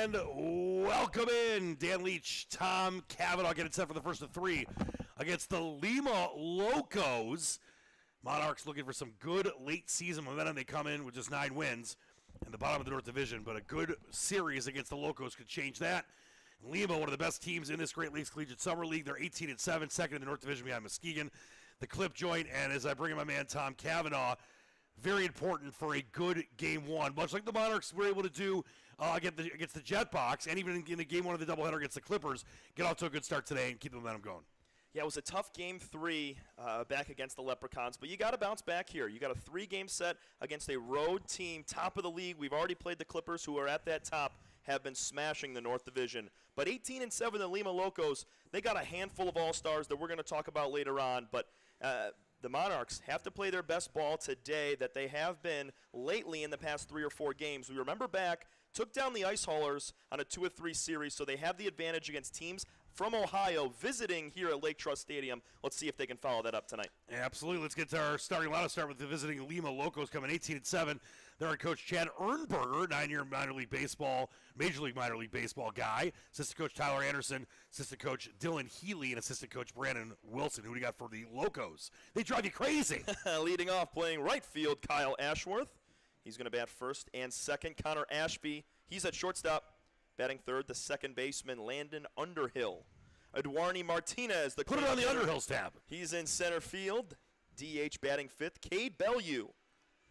And welcome in, Dan Leach, Tom Cavanaugh getting set for the first of three against the Lima Locos. Monarchs looking for some good late season momentum. They come in with just 9 wins in the bottom of the North Division, but a good series against the Locos could change that. Lima, one of the best teams in this Great Lakes Collegiate Summer League. They're 18-7, second in the North Division behind Muskegon. The clip joint, and as I bring in my man Tom Cavanaugh, very important for a good game one, much like the Monarchs were able to do against the Jetbox, and even in the game one of the doubleheader against the Clippers, get off to a good start today and keep the momentum going. Yeah, it was a tough game 3 back against the Leprechauns, but you got to bounce back here. You got a 3-game set against a road team, top of the league. We've already played the Clippers, who are at that top, have been smashing the North Division. But 18-7, the Lima Locos, they got a handful of all-stars that we're going to talk about later on, but the Monarchs have to play their best ball today that they have been lately in the past 3 or 4 games. We remember back, took down the Ice Haulers on a 2-3 series, so they have the advantage against teams from Ohio visiting here at Lake Trust Stadium. Let's see if they can follow that up tonight. Absolutely. Let's get to our starting lineup. Start with the visiting Lima Locos coming 18-7. They're our coach Chad Ernberger, 9-year minor league baseball, major league minor league baseball guy. Assistant coach Tyler Anderson, assistant coach Dylan Healy, and assistant coach Brandon Wilson. Who do you got for the Locos? They drive you crazy. Leading off, playing right field, Kyle Ashworth. He's going to bat first and second. Connor Ashby, he's at shortstop. Batting third, the second baseman, Landon Underhill. Eduardo Martinez, the Put it on the Underhills tab. He's in center field. DH batting fifth. Cade Bellew.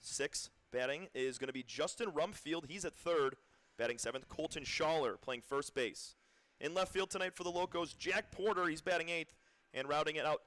Sixth batting is going to be Justin Rumfield. He's at third. Batting seventh, Colton Schaller playing first base. In left field tonight for the Locos, Jack Porter. He's batting eighth. And routing it out,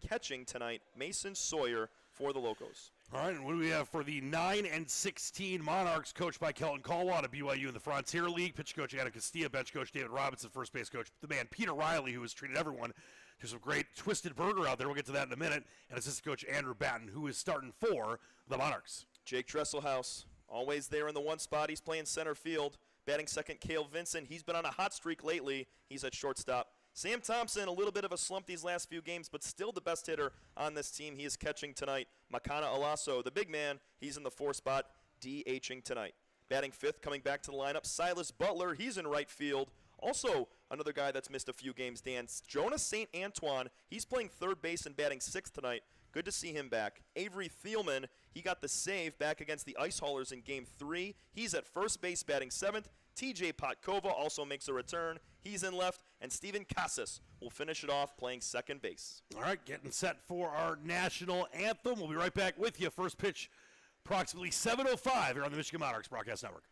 catching tonight, Mason Sawyer for the Locos. All right, and what do we have for the 9-16 Monarchs, coached by Kelton Caldwell out of BYU in the Frontier League? Pitch coach Adam Castilla, bench coach David Robinson, first base coach, the man Peter Riley, who has treated everyone to some great twisted burger out there. We'll get to that in a minute. And assistant coach Andrew Batten, who is starting for the Monarchs. Jake Dresselhaus, always there in the one spot. He's playing center field. Batting second, Cale Vincent. He's been on a hot streak lately. He's at shortstop. Sam Thompson, a little bit of a slump these last few games, but still the best hitter on this team. He is catching tonight. Makana Alasso, the big man, he's in the 4 spot, DHing tonight. Batting fifth, coming back to the lineup, Silas Butler, he's in right field. Also, another guy that's missed a few games, Dan, Jonas St. Antoine, he's playing third base and batting sixth tonight. Good to see him back. Avery Thielman, he got the save back against the Ice Haulers in Game 3. He's at first base batting seventh. TJ Potkova also makes a return. He's in left. And Steven Casas will finish it off playing second base. All right, getting set for our national anthem. We'll be right back with you. First pitch, approximately 7:05 here on the Michigan Monarchs Broadcast Network.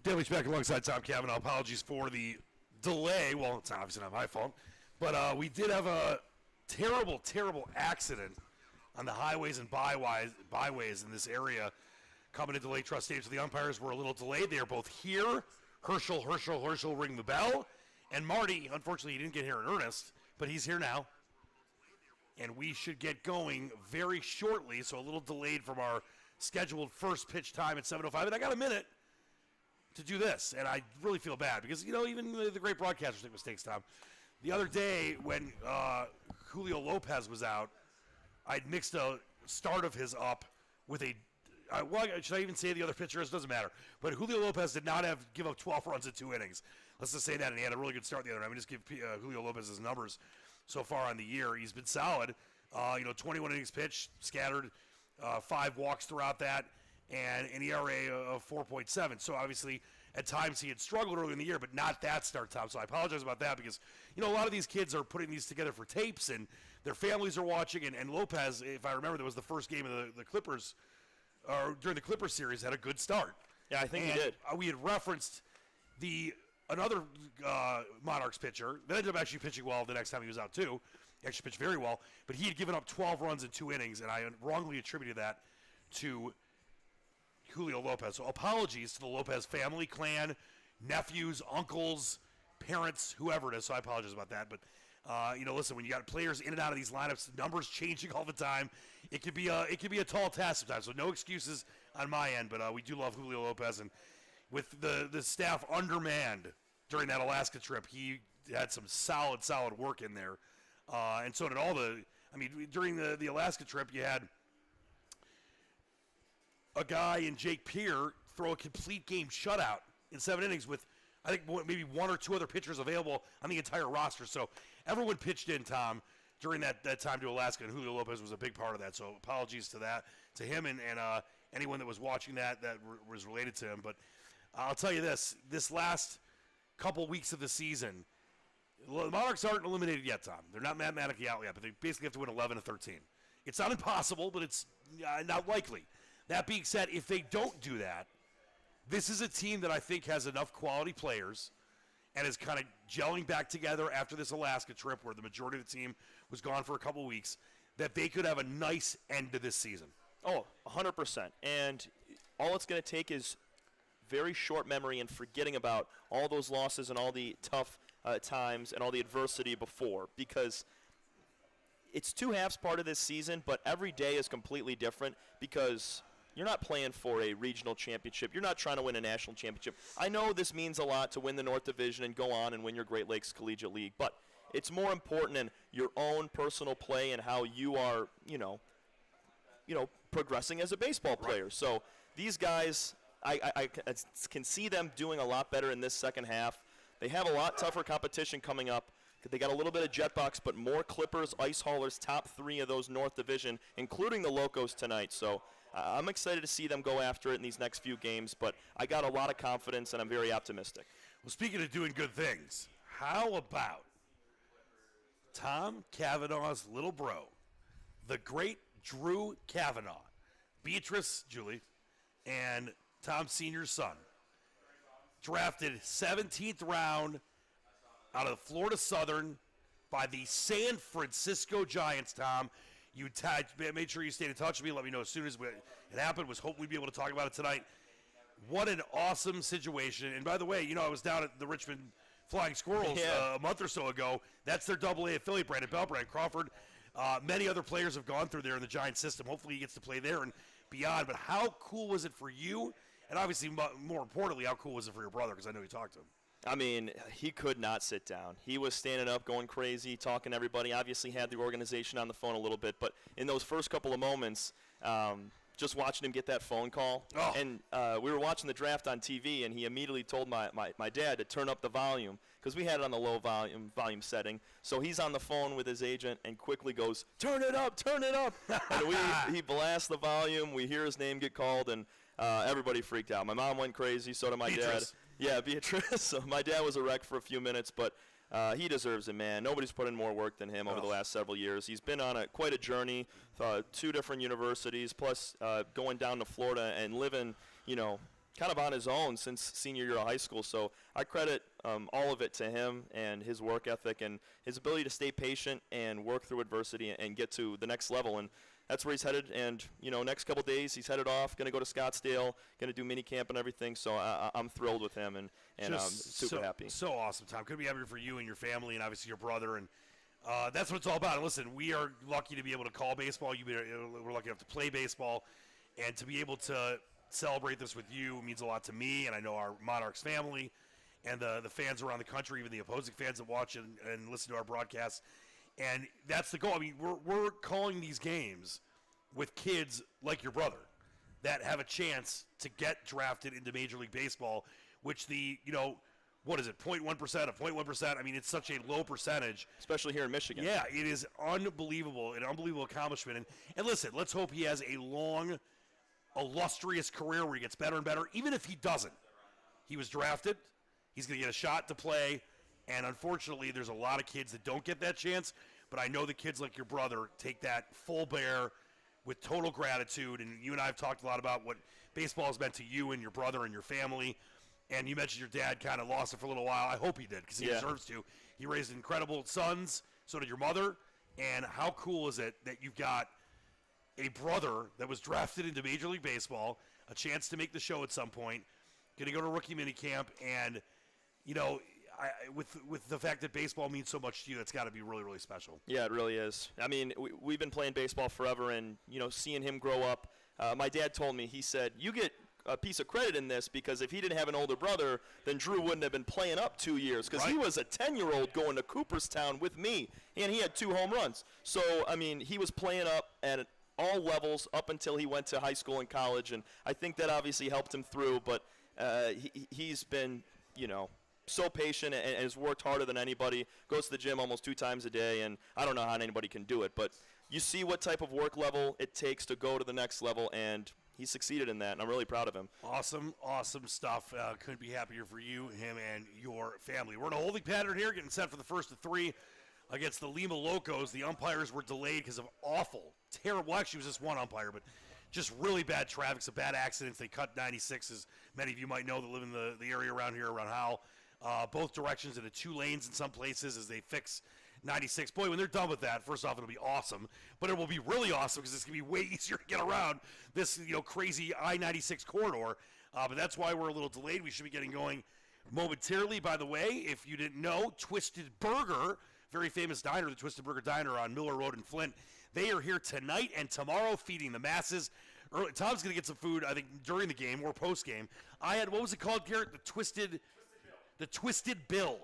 Dan Leach back alongside Tom Cavanaugh. Apologies for the delay. Well, it's obviously not my fault. But we did have a terrible, terrible accident on the highways and byways in this area coming into Lake Trust Stadium. So the umpires were a little delayed. They are both here. Herschel ring the bell. And Marty, unfortunately, he didn't get here in earnest, but he's here now. And we should get going very shortly, so a little delayed from our scheduled first pitch time at 7:05. And I got a minute to do this, and I really feel bad because, even the great broadcasters make mistakes, Tom. The other day when Julio Lopez was out, I'd mixed a start of his up with a should I even say the other pitcher? It doesn't matter. But Julio Lopez did not give up 12 runs in 2 innings. Let's just say that, and he had a really good start the other night. I mean, just give Julio Lopez his numbers so far on the year. He's been solid. 21 innings pitched, scattered 5 walks throughout that, and an ERA of 4.7. So obviously, at times he had struggled early in the year, but not that start, Tom. So I apologize about that because, a lot of these kids are putting these together for tapes, and their families are watching. And Lopez, if I remember, that was the first game of the Clippers, or during the Clippers series, had a good start. Yeah, I think he did. We had referenced another Monarchs pitcher that ended up actually pitching well the next time he was out too. He actually pitched very well, but he had given up 12 runs in 2 innings, and I wrongly attributed that to Julio Lopez. So apologies to the Lopez family, clan, nephews, uncles, parents, whoever it is. So I apologize about that. But listen, when you got players in and out of these lineups, numbers changing all the time, it could be a tall task sometimes. So no excuses on my end, but we do love Julio Lopez, and with the staff undermanned during that Alaska trip, he had some solid work in there, and so did during the Alaska trip, you had a guy in Jake Peer throw a complete game shutout in 7 innings with, I think, maybe 1 or 2 other pitchers available on the entire roster. So everyone pitched in, Tom, during that time to Alaska, and Julio Lopez was a big part of that. So apologies to him and anyone that was watching that was related to him. But I'll tell you this last couple weeks of the season, the Monarchs aren't eliminated yet, Tom. They're not mathematically out yet, but they basically have to win 11 of 13. It's not impossible, but it's not likely. That being said, if they don't do that, this is a team that I think has enough quality players and is kind of gelling back together after this Alaska trip where the majority of the team was gone for a couple weeks, that they could have a nice end to this season. Oh, 100%. And all it's going to take is very short memory and forgetting about all those losses and all the tough times and all the adversity before, because it's 2 halves part of this season, but every day is completely different because you're not playing for a regional championship. You're not trying to win a national championship. I know this means a lot to win the North Division and go on and win your Great Lakes Collegiate League, but it's more important in your own personal play and how you are, progressing as a baseball player. Right. So these guys, I can see them doing a lot better in this second half. They have a lot tougher competition coming up. They got a little bit of Jetbox, but more Clippers, Ice Haulers, top 3 of those North Division, including the Locos tonight. So I'm excited to see them go after it in these next few games, but I got a lot of confidence, and I'm very optimistic. Well, speaking of doing good things, how about Tom Cavanaugh's little bro, the great Drew Cavanaugh, Beatrice, Julie, and Tom Sr.'s son, drafted 17th round out of Florida Southern by the San Francisco Giants, Tom. You made sure you stayed in touch with me. Let me know as soon as it happened. Was hoping we'd be able to talk about it tonight. What an awesome situation. And by the way, I was down at the Richmond Flying Squirrels a month or so ago. That's their AA affiliate, Brandon Bell, Brandon Crawford. Many other players have gone through there in the Giants system. Hopefully he gets to play there and beyond. But how cool was it for you? And obviously, more importantly, how cool was it for your brother? Because I know you talked to him. I mean, he could not sit down. He was standing up, going crazy, talking to everybody. Obviously had the organization on the phone a little bit. But in those first couple of moments, just watching him get that phone call. Oh. And we were watching the draft on TV, and he immediately told my dad to turn up the volume because we had it on the low volume setting. So he's on the phone with his agent and quickly goes, turn it up, turn it up. And he blasts the volume. We hear his name get called, and everybody freaked out. My mom went crazy, so did my dad. Yeah, Beatrice. So my dad was a wreck for a few minutes, but he deserves it, man. Nobody's put in more work than him over the last several years. He's been on quite a journey, 2 different universities, plus going down to Florida and living, kind of on his own since senior year of high school. So I credit all of it to him and his work ethic and his ability to stay patient and work through adversity and get to the next level. And that's where he's headed. And, you know, next couple days he's headed off, going to go to Scottsdale, going to do mini camp and everything. So I'm thrilled with him and I'm super happy. So awesome, Tom. Couldn't be happier for you and your family and obviously your brother. And that's what it's all about. And listen, we are lucky to be able to call baseball. We're lucky enough to play baseball. And to be able to celebrate this with you means a lot to me, and I know our Monarchs family and the fans around the country, even the opposing fans that watch and listen to our broadcasts. And that's the goal. I mean, we're calling these games with kids like your brother that have a chance to get drafted into Major League Baseball, which what is it, 0.1% of 0.1%? I mean, it's such a low percentage. Especially here in Michigan. Yeah, it is unbelievable, an unbelievable accomplishment. And listen, let's hope he has a long, illustrious career where he gets better and better. Even if he doesn't, he was drafted. He's going to get a shot to play. And unfortunately, there's a lot of kids that don't get that chance. But I know the kids like your brother take that full bear with total gratitude. And you and I have talked a lot about what baseball has meant to you and your brother and your family. And you mentioned your dad kind of lost it for a little while. I hope he did because he deserves to. He raised incredible sons. So did your mother. And how cool is it that you've got a brother that was drafted into Major League Baseball, a chance to make the show at some point, going to go to rookie minicamp, and, you know, with the fact that baseball means so much to you, that's got to be really, really special. Yeah, it really is. I mean, we've been playing baseball forever, and, you know, seeing him grow up, my dad told me, he said, you get a piece of credit in this because if he didn't have an older brother, then Drew wouldn't have been playing up 2 years because he was a 10-year-old going to Cooperstown with me, and he had 2 home runs. So, I mean, he was playing up at all levels up until he went to high school and college, and I think that obviously helped him through, but he's been, you know, so patient and has worked harder than anybody, goes to the gym almost 2 times a day, and I don't know how anybody can do it, but you see what type of work level it takes to go to the next level, and he succeeded in that, and I'm really proud of him. Awesome, awesome stuff. Couldn't be happier for you, him, and your family. We're in a holding pattern here, getting set for the first of 3 against the Lima Locos. The umpires were delayed because of awful, terrible, well, actually it was just one umpire, but just really bad traffic, some bad accidents. They cut 96, as many of you might know that live in the area around here, around Howell. Both directions into 2 lanes in some places as they fix 96. Boy, when they're done with that, first off, it'll be awesome. But it will be really awesome because it's going to be way easier to get around this crazy I-96 corridor. But that's why we're a little delayed. We should be getting going momentarily. By the way, if you didn't know, Twisted Burger, very famous diner, the Twisted Burger Diner on Miller Road in Flint, they are here tonight and tomorrow feeding the masses. Tom's going to get some food, I think, during the game or post-game. I had, what was it called, Garrett? The Twisted Bill.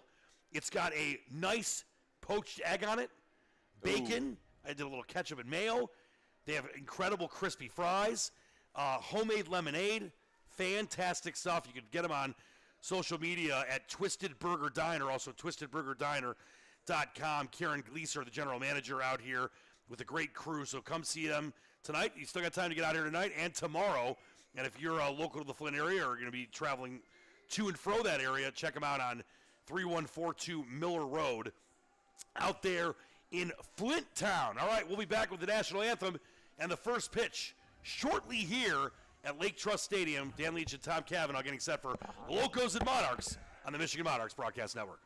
It's got a nice poached egg on it, bacon. Ooh. I did a little ketchup and mayo. They have incredible crispy fries, homemade lemonade, fantastic stuff. You can get them on social media at Twisted Burger Diner, also twistedburgerdiner.com. Karen Gleaser, the general manager, out here with a great crew, so come see them tonight. You still got time to get out here tonight and tomorrow. And if you're local to the Flint area or going to be traveling to and fro that area, check them out on 3142 Miller Road out there in Flint Town. All right, we'll be back with the national anthem and the first pitch shortly here at Lake Trust Stadium. Dan Leach and Tom Cavanaugh getting set for Locos and Monarchs on the Michigan Monarchs Broadcast Network.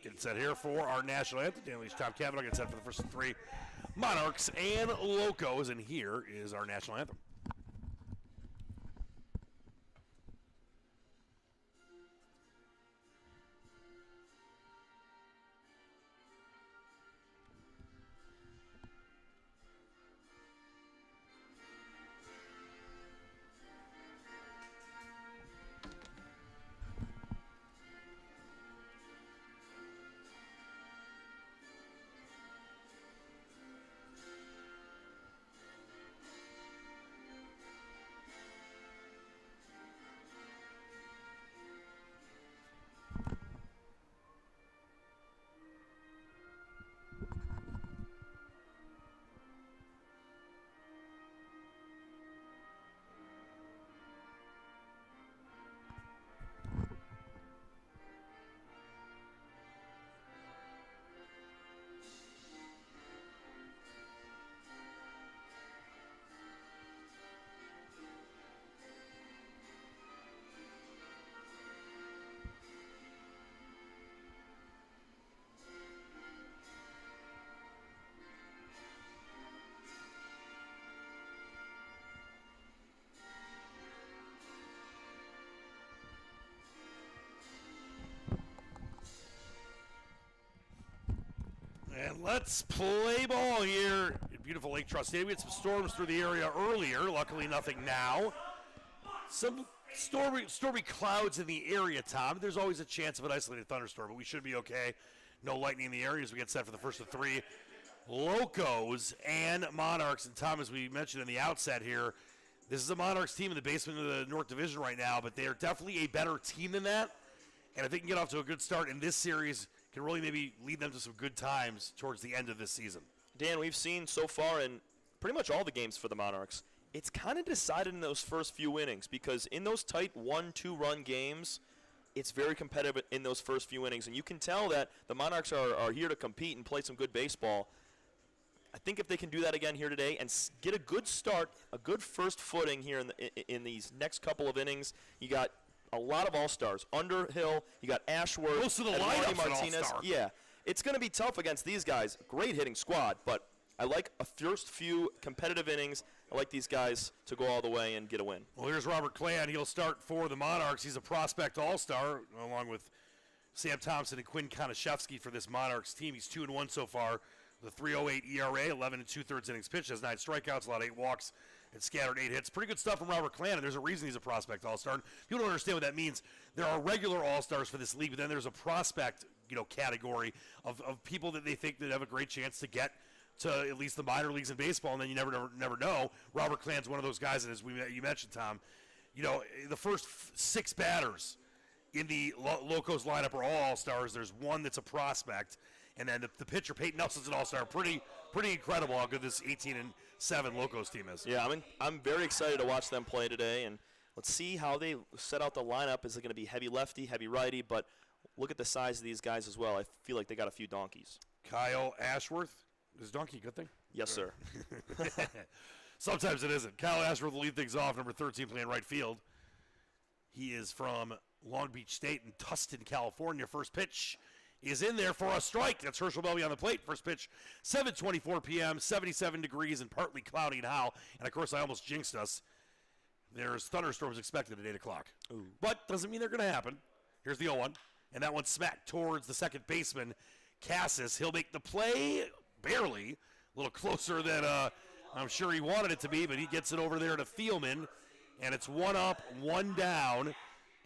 Getting set here for our national anthem. Dan Leach, Tom Cavanaugh getting set for the first of three. Monarchs and Locos, and here is our national anthem. And let's play ball here in beautiful Lake Trust Stadium. We had some storms through the area earlier. Luckily, nothing now. Some stormy clouds in the area, Tom. There's always a chance of an isolated thunderstorm, but we should be okay. No lightning in the area as we get set for the first of three. Locos and Monarchs. And, Tom, as we mentioned in the outset here, this is a Monarchs team in the basement of the North Division right now, but they are definitely a better team than that. And if they can get off to a good start in this series, can really maybe lead them to some good times towards the end of this season. Dan, we've seen so far in pretty much all the games for the Monarchs, it's kind of decided in those first few innings because in those tight 1-2 run games, it's very competitive in those first few innings. And you can tell that the Monarchs are here to compete and play some good baseball. I think if they can do that again here today and get a good start, a good first footing here in these next couple of innings, you got a lot of all-stars. Underhill, you got Ashworth, most of the Marty lineup's an Martinez. all-star. Yeah, it's going to be tough against these guys. Great hitting squad, but I like a first few competitive innings. I like these guys to go all the way and get a win. Well, here's Robert Clan. He'll start for the Monarchs. He's a prospect all-star, along with Sam Thompson and Quinn Konashevsky for this Monarchs team. He's 2-1 so far, with a 3.08 ERA, 11 2/3 innings pitched, has 9 strikeouts, allowed 8 walks, and scattered 8 hits. Pretty good stuff from Robert Clan, and there's a reason he's a prospect all-star. People don't understand what that means. There are regular all-stars for this league, but then there's a prospect, category of people that they think that have a great chance to get to at least the minor leagues in baseball, and then you never know. Robert Clan's one of those guys, and as you mentioned, Tom, the first 6 batters in the Locos lineup are all all-stars. There's one that's a prospect, and then the pitcher, Peyton Nelson's an all-star. Pretty incredible how good this 18-7 Locos team is. Yeah, I'm very excited to watch them play today, and let's see how they set out the lineup. Is it going to be heavy lefty, heavy righty? But look at the size of these guys as well. I feel like they got a few donkeys. Kyle Ashworth. Is donkey a good thing? Yes, sir. Sometimes it isn't. Kyle Ashworth will lead things off, number 13, playing right field. He is from Long Beach State in Tustin, California. First pitch is in there for a strike. That's Herschel Belby on the plate. First pitch, 7:24 p.m., 77 degrees and partly cloudy and how. And, of course, I almost jinxed us. There's thunderstorms expected at 8 o'clock. Ooh. But doesn't mean they're going to happen. Here's the 0-1. And that one's smacked towards the second baseman, Cassis. He'll make the play barely. A little closer than I'm sure he wanted it to be, but he gets it over there to Thielman. And it's 1 up, 1 down.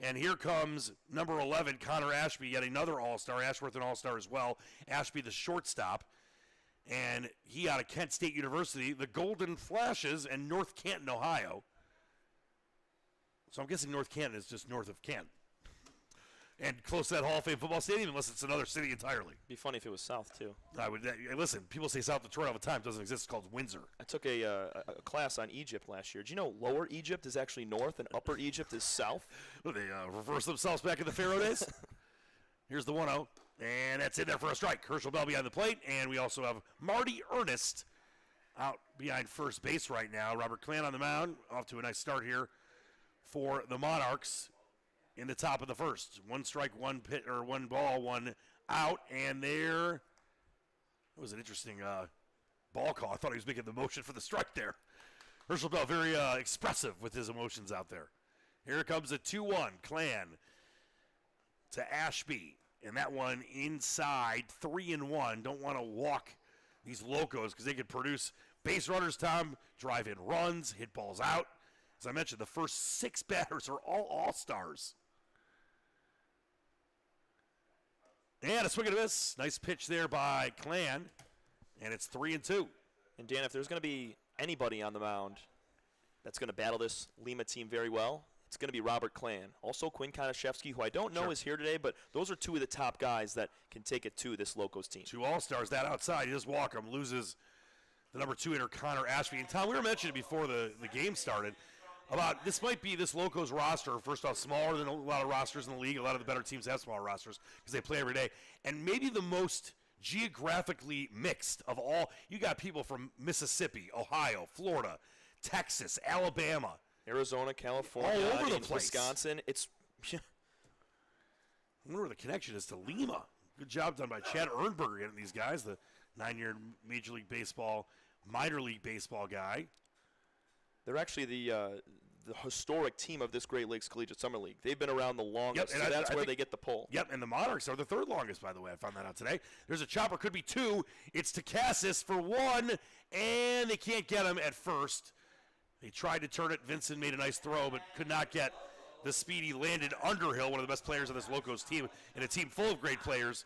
And here comes number 11, Connor Ashby, yet another all-star. Ashworth an all-star as well. Ashby the shortstop. And he out of Kent State University, the Golden Flashes, and North Canton, Ohio. So I'm guessing North Canton is just north of Canton. And close to that Hall of Fame football stadium, unless it's another city entirely. Be funny if it was south, too. I would listen, people say South Detroit all the time. It doesn't exist. It's called Windsor. I took a class on Egypt last year. Do you know Lower Egypt is actually north and Upper Egypt is south? Well, they reversed themselves back in the Pharaoh days. Here's the 1-0. And that's in there for a strike. Herschel Bell behind the plate. And we also have Marty Ernest out behind first base right now. Robert Clan on the mound. Off to a nice start here for the Monarchs in the top of the first. 1 strike, 1 ball, 1 out, and there it was an interesting ball call. I thought he was making the motion for the strike there. Herschel Bell very expressive with his emotions out there. Here comes a 2-1 Clan to Ashby, and that one inside 3-1. Don't want to walk these Locos because they could produce base runners, Tom, drive in runs, hit balls out. As I mentioned, the first 6 batters are all all-stars. And a swing and a miss. Nice pitch there by Clan, and it's 3-2. And Dan, if there's going to be anybody on the mound that's going to battle this Lima team very well, it's going to be Robert Clan. Also Quinn Konashevsky, who I don't know is here today, but those are 2 of the top guys that can take it to this Locos team. 2 all-stars. That outside, he does walk him, loses the number 2 hitter, Connor Ashby. And Tom, we were mentioning before the game started about this might be this Locos roster, first off, smaller than a lot of rosters in the league. A lot of the better teams have smaller rosters because they play every day. And maybe the most geographically mixed of all. You got people from Mississippi, Ohio, Florida, Texas, Alabama, Arizona, California, all over the place. Wisconsin. It's I wonder where the connection is to Lima. Good job done by Chad Ernberger getting these guys, the 9-year Major League Baseball, minor league baseball guy. They're actually the historic team of this Great Lakes Collegiate Summer League. They've been around the longest, so that's where they get the pull. Yep, and the Monarchs are the 3rd longest, by the way. I found that out today. There's a chopper, could be 2. It's to Cassis for 1, and they can't get him at first. They tried to turn it. Vincent made a nice throw, but could not get the speedy landed Underhill, one of the best players on this Locos team, and a team full of great players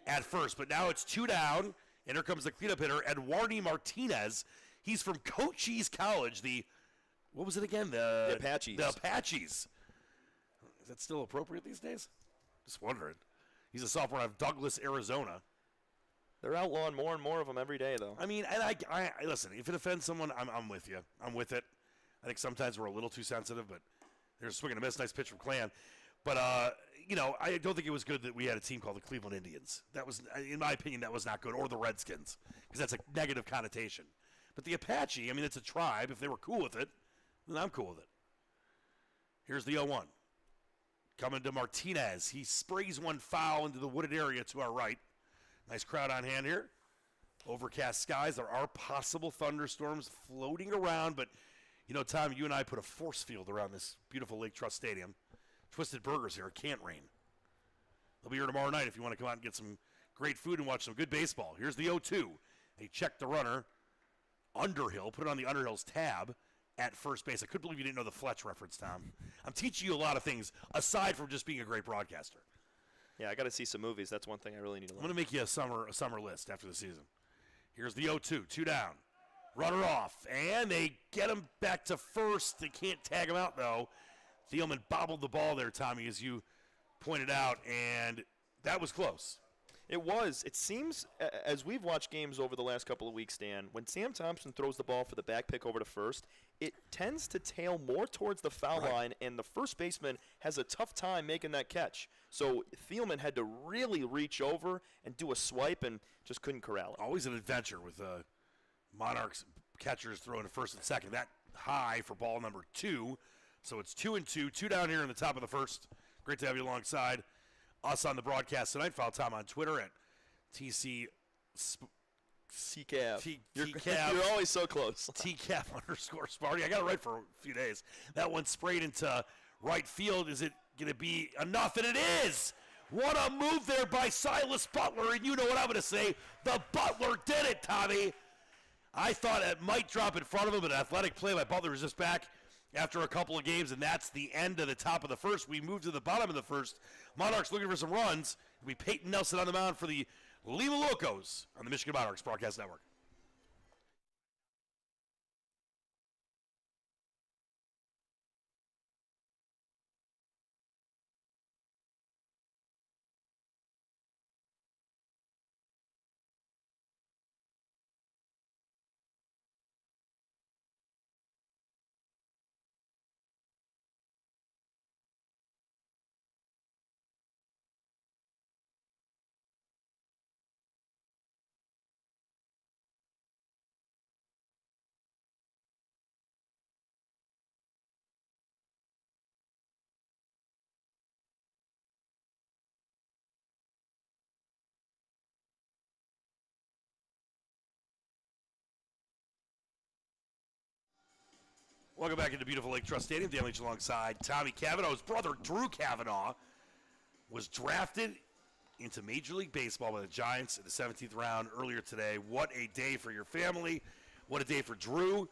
at first. But now it's 2 down, and here comes the cleanup hitter, Eduardo Martinez. He's from Cochise College, what was it again? The Apaches. The Apaches. Is that still appropriate these days? Just wondering. He's a sophomore out of Douglas, Arizona. They're outlawing more and more of them every day, though. I mean, and I listen, if it offends someone, I'm with you. I'm with it. I think sometimes we're a little too sensitive, but there's a swing and a miss. Nice pitch from Clan. But, I don't think it was good that we had a team called the Cleveland Indians. That was, in my opinion, that was not good. Or the Redskins, because that's a negative connotation. But the Apache, I mean, it's a tribe. If they were cool with it, then I'm cool with it. Here's the 0-1. Coming to Martinez. He sprays one foul into the wooded area to our right. Nice crowd on hand here. Overcast skies. There are possible thunderstorms floating around, but, Tom, you and I put a force field around this beautiful Lake Trust Stadium. Twisted Burgers here. It can't rain. They'll be here tomorrow night if you want to come out and get some great food and watch some good baseball. Here's the 0-2. They checked the runner. Underhill. Put it on the Underhill's tab at first base. I couldn't believe you didn't know the Fletch reference, Tom. I'm teaching you a lot of things aside from just being a great broadcaster. Yeah, I got to see some movies. That's one thing I really need to learn. I'm going to make you a summer list after the season. Here's the 0-2, 2 down. Runner off, and they get him back to first. They can't tag him out, though. Thielman bobbled the ball there, Tommy, as you pointed out, and that was close. It was. It seems, as we've watched games over the last couple of weeks, Dan, when Sam Thompson throws the ball for the back pick over to first, it tends to tail more towards the foul line, and the first baseman has a tough time making that catch. So Thielman had to really reach over and do a swipe and just couldn't corral it. Always an adventure with Monarchs catchers throwing to first and second. That high for ball number 2. So it's 2-2, 2 down here in the top of the first. Great to have you alongside us on the broadcast tonight. Follow Tom on Twitter at TC TCAF. TCAF. You're always so close. TCAF_Sparty. I got it right for a few days. That one sprayed into right field. Is it going to be enough? And it is. What a move there by Silas Butler. And you know what I'm going to say. The Butler did it, Tommy. I thought it might drop in front of him, but an athletic play by Butler is just back after a couple of games, and that's the end of the top of the first. We move to the bottom of the first. Monarchs looking for some runs. It'll be Peyton Nelson on the mound for the Lima Locos on the Michigan Monarchs Broadcast Network. Welcome back into beautiful Lake Trust Stadium. Dan Leach alongside Tommy Cavanaugh's brother, Drew Cavanaugh, was drafted into Major League Baseball by the Giants in the 17th round earlier today. What a day for your family. What a day for Drew.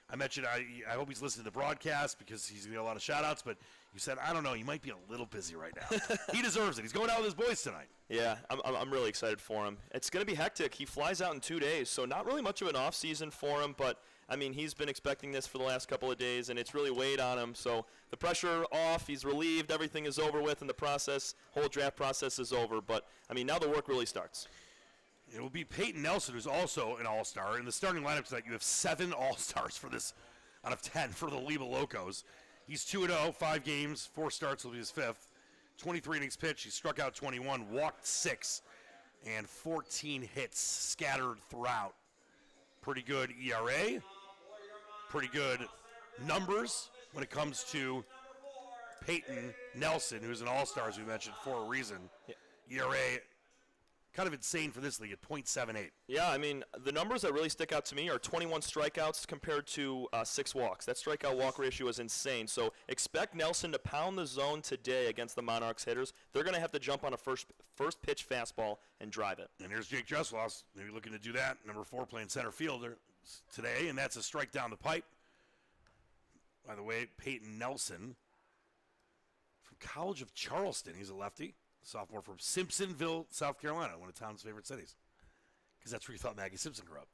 I mentioned I hope he's listening to the broadcast because he's going to get a lot of shout-outs, but you said, I don't know, he might be a little busy right now. He deserves it. He's going out with his boys tonight. Yeah, I'm really excited for him. It's going to be hectic. He flies out in 2 days, so not really much of an off season for him, but I mean, he's been expecting this for the last couple of days, and it's really weighed on him. So the pressure off, he's relieved, everything is over with, and the process, whole draft process is over. But I mean, now the work really starts. It will be Peyton Nelson, who's also an all-star. In the starting lineup tonight, you have 7 all-stars for this out of 10 for the Lima Locos. He's 2-0, 5 games, 4 starts will be his 5th. 23 innings pitched. He struck out 21, walked 6, and 14 hits scattered throughout. Pretty good ERA. Pretty good numbers when it comes to Peyton Nelson, who's an all-star, as we mentioned, for a reason. Yeah. ERA, kind of insane for this league at .78. Yeah, I mean, the numbers that really stick out to me are 21 strikeouts compared to 6 walks. That strikeout-walk ratio is insane. So expect Nelson to pound the zone today against the Monarchs hitters. They're going to have to jump on a first pitch fastball and drive it. And here's Jake Dressloff, maybe looking to do that. Number 4 playing center fielder today, and that's a strike down the pipe. By the way, Peyton Nelson from College of Charleston. He's a lefty. Sophomore from Simpsonville, South Carolina, one of Tom's favorite cities, because that's where you thought Maggie Simpson grew up.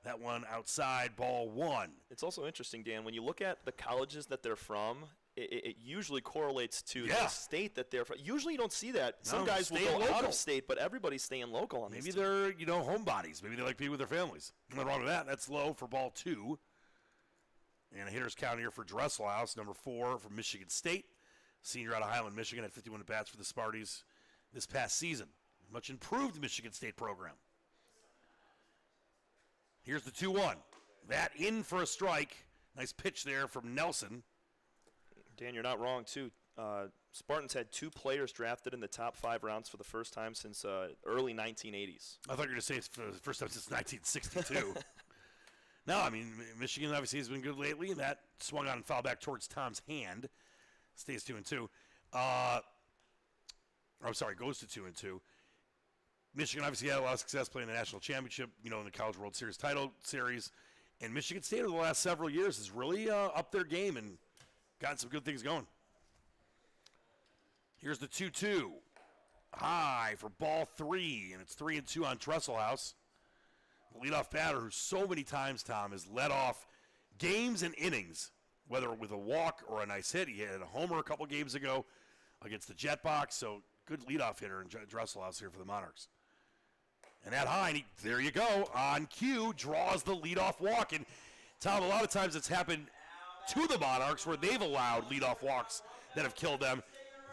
That one outside, ball 1. It's also interesting, Dan, when you look at the colleges that they're from, it usually correlates to the state that they're from. Usually you don't see that. Some guys will go out of state, but everybody's staying local on this Maybe they're, homebodies. Maybe they like being with their families. Nothing wrong with that. That's low for ball 2. And a hitter's count here for Dressloff, number 4 from Michigan State. Senior out of Highland, Michigan, had 51 at-bats for the Sparties this past season. Much improved Michigan State program. Here's the 2-1. That in for a strike. Nice pitch there from Nelson. Dan, you're not wrong, too. Spartans had 2 players drafted in the top 5 rounds for the first time since early 1980s. I thought you were going to say it's for the first time since 1962. No, I mean, Michigan obviously has been good lately, and that swung on and fouled back towards Tom's hand. Stays 2-2. I'm sorry, goes to 2-2. Michigan obviously had a lot of success playing the national championship, in the College World Series title series. And Michigan State over the last several years has really upped their game and gotten some good things going. Here's the 2-2. High for ball 3, and it's 3-2 on Dresselhaus. The leadoff batter who so many times, Tom, has led off games and innings, whether with a walk or a nice hit. He had a homer a couple games ago against the Jetbox, so good leadoff hitter in Dresselhaus here for the Monarchs. And that high, and there you go, on cue, draws the leadoff walk. And, Tom, a lot of times it's happened to the Monarchs where they've allowed leadoff walks that have killed them.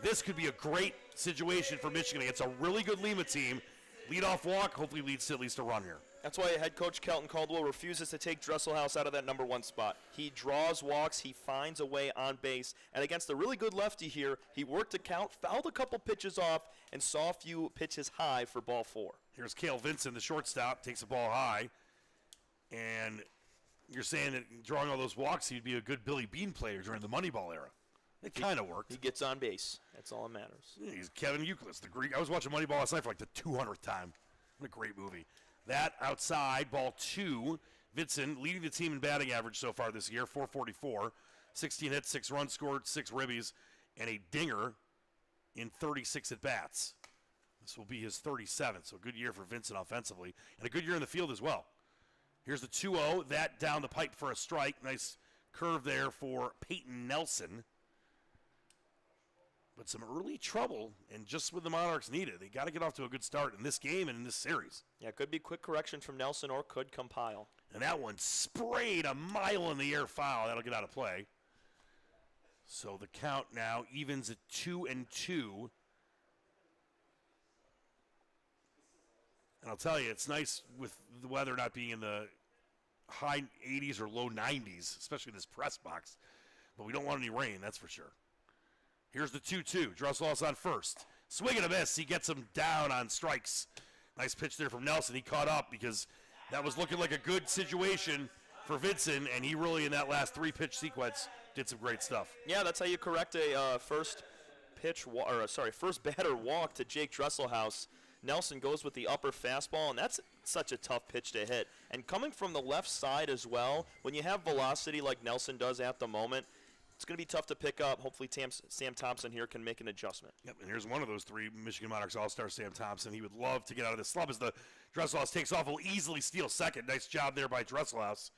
This could be a great situation for Michigan against a really good Lima team. Leadoff walk hopefully leads to at least a run here. That's why head coach Kelton Caldwell refuses to take Dresselhaus out of that number 1 spot. He draws walks, he finds a way on base, and against a really good lefty here, he worked a count, fouled a couple pitches off, and saw a few pitches high for ball 4. Here's Cale Vinson, the shortstop, takes the ball high, and you're saying that drawing all those walks, he'd be a good Billy Bean player during the Moneyball era. It kind of worked. He gets on base. That's all that matters. Yeah, he's Kevin Euclid, the Greek. I was watching Moneyball last night for like the 200th time. What a great movie. That outside, ball 2. Vinson leading the team in batting average so far this year, .444. 16 hits, 6 runs scored, 6 ribbies, and a dinger in 36 at-bats. This will be his 37th, so a good year for Vinson offensively, and a good year in the field as well. Here's the 2-0. That down the pipe for a strike. Nice curve there for Peyton Nelson. But some early trouble, and just what the Monarchs needed. They got to get off to a good start in this game and in this series. Yeah, could be quick correction from Nelson or could compile. And that one sprayed a mile in the air foul. That'll get out of play. So the count now evens at 2-2. And I'll tell you, it's nice with the weather not being in the high 80s or low 90s, especially in this press box. But we don't want any rain, that's for sure. Here's the 2-2. Dresselhaus on first. Swing and a miss. He gets him down on strikes. Nice pitch there from Nelson. He caught up because that was looking like a good situation for Vincent, and he really, in that last 3-pitch sequence, did some great stuff. Yeah, that's how you correct a first batter walk to Jake Dresselhaus. Nelson goes with the upper fastball, and that's such a tough pitch to hit. And coming from the left side as well, when you have velocity like Nelson does at the moment, it's going to be tough to pick up. Hopefully Sam Thompson here can make an adjustment. Yep, and here's one of those 3 Michigan Monarchs All-Star, Sam Thompson. He would love to get out of this slump as the Dresselhaus takes off. Will easily steal second. Nice job there by Dresselhaus.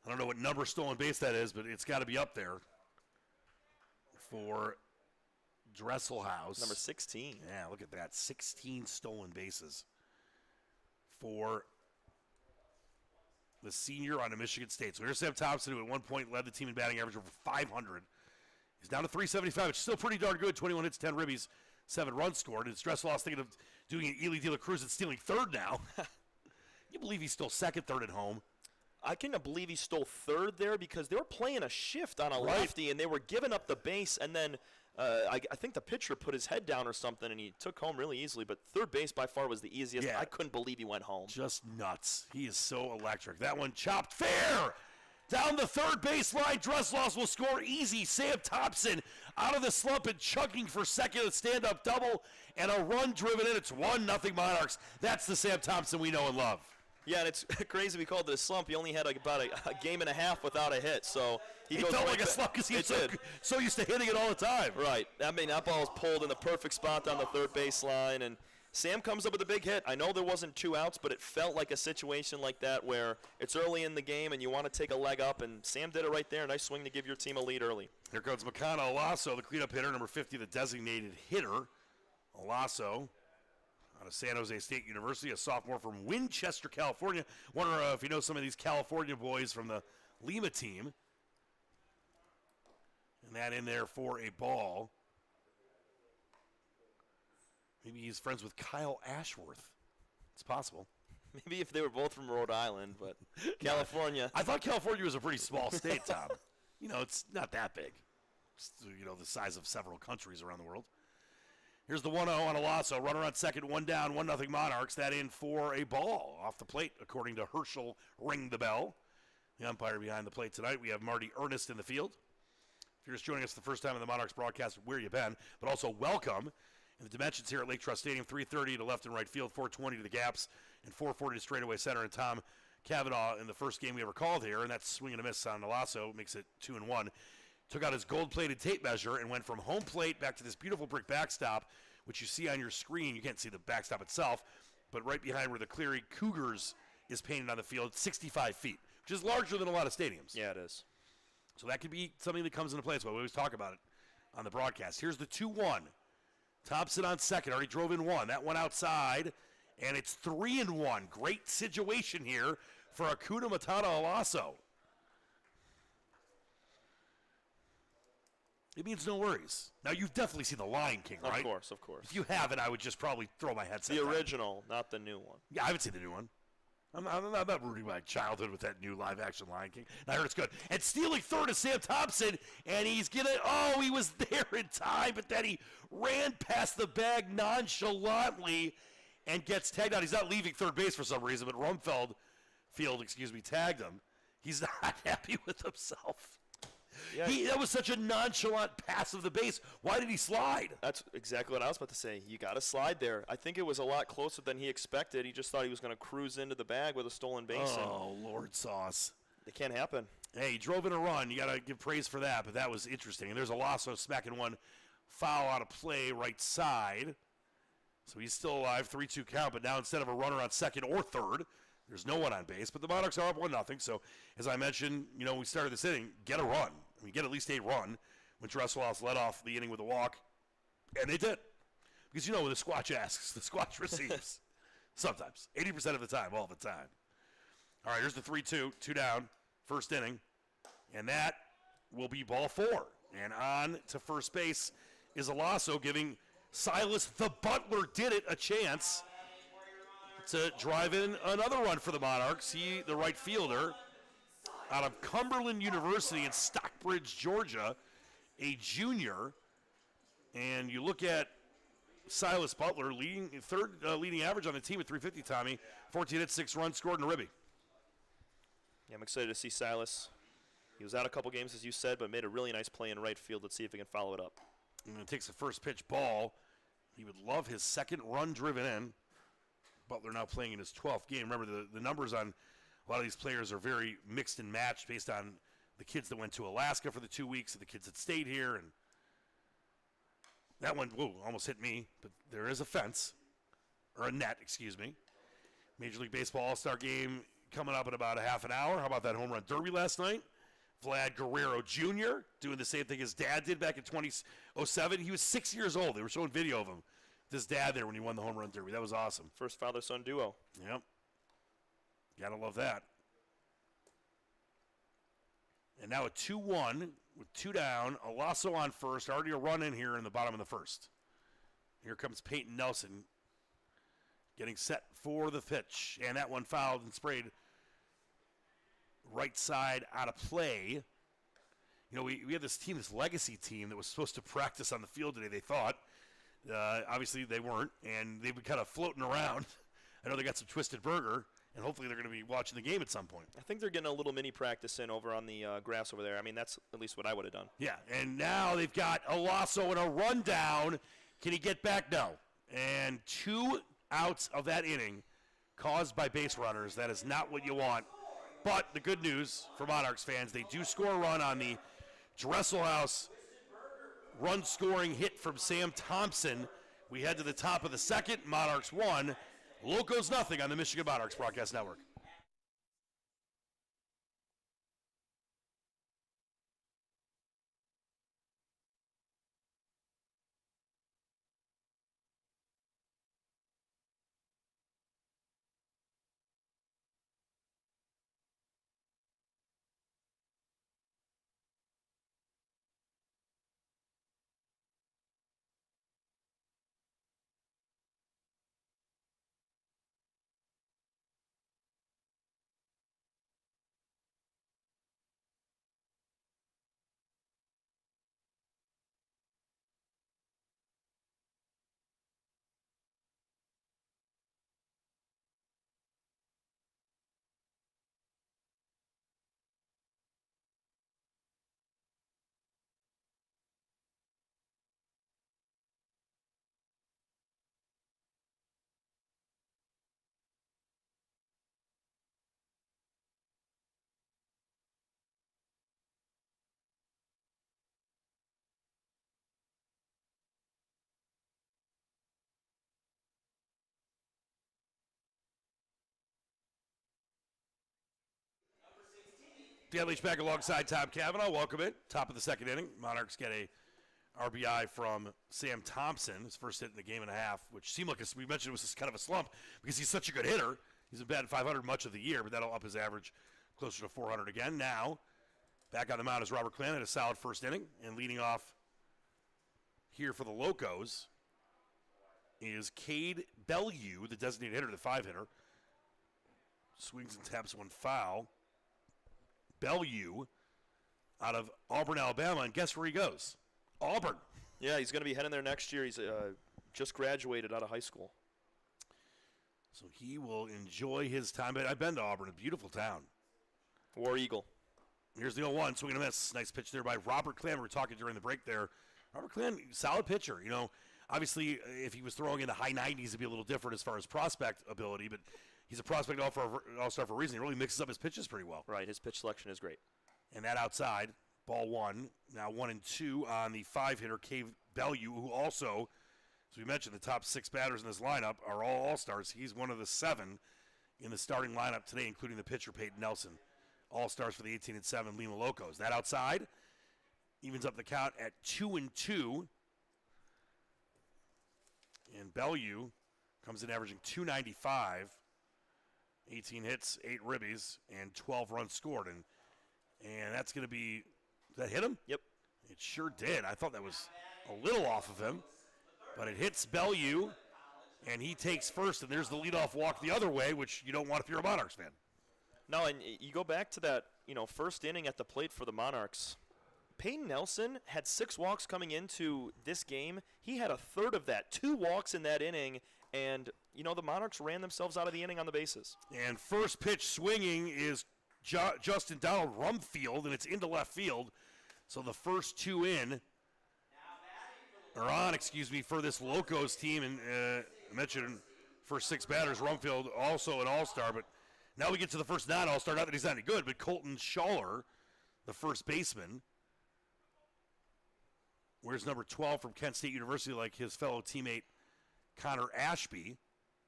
I don't know what number stolen base that is, but it's got to be up there for Dresselhaus. Number 16. Yeah, look at that. 16 stolen bases for the senior on the Michigan State. So here's Sam Thompson, who at one point led the team in batting average over 500. He's down to 375, which is still pretty darn good. 21 hits, 10 ribbies, 7 runs scored. And Dresselhaus thinking of doing an Ely De La Cruz and stealing third now. You believe he stole second, third at home? I cannot believe he stole third there because they were playing a shift on a lefty, and they were giving up the base, and then I think the pitcher put his head down or something, and he took home really easily. But third base by far was the easiest. Yeah. I couldn't believe he went home. Just nuts. He is so electric. That one chopped fair. Down the third baseline, Dresselhaus will score easy. Sam Thompson out of the slump and chugging for second, a stand-up double, and a run driven in. It's 1-0 Monarchs. That's the Sam Thompson we know and love. Yeah, and it's crazy we called it a slump. He only had about a game and a half without a hit, so he felt like a slump because he was so used to hitting it all the time. Right. I mean, that ball was pulled in the perfect spot on the third baseline, and Sam comes up with a big hit. I know there wasn't 2 outs, but it felt like a situation like that where it's early in the game and you want to take a leg up, and Sam did it right there. Nice swing to give your team a lead early. Here comes Makana Olaso, the cleanup hitter, number 50, the designated hitter. Olaso out of San Jose State University, a sophomore from Winchester, California. Wonder if you know some of these California boys from the Lima team. And that in there for a ball. Maybe he's friends with Kyle Ashworth. It's possible. Maybe if they were both from Rhode Island, but California. I thought California was a pretty small state, Tom. It's not that big. It's, the size of several countries around the world. Here's the 1-0 on Olaso. Runner on second, 1 down, 1-0 Monarchs. That in for a ball off the plate, according to Herschel Ring the Bell. The umpire behind the plate tonight. We have Marty Ernest in the field. If you're just joining us the first time in the Monarchs broadcast, where you been? But also welcome. In the dimensions here at Lake Trust Stadium, 330 to left and right field, 420 to the gaps, and 440 to straightaway center. And Tom Cavanaugh in the first game we ever called here, and that's swing and a miss on Olaso, makes it 2-1. Took out his gold-plated tape measure and went from home plate back to this beautiful brick backstop, which you see on your screen. You can't see the backstop itself, but right behind where the Cleary Cougars is painted on the field, 65 feet, which is larger than a lot of stadiums. Yeah, it is. So that could be something that comes into play. That's why we always talk about it on the broadcast. Here's the 2-1. Thompson on second, already drove in 1. That one outside, and it's 3-1. Great situation here for Hakuna Matata Olaso. It means no worries. Now, you've definitely seen The Lion King, right? Of course. If you haven't, I would just probably throw my headset The down. original, not the new one. Yeah, I haven't seen the new one. I'm not rooting my childhood with that new live-action Lion King. And I heard it's good. And stealing third is Sam Thompson, and he was there in time, but then he ran past the bag nonchalantly and gets tagged out. He's not leaving third base for some reason, but Rumfield tagged him. He's not happy with himself. Yeah. That was such a nonchalant pass of the base. Why did he slide? That's exactly what I was about to say. You got to slide there. I think it was a lot closer than he expected. He just thought he was going to cruise into the bag with a stolen base. Oh, Lord sauce. It can't happen. Hey, he drove in a run. You got to give praise for that, but that was interesting. And there's Olaso smacking one foul out of play right side. So he's still alive, 3-2 count, but now instead of a runner on second or third, there's no one on base. But the Monarchs are up 1-0. So as I mentioned, when we started this inning, get a run. Get at least a run when Dresselhaus led off the inning with a walk. And they did. Because when the Squatch asks, the Squatch receives. Sometimes. 80% of the time, all the time. All right, here's the 3-2, 2 down, first inning. And that will be ball 4. And on to first base is Olaso, giving Silas the Butler did it a chance to drive in another run for the Monarchs. He, the right fielder, out of Cumberland University in Stockbridge, Georgia, a junior. And you look at Silas Butler, leading average on the team at 350, Tommy. 14 hits, 6 runs, scored, and a ribby. Yeah, I'm excited to see Silas. He was out a couple games, as you said, but made a really nice play in right field. Let's see if he can follow it up. And it takes the first pitch ball. He would love his second run driven in. Butler now playing in his 12th game. Remember, the numbers on a lot of these players are very mixed and matched based on the kids that went to Alaska for the 2 weeks and the kids that stayed here. And that one, whoa, almost hit me. But there is a fence, or a net, excuse me. Major League Baseball All-Star Game coming up in about a half an hour. How about that home run derby last night? Vlad Guerrero Jr. doing the same thing his dad did back in 2007. He was 6 years old. They were showing video of him, his dad there when he won the home run derby. That was awesome. First father-son duo. Yep. Gotta love that. And now a 2-1 with 2 down. Alasso on first. Already a run in here in the bottom of the first. Here comes Peyton Nelson getting set for the pitch. And that one fouled and sprayed right side out of play. You know, we have this team, this legacy team that was supposed to practice on the field today, they thought. Obviously, they weren't, and they've been kind of floating around. I know they got some Twisted Burger, and hopefully they're going to be watching the game at some point. I think they're getting a little mini practice in over on the grass over there. I mean, that's at least what I would have done. Yeah, and now they've got Alasso in a rundown. Can he get back? No. And 2 outs of that inning caused by base runners. That is not what you want. But the good news for Monarchs fans, they do score a run on the Dresselhaus run-scoring hit from Sam Thompson. We head to the top of the second. Monarchs 1, Locos nothing on the Michigan Monarchs Broadcast Network. Dan Leach back alongside Tom Cavanaugh. Welcome in. Top of the second inning. Monarchs get a RBI from Sam Thompson, his first hit in the game and a half, which seemed like, we mentioned, it was kind of a slump because he's such a good hitter. He's been batting 500 much of the year, but that'll up his average closer to 400 again. Now, back on the mound is Robert Clan in a solid first inning, and leading off here for the Locos is Cade Bellew, the designated hitter, the 5-hitter. Swings and taps one foul. Bellew out of Auburn, Alabama, and guess where he goes? Auburn. Yeah, he's going to be heading there next year. He's just graduated out of high school. So he will enjoy his time. But I've been to Auburn, a beautiful town. War Eagle. Here's the 0-1, swing and a miss. Nice pitch there by Robert Clan. We were talking during the break there. Robert Clan, solid pitcher. You know, obviously, if he was throwing in the high 90s, it'd be a little different as far as prospect ability, but he's a prospect all-star for a reason. He really mixes up his pitches pretty well. Right, his pitch selection is great. And that outside, ball 1. Now 1-2 on the 5-hitter, Cade Bellew, who also, as we mentioned, the top 6 batters in this lineup are all All-Stars. He's one of the 7 in the starting lineup today, including the pitcher, Peyton Nelson. All-Stars for the 18-7 Lima Locos. That outside evens up the count at 2-2. And Bellew comes in averaging .295. 18 hits, 8 ribbies, and 12 runs scored. And that's going to be, did that hit him? Yep. It sure did. I thought that was a little off of him. But it hits Bellew, and he takes first. And there's the leadoff walk the other way, which you don't want if you're a Monarchs fan. No, and you go back to that, first inning at the plate for the Monarchs. Peyton Nelson had 6 walks coming into this game. He had a third of that, 2 walks in that inning, and, the Monarchs ran themselves out of the inning on the bases. And first pitch swinging is Justin Donald Rumfield, and it's into left field. So the first two in, or on, for this Locos team. And I mentioned first 6 batters, Rumfield also an all-star. But now we get to the first non-all-star. Not that he's not any good, but Colton Schaller, the first baseman, wears number 12 from Kent State University, like his fellow teammate Connor Ashby,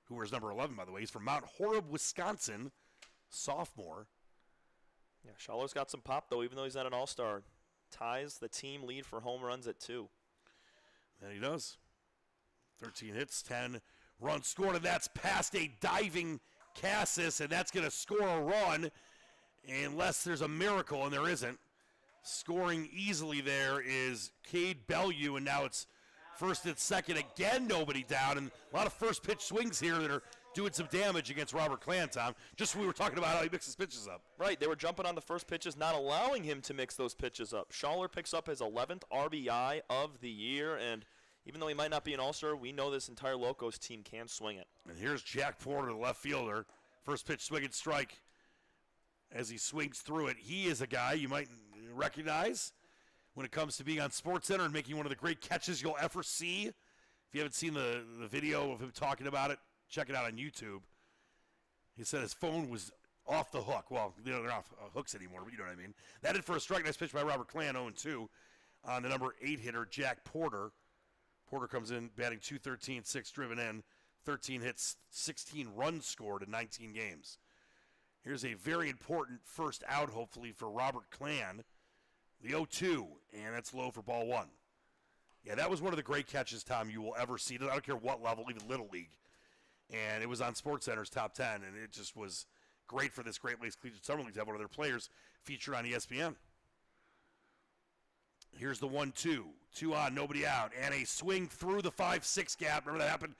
who wears number 11, by the way. He's from Mount Horeb, Wisconsin, sophomore. Yeah, Schaller's got some pop, though, even though he's not an all-star. Ties the team lead for home runs at 2. And he does. 13 hits, 10 runs scored, and that's past a diving Cassis, and that's going to score a run unless there's a miracle, and there isn't. Scoring easily there is Cade Bellew, and now it's first and second. Again, nobody down, and a lot of first pitch swings here that are doing some damage against Robert Clan, Tom. Just we were talking about how he mixes pitches up. Right, they were jumping on the first pitches, not allowing him to mix those pitches up. Schaller picks up his 11th RBI of the year, and even though he might not be an all-star, we know this entire Locos team can swing it. And here's Jack Porter, the left fielder. First pitch swing and strike as he swings through it. He is a guy you might recognize when it comes to being on SportsCenter and making one of the great catches you'll ever see. If you haven't seen the video of him talking about it, check it out on YouTube. He said his phone was off the hook. Well, they're not hooks anymore, but you know what I mean. That did for a strike. Nice pitch by Robert Clan, 0-2 on the number 8 hitter, Jack Porter. Porter comes in batting .213, 6 driven in, 13 hits, 16 runs scored in 19 games. Here's a very important first out, hopefully, for Robert Clan. The 0-2, and that's low for ball 1. Yeah, that was one of the great catches, Tom, you will ever see. I don't care what level, even Little League. And it was on SportsCenter's top 10, and it just was great for this Great Lakes Collegiate Summer League to have one of their players featured on ESPN. Here's the 1-2. 2 on, nobody out. And a swing through the 5-6 gap. Remember that happened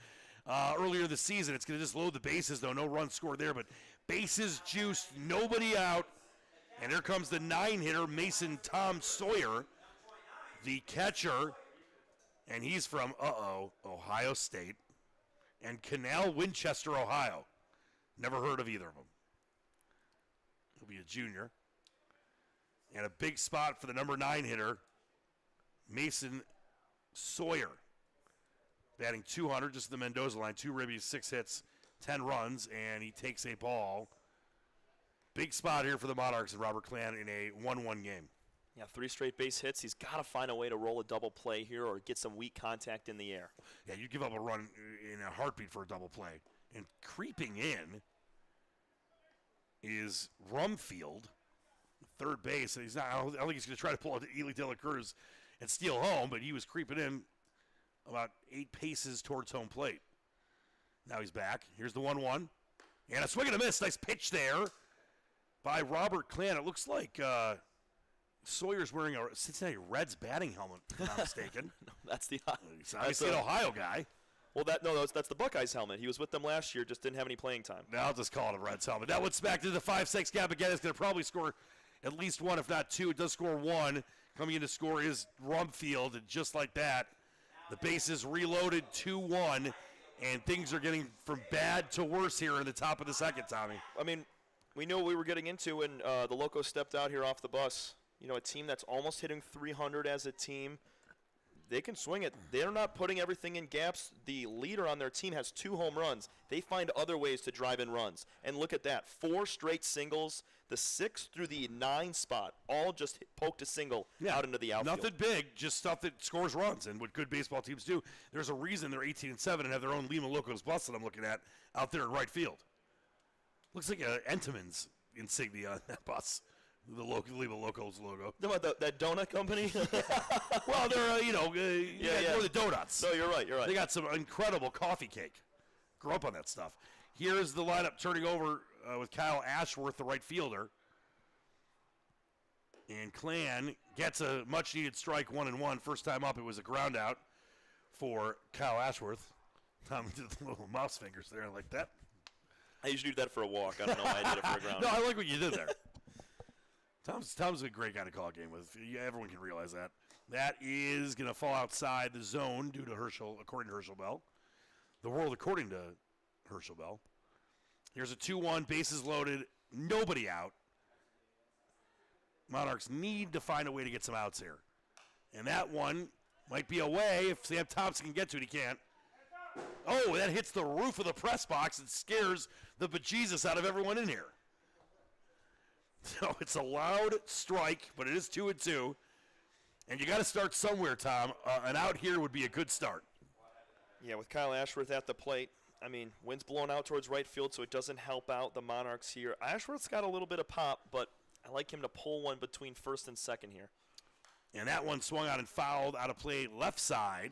earlier this season. It's going to just load the bases, though. No run scored there, but bases juiced, nobody out. And here comes the 9 hitter, Mason Tom Sawyer, the catcher. And he's from, Ohio State. And Canal, Winchester, Ohio. Never heard of either of them. He'll be a junior. And a big spot for the number 9 hitter, Mason Sawyer. Batting .200, just the Mendoza line. 2 ribbies, 6 hits, 10 runs, and he takes a ball. Big spot here for the Monarchs and Robert Clan in a 1-1 game. Yeah, 3 straight base hits. He's got to find a way to roll a double play here or get some weak contact in the air. Yeah, you give up a run in a heartbeat for a double play. And creeping in is Rumfield, third base. And I don't think he's going to try to pull out Ely De La Cruz and steal home, but he was creeping in about 8 paces towards home plate. Now he's back. Here's the 1-1. And a swing and a miss. Nice pitch there by Robert Clan. It looks like Sawyer's wearing a Cincinnati Reds batting helmet, if I'm not mistaken. No, that's the He's an Ohio guy. Well, that's the Buckeyes helmet. He was with them last year, just didn't have any playing time. Now I'll just call it a Reds helmet. That one's back to the 5-6 gap again. It's going to probably score at least 1, if not 2. It does score 1. Coming in to score is Rumfield, and just like that, the base is reloaded 2-1, and things are getting from bad to worse here in the top of the second, Tommy. I mean, we knew what we were getting into when the Locos stepped out here off the bus. You know, a team that's almost hitting 300 as a team. They can swing it. They're not putting everything in gaps. The leader on their team has 2 home runs. They find other ways to drive in runs. And look at that, 4 straight singles. The 6 through the 9 spot all just poked a single out into the outfield. Nothing big, just stuff that scores runs. And what good baseball teams do, there's a reason they're 18-7 and have their own Lima Locos bus that I'm looking at out there in right field. Looks like a Entenmann's insignia on that bus. The Lima Locos logo. That donut company? Well, they're, for the donuts. No, you're right. They got some incredible coffee cake. Grew up on that stuff. Here's the lineup turning over with Kyle Ashworth, the right fielder. And Clan gets a much-needed strike, 1-1. First time up, it was a ground out for Kyle Ashworth. Tom did the little mouse fingers there like that. I usually do that for a walk. I don't know why I did it for a ground. No, I like what you did there. Tom's a great guy to call a game with. Everyone can realize that. That is going to fall outside the zone due to according to Herschel Bell. The world according to Herschel Bell. Here's a 2-1, bases loaded, nobody out. Monarchs need to find a way to get some outs here. And that one might be away. If Sam Thompson can get to it, he can't. Oh, that hits the roof of the press box and scares the bejesus out of everyone in here. So it's a loud strike, but it is 2-2. And you got to start somewhere, Tom. An out here would be a good start. Yeah, with Kyle Ashworth at the plate. I mean, wind's blowing out towards right field, so it doesn't help out the Monarchs here. Ashworth's got a little bit of pop, but I like him to pull one between first and second here. And that one swung out and fouled out of play left side.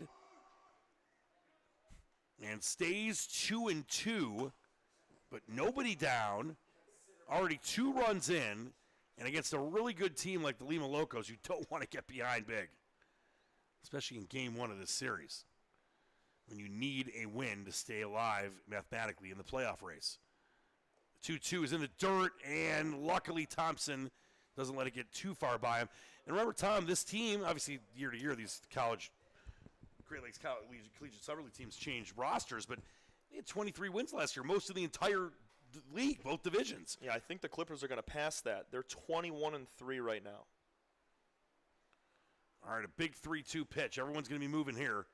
And stays 2-2, but nobody down. Already 2 runs in. And against a really good team like the Lima Locos, you don't want to get behind big. Especially in game 1 of this series, when you need a win to stay alive mathematically in the playoff race. 2-2 is in the dirt, and luckily Thompson doesn't let it get too far by him. And remember, Tom, this team, obviously year to year, these Great Lakes Collegiate Summer League teams change rosters, but they had 23 wins last year, most of the entire league, both divisions. Yeah, I think the Clippers are going to pass that. They're 21-3 right now. All right, a big 3-2 pitch. Everyone's going to be moving here.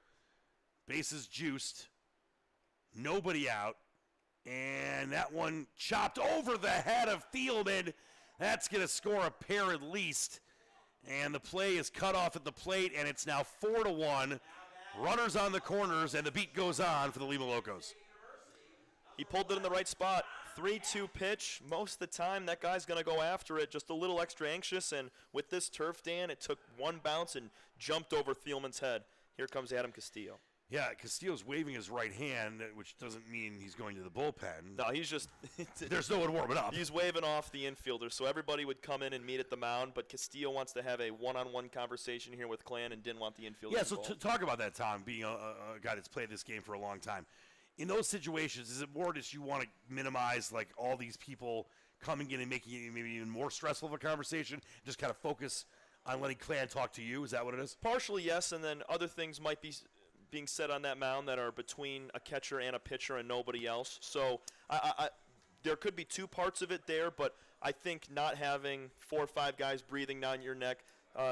Bases juiced. Nobody out. And that one chopped over the head of Thielman. That's going to score a pair at least. And the play is cut off at the plate, and it's now 4-1. Runners on the corners, and the beat goes on for the Lima Locos. He pulled it in the right spot. 3-2 pitch. Most of the time, that guy's going to go after it, just a little extra anxious. And with this turf, Dan, it took one bounce and jumped over Thielman's head. Here comes Adam Castillo. Yeah, Castillo's waving his right hand, which doesn't mean he's going to the bullpen. No, he's just there's no one warming up. He's waving off the infielder, so everybody would come in and meet at the mound, but Castillo wants to have a one-on-one conversation here with Clan and didn't want the infielder. Yeah, so talk about that, Tom, being a guy that's played this game for a long time. In those situations, is it more just you want to minimize like all these people coming in and making it maybe even more stressful of a conversation, just kind of focus on letting Clan talk to you? Is that what it is? Partially, yes, and then other things might be being said on that mound that are between a catcher and a pitcher and nobody else. So there could be two parts of it there, but I think not having 4 or 5 guys breathing down your neck,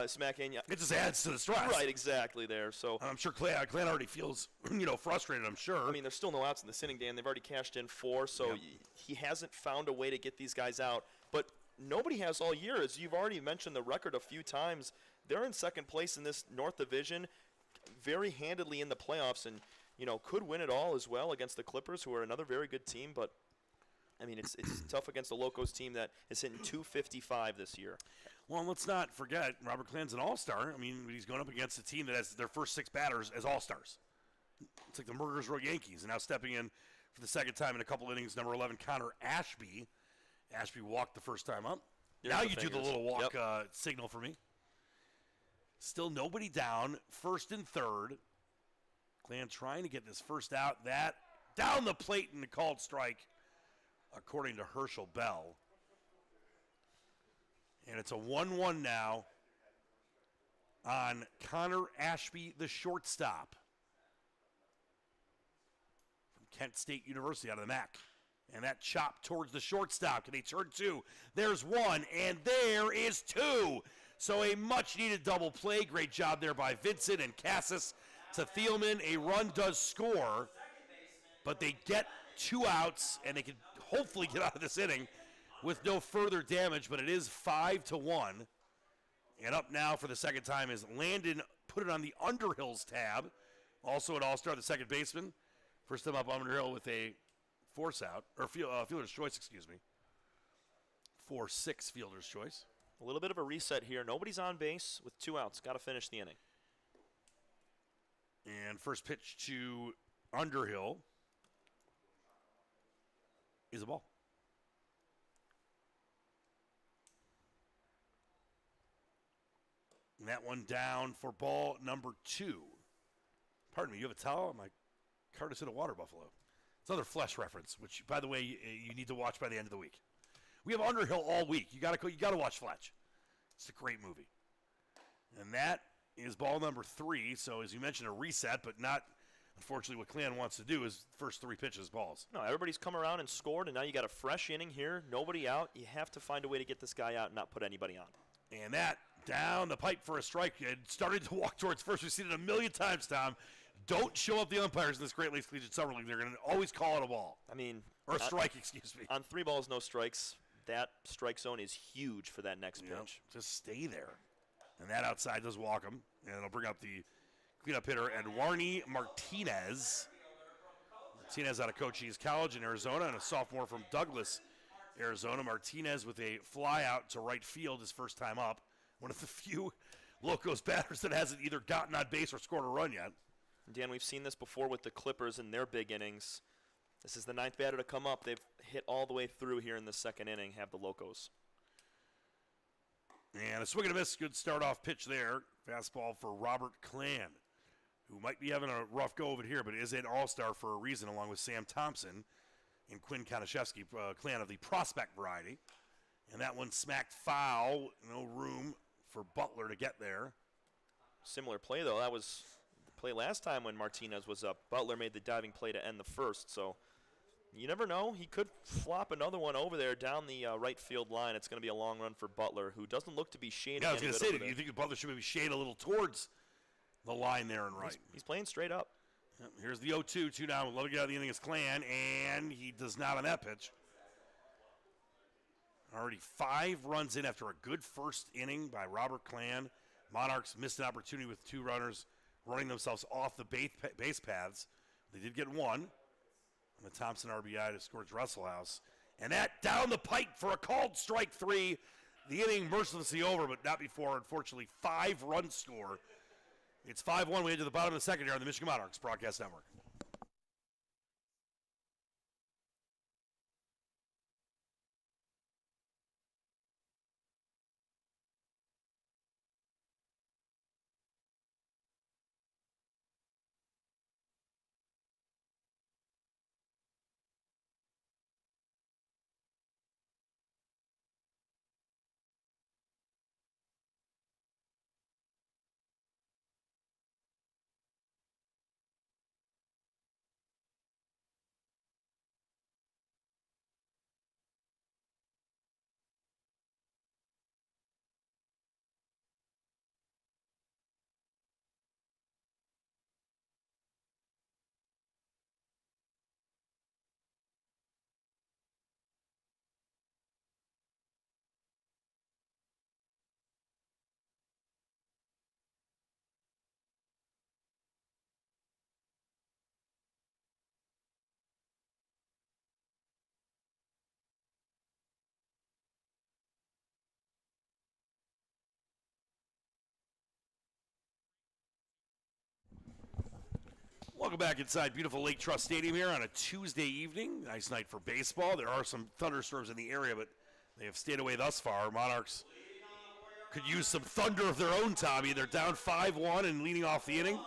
smacking you. It just adds to the stress. Right, exactly there. So I'm sure Clan already feels, frustrated, I'm sure. I mean, there's still no outs in this inning, Dan. They've already cashed in 4, so he hasn't found a way to get these guys out. But nobody has all year. As you've already mentioned the record a few times, they're in second place in this North Division, very handedly in the playoffs, and could win it all as well against the Clippers, who are another very good team. But I mean, it's tough against the Locos team that is hitting .255 this year. Well, let's not forget Robert Clan's an all-star. I mean, he's going up against a team that has their first 6 batters as all-stars. It's like the Murdersboro Yankees, and now stepping in for the second time in a couple innings, number 11, Connor Ashby. Ashby walked the first time up. There's now the you fingers. do the little walk signal for me. Still nobody down, first and third. Clan trying to get this first out. That down the plate in the called strike, according to Herschel Bell. And it's a 1-1 now on Connor Ashby, the shortstop from Kent State University out of the MAC. And that chop towards the shortstop. Can they turn 2? There's 1, and there is 2. So a much-needed double play. Great job there by Vincent and Cassis to Thielman. A run does score, but they get 2 outs, and they can hopefully get out of this inning with no further damage, but it is 5-1. And up now for the second time is Landon, put it on the Underhill's tab. Also an all-star, the second baseman. First time up Underhill with a force out, or fielder's choice, 4-6 fielder's choice. A little bit of a reset here. Nobody's on base with 2 outs. Got to finish the inning. And first pitch to Underhill is a ball. And that one down for ball number 2. Pardon me, you have a towel? My cart is in a water buffalo. It's another Flesh reference, which, by the way, you need to watch by the end of the week. We have Underhill all week. You got to watch Fletch. It's a great movie. And that is ball number 3. So as you mentioned, a reset, but not, unfortunately, what Clan wants to do is first 3 pitches balls. No, everybody's come around and scored, and now you got a fresh inning here. Nobody out. You have to find a way to get this guy out and not put anybody on. And that down the pipe for a strike. It started to walk towards first. We've seen it a million times, Tom. Don't show up the umpires in this Great Lakes Collegiate Summer League. They're going to always call it a ball. I mean, or a strike, excuse me. On 3 balls, no strikes, that strike zone is huge for that next pitch. Just stay there. And that outside does walk him. And it'll bring up the cleanup hitter, Eduardo Martinez. Martinez out of Cochise College in Arizona and a sophomore from Douglas, Arizona. Martinez with a fly out to right field his first time up. One of the few Locos batters that hasn't either gotten on base or scored a run yet. Dan, we've seen this before with the Clippers in their big innings. This is the 9th batter to come up. They've hit all the way through here in the 2nd inning, have the Locos. And a swing and a miss. Good start-off pitch there. Fastball for Robert Clan, who might be having a rough go of it here, but is an all-star for a reason, along with Sam Thompson and Quinn Konashevsky, Clan of the prospect variety. And that one smacked foul. No room for Butler to get there. Similar play, though. That was the play last time when Martinez was up. Butler made the diving play to end the first, so you never know. He could flop another one over there down the right field line. It's going to be a long run for Butler, who doesn't look to be shading. Yeah, I was going to say, do you think Butler should maybe shade a little towards the line there and right? He's playing straight up. Yep, here's the 0-2, 2 down. We'd love to get out of the inning as Clan, and he does not on that pitch. Already 5 runs in after a good first inning by Robert Clan. Monarchs missed an opportunity with 2 runners running themselves off the base paths. They did get one on the Thompson RBI to score Dresselhaus. And that down the pike for a called strike 3. The inning mercilessly over, but not before, unfortunately, 5-run score. It's 5-1. We head to the bottom of the second here on the Michigan Monarchs Broadcast Network. Welcome back inside beautiful Lake Trust Stadium here on a Tuesday evening. Nice night for baseball. There are some thunderstorms in the area, but they have stayed away thus far. Monarchs could use some thunder of their own, Tommy. They're down 5-1 and leading off the inning.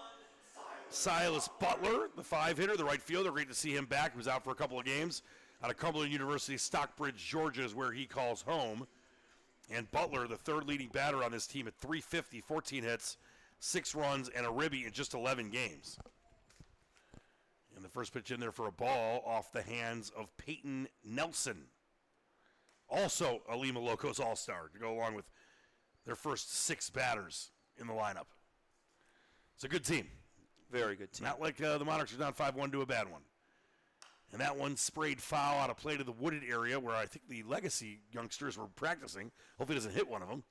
Silas Butler, the 5-hitter, the right fielder. Great to see him back. He was out for a couple of games. Out of Cumberland University, Stockbridge, Georgia is where he calls home. And Butler, the 3rd leading batter on this team at .350, 14 hits, 6 runs, and a ribby in just 11 games. And the first pitch in there for a ball off the hands of Peyton Nelson. Also a Lima Locos All-Star to go along with their first 6 batters in the lineup. It's a good team. Very good team. Not like the Monarchs are down 5-1 to a bad one. And that one sprayed foul out of play to the wooded area where I think the Legacy youngsters were practicing. Hopefully it doesn't hit one of them.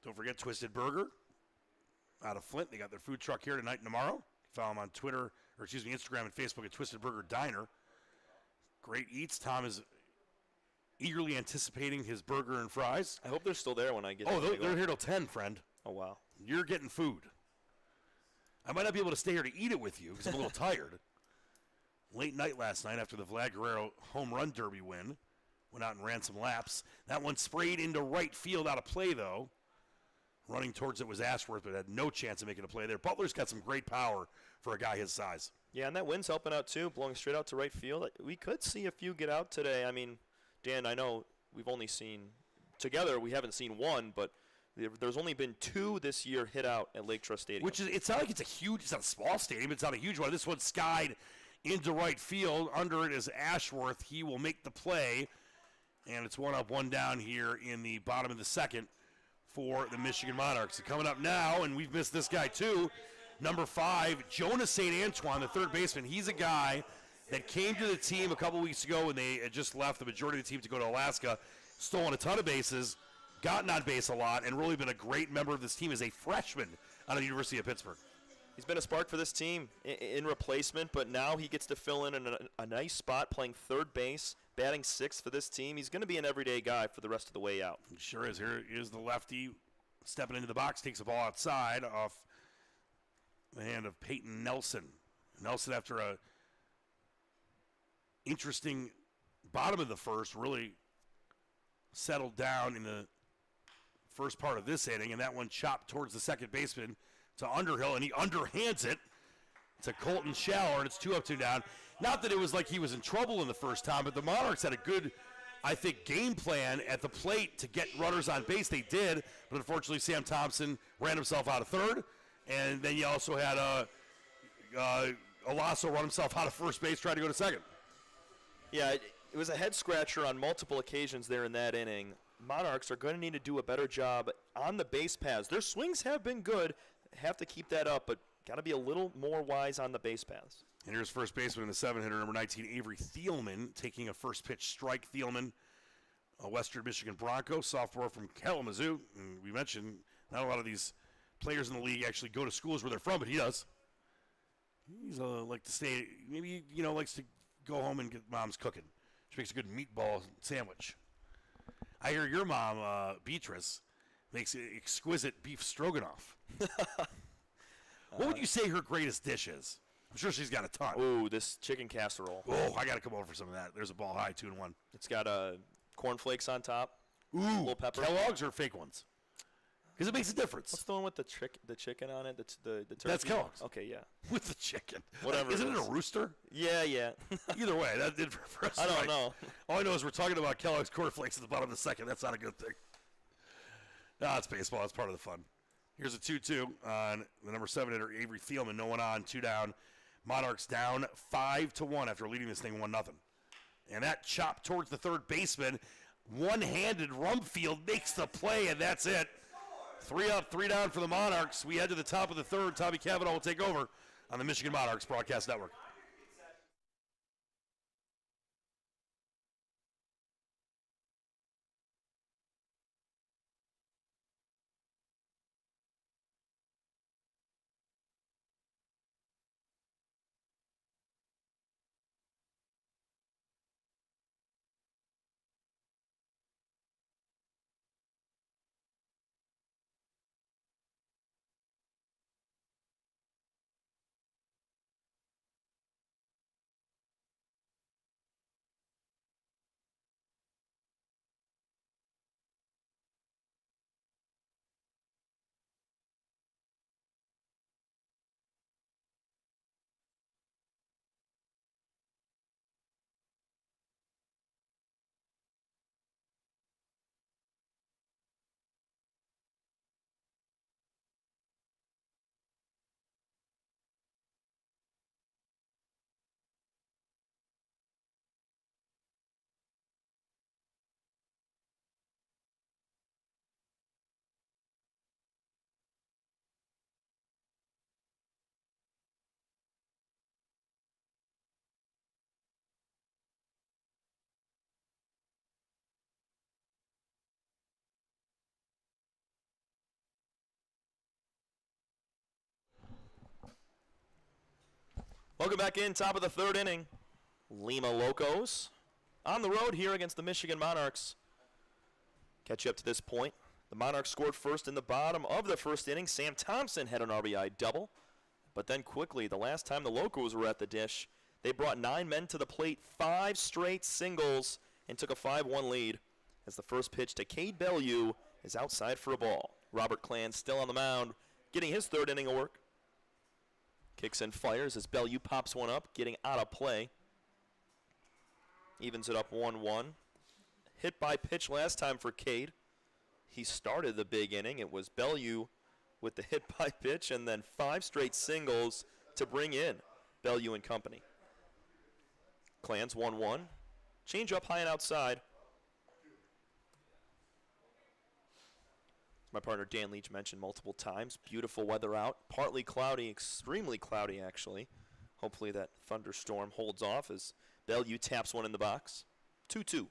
Don't forget Twisted Burger out of Flint. They got their food truck here tonight and tomorrow. Follow them on Twitter, or excuse me, Instagram and Facebook at Twisted Burger Diner. Great eats. Tom is eagerly anticipating his burger and fries. I hope they're still there when I get there. Oh, they're here till 10, friend. Oh, wow. You're getting food. I might not be able to stay here to eat it with you because I'm a little tired. Late night last night after the Vlad Guerrero home run derby win. Went out and ran some laps. That one sprayed into right field out of play, though. Running towards it was Ashworth, but had no chance of making a play there. Butler's got some great power for a guy his size. Yeah, and that wind's helping out, too, blowing straight out to right field. We could see a few get out today. I mean, Dan, I know we've only seen, together we haven't seen one, but there's only been 2 this year hit out at Lake Trust Stadium. Which is, it's not like it's a huge, it's not a small stadium, it's not a huge one. This one's skied into right field. Under it is Ashworth. He will make the play. And it's 1 up, 1 down here in the bottom of the second for the Michigan Monarchs. And coming up now, and we've missed this guy too, number 5, Jonas St. Antoine, the third baseman. He's a guy that came to the team a couple weeks ago when they had just left the majority of the team to go to Alaska, stolen a ton of bases, gotten on base a lot, and really been a great member of this team as a freshman out of the University of Pittsburgh. He's been a spark for this team in replacement, but now he gets to fill in a nice spot playing third base, batting 6th for this team. He's going to be an everyday guy for the rest of the way out. He sure is. Here is the lefty stepping into the box, takes the ball outside off the hand of Peyton Nelson. Nelson, after a interesting bottom of the first, really settled down in the first part of this inning, and that one chopped towards the second baseman to Underhill, and he underhands it to Colton Schaller, and it's 2 up, 2 down. Not that it was like he was in trouble in the first time, but the Monarchs had a good, I think, game plan at the plate to get runners on base. They did, but unfortunately Sam Thompson ran himself out of third, and then you also had Alasso run himself out of first base, trying to go to second. Yeah, it was a head-scratcher on multiple occasions there in that inning. Monarchs are going to need to do a better job on the base paths. Their swings have been good. Have to keep that up, but got to be a little more wise on the base paths. And here's first baseman in the 7-hitter, number 19, Avery Thielman, taking a first pitch strike. Thielman, a Western Michigan Bronco, sophomore from Kalamazoo. And we mentioned not a lot of these players in the league actually go to schools where they're from, but he does. He's like to stay, maybe, likes to go home and get mom's cooking. She makes a good meatball sandwich. I hear your mom, Beatrice, makes exquisite beef stroganoff. What would you say her greatest dish is? I'm sure she's got a ton. Ooh, this chicken casserole. Oh, I got to come over for some of that. There's a ball high, 2-1. It's got cornflakes on top. Ooh, a little pepper. Kellogg's or fake ones? Because it makes a difference. What's the one with the chicken on it? The turkey? That's Kellogg's. Okay, yeah. With the chicken. Whatever. Isn't it a rooster? Yeah. Either way, that did for us. I don't know. All I know is we're talking about Kellogg's cornflakes at the bottom of the second. That's not a good thing. No, it's baseball. It's part of the fun. Here's a 2-2 on the number 7 hitter, Avery Thielman. No one on, 2 down. Monarchs down 5-1 after leading this thing 1-0. And that chop towards the third baseman. One-handed Rumfield makes the play, and that's it. 3 up, 3 down for the Monarchs. We head to the top of the third. Tommy Cavanaugh will take over on the Michigan Monarchs Broadcast Network. Welcome back in, top of the third inning. Lima Locos on the road here against the Michigan Monarchs. Catch you up to this point. The Monarchs scored first in the bottom of the first inning. Sam Thompson had an RBI double. But then quickly, the last time the Locos were at the dish, they brought 9 men to the plate, 5 straight singles, and took a 5-1 lead as the first pitch to Cade Bellew is outside for a ball. Robert Klan still on the mound, getting his third inning of work. Kicks and fires as Bellew pops one up, getting out of play. Evens it up 1-1. Hit by pitch last time for Cade. He started the big inning. It was Bellew with the hit by pitch and then 5 straight singles to bring in Bellew and company. Clans 1-1. Change up high and outside. My partner Dan Leach mentioned multiple times. Beautiful weather out. Partly cloudy, extremely cloudy actually. Hopefully that thunderstorm holds off as Bellevue taps one in the box. 2-2.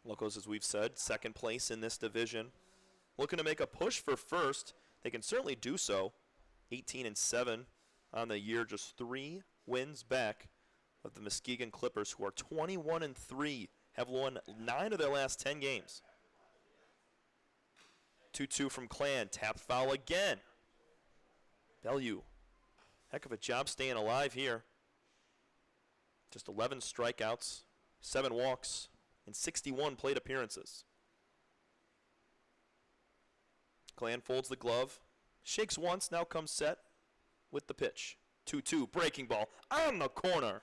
Locos, as we've said, second place in this division. Looking to make a push for first. They can certainly do so. 18-7 on the year, just 3 wins back of the Muskegon Clippers, who are 21-3, have won 9 of their last 10 games. 2-2 from Clan, tap foul again. Bellevue, heck of a job staying alive here. Just 11 strikeouts, 7 walks, and 61 plate appearances. Clan folds the glove, shakes once, now comes set with the pitch. 2-2, breaking ball on the corner.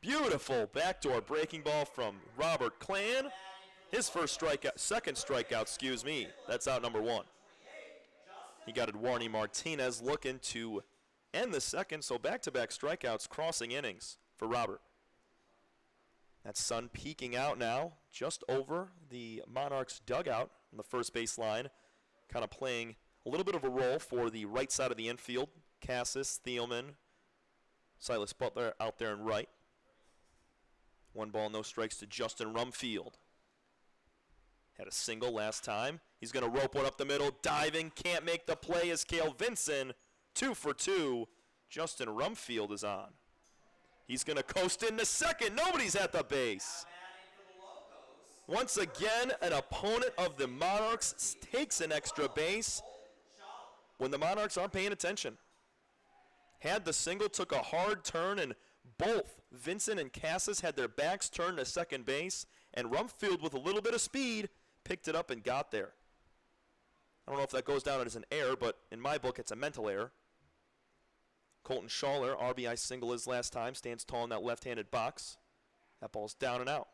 Beautiful backdoor breaking ball from Robert Clan. His first strikeout, second strikeout, excuse me. That's out number 1. He got Eduardo Martinez looking to end the second, so back-to-back strikeouts, crossing innings for Robert. That sun peeking out now, just over the Monarchs dugout on the first base line, kind of playing a little bit of a role for the right side of the infield. Cassis, Thielman, Silas Butler out there in right. 1 ball, no strikes to Justin Rumfield. Had a single last time. He's going to rope one up the middle, diving, can't make the play as Cale Vinson. 2 for 2. Justin Rumfield is on. He's going to coast into second. Nobody's at the base. Once again, an opponent of the Monarchs takes an extra base when the Monarchs aren't paying attention. Had the single, took a hard turn, and both Vincent and Cassis had their backs turned to second base, and Rumfield, with a little bit of speed, picked it up and got there. I don't know if that goes down as an error, but in my book, it's a mental error. Colton Schaller, RBI single his last time, stands tall in that left-handed box. That ball's down and out.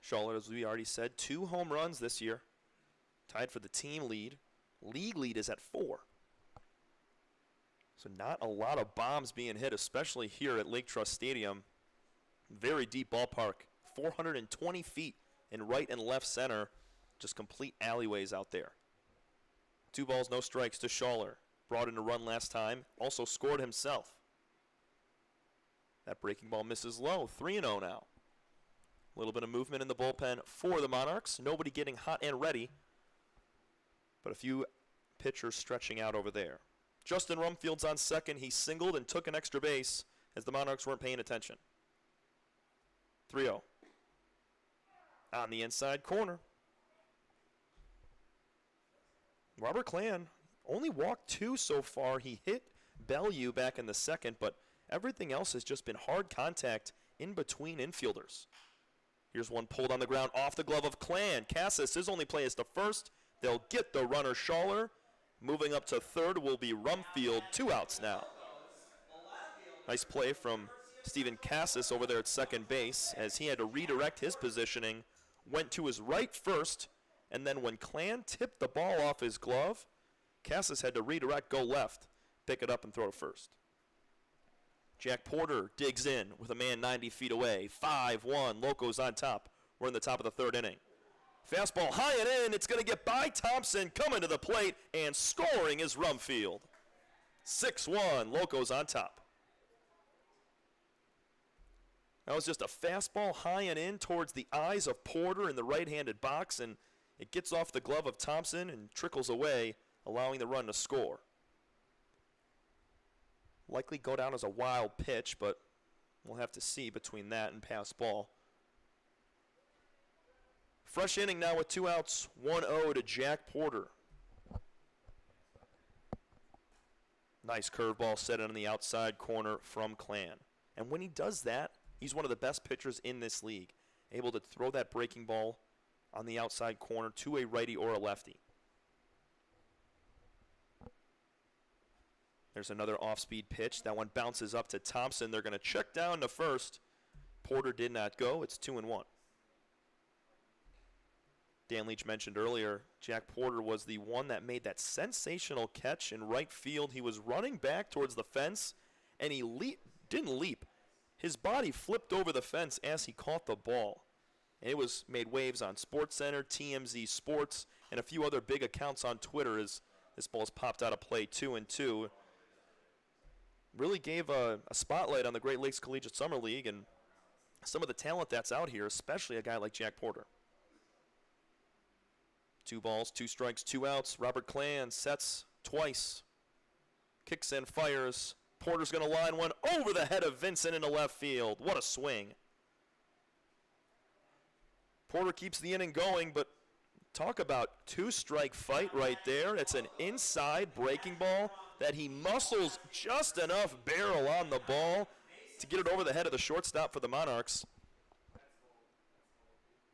Schaller, as we already said, 2 home runs this year. Tied for the team lead. League lead is at 4. So not a lot of bombs being hit, especially here at Lake Trust Stadium. Very deep ballpark. 420 feet in right and left center. Just complete alleyways out there. 2 balls, no strikes to Schaller. Brought in a run last time. Also scored himself. That breaking ball misses low. 3-0 now. A little bit of movement in the bullpen for the Monarchs. Nobody getting hot and ready, but a few pitchers stretching out over there. Justin Rumfield's on second. He singled and took an extra base as the Monarchs weren't paying attention. 3-0. On the inside corner. Robert Clan only walked 2 so far. He hit Bellevue back in the second, but everything else has just been hard contact in between infielders. Here's one pulled on the ground off the glove of Clan. Cassis, his only play is to first. They'll get the runner Schaller. Moving up to third will be Rumfield. 2 outs now. Nice play from Stephen Cassis over there at second base as he had to redirect his positioning. Went to his right first, and then when Clan tipped the ball off his glove, Cassis had to redirect, go left, pick it up and throw to first. Jack Porter digs in with a man 90 feet away. 5-1, Locos on top. We're in the top of the 3rd inning. Fastball high and in. It's going to get by Thompson, coming to the plate, and scoring is Rumfield. 6-1, Locos on top. That was just a fastball high and in towards the eyes of Porter in the right-handed box, and it gets off the glove of Thompson and trickles away, allowing the run to score. Likely go down as a wild pitch, but we'll have to see between that and pass ball. Fresh inning now with 2 outs, 1-0 to Jack Porter. Nice curveball set in on the outside corner from Clan. And when he does that, he's one of the best pitchers in this league, able to throw that breaking ball on the outside corner to a righty or a lefty. There's another off-speed pitch. That one bounces up to Thompson. They're going to check down to first. Porter did not go. It's 2-1. Dan Leach mentioned earlier, Jack Porter was the one that made that sensational catch in right field. He was running back towards the fence, and he didn't leap. His body flipped over the fence as he caught the ball. And it was made waves on SportsCenter, TMZ Sports, and a few other big accounts on Twitter as this ball's popped out of play 2-2. Really gave a spotlight on the Great Lakes Collegiate Summer League and some of the talent that's out here, especially a guy like Jack Porter. 2 balls, 2 strikes, 2 outs. Robert Klan sets twice. Kicks and fires. Porter's going to line one over the head of Vincent into left field. What a swing. Porter keeps the inning going, but talk about 2-strike fight right there. It's an inside breaking ball that he muscles just enough barrel on the ball to get it over the head of the shortstop for the Monarchs.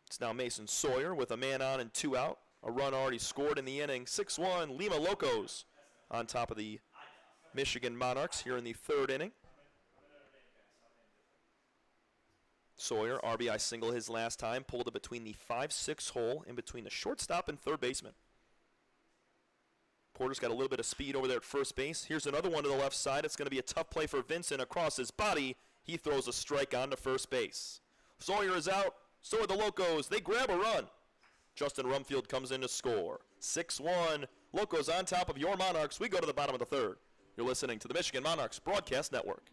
It's now Mason Sawyer with a man on and 2 out. A run already scored in the inning. 6-1, Lima Locos on top of the Michigan Monarchs here in the 3rd inning. Sawyer, RBI single his last time, pulled it between the 5-6 hole in between the shortstop and third baseman. Porter's got a little bit of speed over there at first base. Here's another one to the left side. It's going to be a tough play for Vincent across his body. He throws a strike on to first base. Sawyer is out. So are the Locos. They grab a run. Justin Rumfield comes in to score. 6-1. Locos on top of your Monarchs. We go to the bottom of the 3rd. You're listening to the Michigan Monarchs Broadcast Network.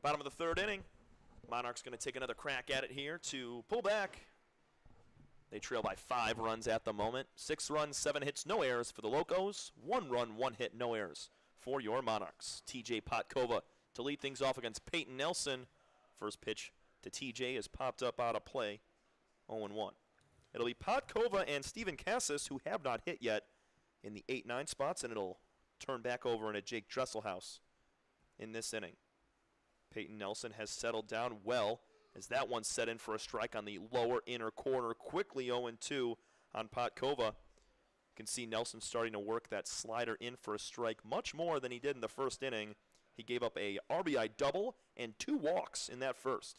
Bottom of the 3rd inning. Monarchs going to take another crack at it here to pull back. They trail by 5 runs at the moment. 6 runs, 7 hits, no errors for the Locos. 1 run, 1 hit, no errors for your Monarchs. TJ Potkova to lead things off against Peyton Nelson. First pitch to TJ is popped up out of play. 0-1. It'll be Potkova and Steven Cassis, who have not hit yet, in the 8-9 spots, and it'll turn back over into Jake Dresselhaus in this inning. Peyton Nelson has settled down well as that one set in for a strike on the lower inner corner. Quickly 0-2 on Potkova. You can see Nelson starting to work that slider in for a strike much more than he did in the first inning. He gave up a RBI double and 2 walks in that first.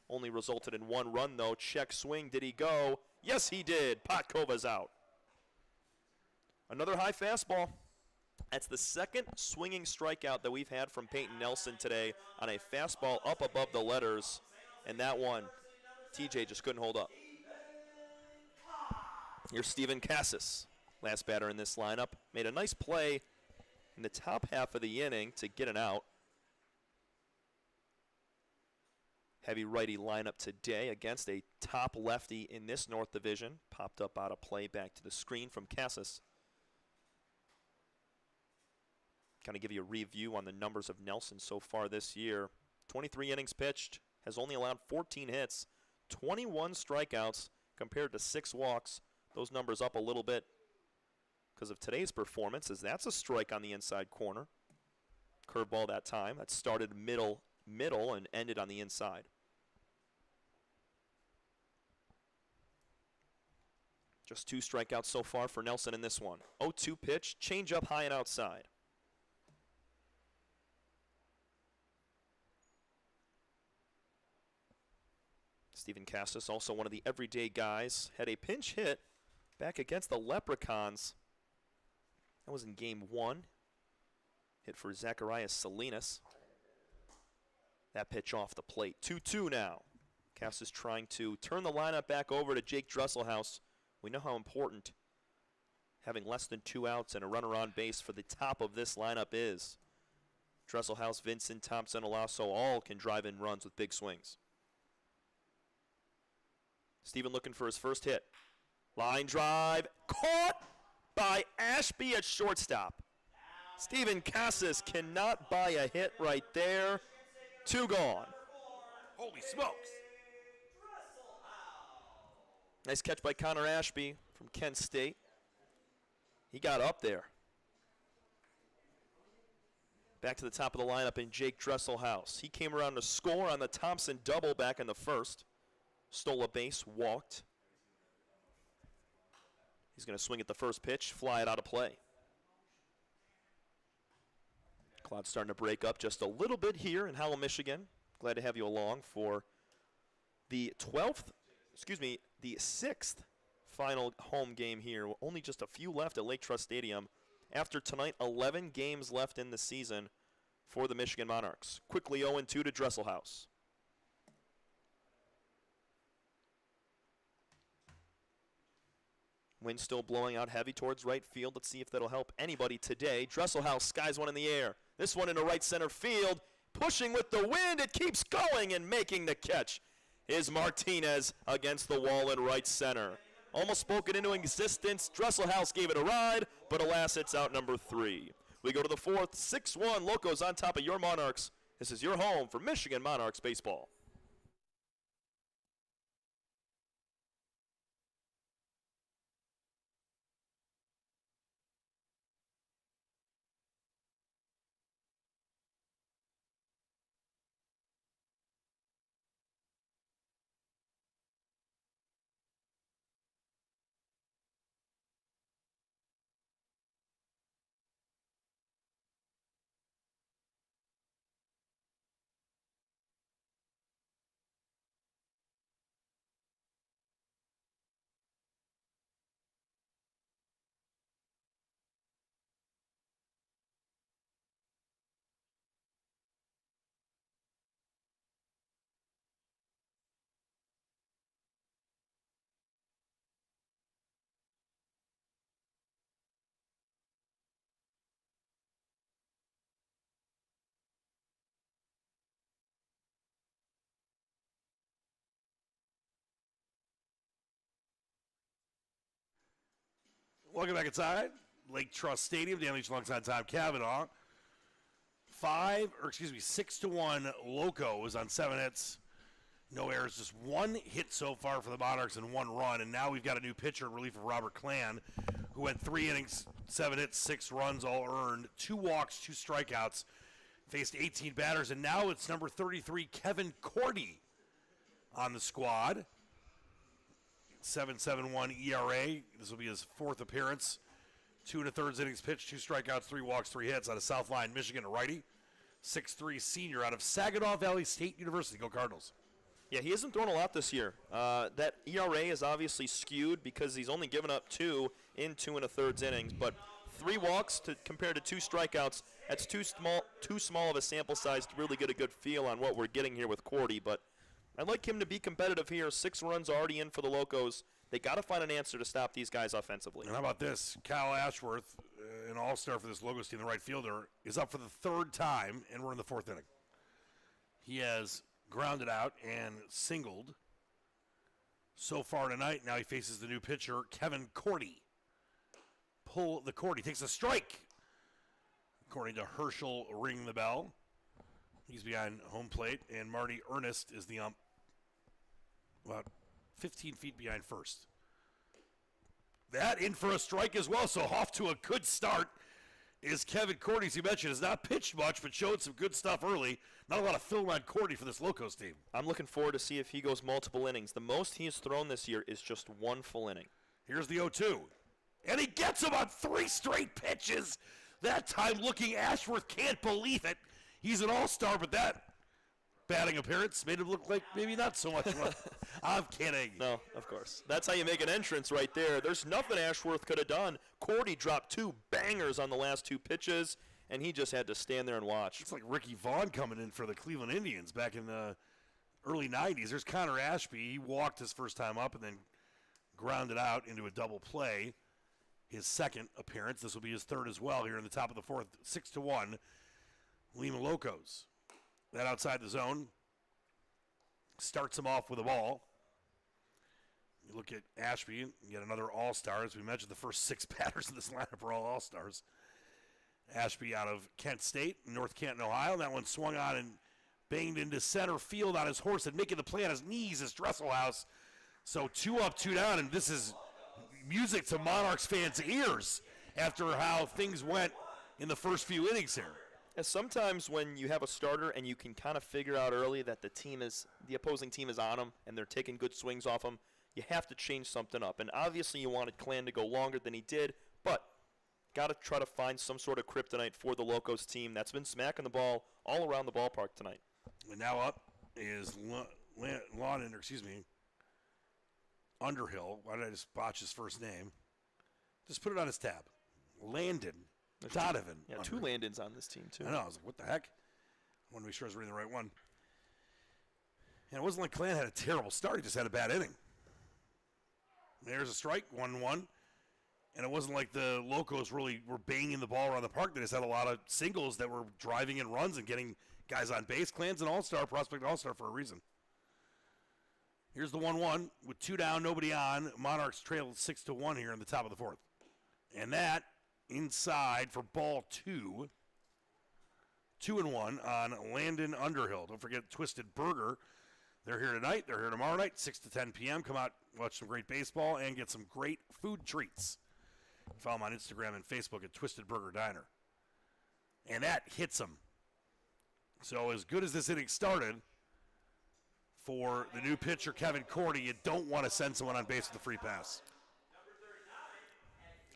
Only resulted in 1 run, though. Check swing. Did he go? Yes, he did. Potkova's out. Another high fastball. That's the 2nd swinging strikeout that we've had from Peyton Nelson today on a fastball up above the letters. And that one, TJ just couldn't hold up. Here's Steven Cassis, last batter in this lineup. Made a nice play in the top half of the inning to get an out. Heavy righty lineup today against a top lefty in this North Division. Popped up out of play back to the screen from Cassis. Kind of give you a review on the numbers of Nelson so far this year. 23 innings pitched, has only allowed 14 hits, 21 strikeouts, compared to 6 walks. Those numbers up a little bit because of today's performance, as that's a strike on the inside corner. Curveball that time. That started middle, and ended on the inside. Just 2 strikeouts so far for Nelson in this one. 0-2 pitch, change up high and outside. Stephen Cassis, also one of the everyday guys, had a pinch hit back against the Leprechauns. That was in game 1. Hit for Zacharias Salinas. That pitch off the plate. 2-2 now. Cassis trying to turn the lineup back over to Jake Dresselhaus. We know how important having less than 2 outs and a runner on base for the top of this lineup is. Dresselhaus, Vincent, Thompson, Alasso all can drive in runs with big swings. Steven looking for his first hit. Line drive, caught by Ashby at shortstop. Stephen Cassis cannot buy a hit right there. 2 gone. Holy smokes. Nice catch by Connor Ashby from Kent State. He got up there. Back to the top of the lineup in Jake Dresselhaus. He came around to score on the Thompson double back in the first. Stole a base, walked. He's going to swing at the first pitch, fly it out of play. Cloud's starting to break up just a little bit here in Howell, Michigan. Glad to have you along for the 6th final home game here. Only just a few left at Lake Trust Stadium. After tonight, 11 games left in the season for the Michigan Monarchs. Quickly 0-2 to Dresselhaus. Wind still blowing out heavy towards right field. Let's see if that'll help anybody today. Dresselhaus skies one in the air. This one into right center field. Pushing with the wind. It keeps going, and making the catch is Martinez against the wall in right center. Almost spoken into existence. Dresselhaus gave it a ride, but alas, it's out number 3. We go to the 4th. 6-1 Locos on top of your Monarchs. This is your home for Michigan Monarchs baseball. Welcome back inside Lake Trust Stadium. Dan Leach alongside Tom Cavanaugh. 6-1 Locos on 7 hits. No errors, just 1 hit so far for the Monarchs and 1 run. And now we've got a new pitcher in relief of Robert Klan, who went 3 innings, 7 hits, 6 runs, all earned, 2 walks, 2 strikeouts, faced 18 batters. And now it's number 33, Kevin Cordy, on the squad. 7.71 ERA. This will be his 4th appearance. 2 1/3 innings pitched, 2 strikeouts, 3 walks, 3 hits out of South Line, Michigan, a righty. 6'3" senior out of Saginaw Valley State University. Go Cardinals. Yeah, he hasn't thrown a lot this year. That ERA is obviously skewed because he's only given up 2 in 2 1/3 innings. But 3 walks compared to 2 strikeouts, that's too small of a sample size to really get a good feel on what we're getting here with Cordy. But I'd like him to be competitive here. 6 runs already in for the Locos. They got to find an answer to stop these guys offensively. And how about this? Kyle Ashworth, an all-star for this Locos team, the right fielder, is up for the 3rd time, and we're in the 4th inning. He has grounded out and singled so far tonight. Now he faces the new pitcher, Kevin Cordy. Pull the Cordy. Takes a strike. According to Herschel, ring the bell. He's behind home plate, and Marty Ernest is the ump. About 15 feet behind first. That in for a strike as well, so off to a good start is Kevin Cordy, as you mentioned. Has not pitched much, but showed some good stuff early. Not a lot of film on Cordy for this Locos team. I'm looking forward to see if he goes multiple innings. The most he has thrown this year is just one full inning. Here's the 0-2. And he gets him on 3 straight pitches. That time looking, Ashworth can't believe it. He's an all-star, but that batting appearance made him look like maybe not so much fun. I'm kidding. No, of course. That's how you make an entrance right there. There's nothing Ashworth could have done. Cordy dropped 2 bangers on the last 2 pitches, and he just had to stand there and watch. It's like Ricky Vaughn coming in for the Cleveland Indians back in the early 90s. There's Connor Ashby. He walked his first time up and then grounded out into a double play. His second appearance. This will be his third as well here in the top of the 4th. 6-1, Lima Locos. That outside the zone starts him off with a ball. You look at Ashby, yet another all-star. As we mentioned, the first 6 batters in this lineup are all all-stars. Ashby out of Kent State, North Canton, Ohio. And that one swung on and banged into center field on his horse and making the play on his knees is Dresselhaus. So 2 up, 2 down, and this is music to Monarchs fans' ears after how things went in the first few innings here. And sometimes when you have a starter and you can kind of figure out early that the opposing team is on him and they're taking good swings off him, you have to change something up. And obviously you wanted Clan to go longer than he did, but got to try to find some sort of kryptonite for the Locos team that's been smacking the ball all around the ballpark tonight. And now up is Underhill. Why did I just botch his first name? Just put it on his tab. Landon Donovan. Yeah, 2 Landons on this team, too. I know. I was like, what the heck? I want to make sure I was reading the right one. And it wasn't like Clan had a terrible start. He just had a bad inning. There's a strike, 1-1. And it wasn't like the Locos really were banging the ball around the park. They just had a lot of singles that were driving in runs and getting guys on base. Clan's an all-star, prospect all-star for a reason. Here's the 1-1 with 2 down, nobody on. Monarchs trail 6-1 here in the top of the 4th. And that inside for ball 2. 2-1 on Landon Underhill. Don't forget Twisted Burger. They're here tonight. They're here tomorrow night, 6 to 10 p.m. Come out, watch some great baseball, and get some great food treats. Follow them on Instagram and Facebook at Twisted Burger Diner. And that hits him. So as good as this inning started, for the new pitcher, Kevin Cordy, you don't want to send someone on base with a free pass.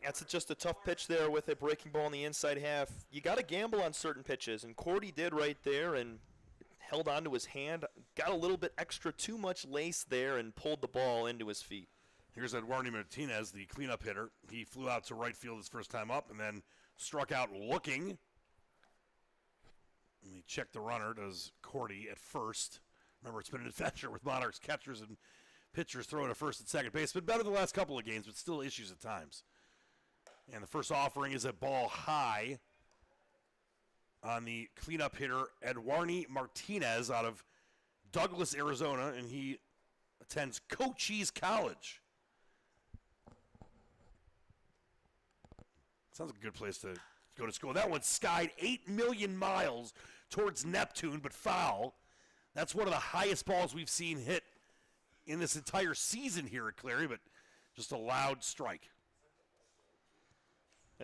That's just a tough pitch there with a breaking ball in the inside half. You got to gamble on certain pitches, and Cordy did right there and held onto his hand, got a little bit extra too much lace there and pulled the ball into his feet. Here's Eduardo Martinez, the cleanup hitter. He flew out to right field his first time up and then struck out looking. And he checked the runner, does Cordy at first. Remember, it's been an adventure with Monarchs catchers and pitchers throwing to first and second base. Been better the last couple of games, but still issues at times. And the first offering is a ball high on the cleanup hitter, Eduardo Martinez, out of Douglas, Arizona, and he attends Cochise College. Sounds like a good place to go to school. That one skied 8 million miles towards Neptune, but foul. That's one of the highest balls we've seen hit in this entire season here at Clary, but just a loud strike.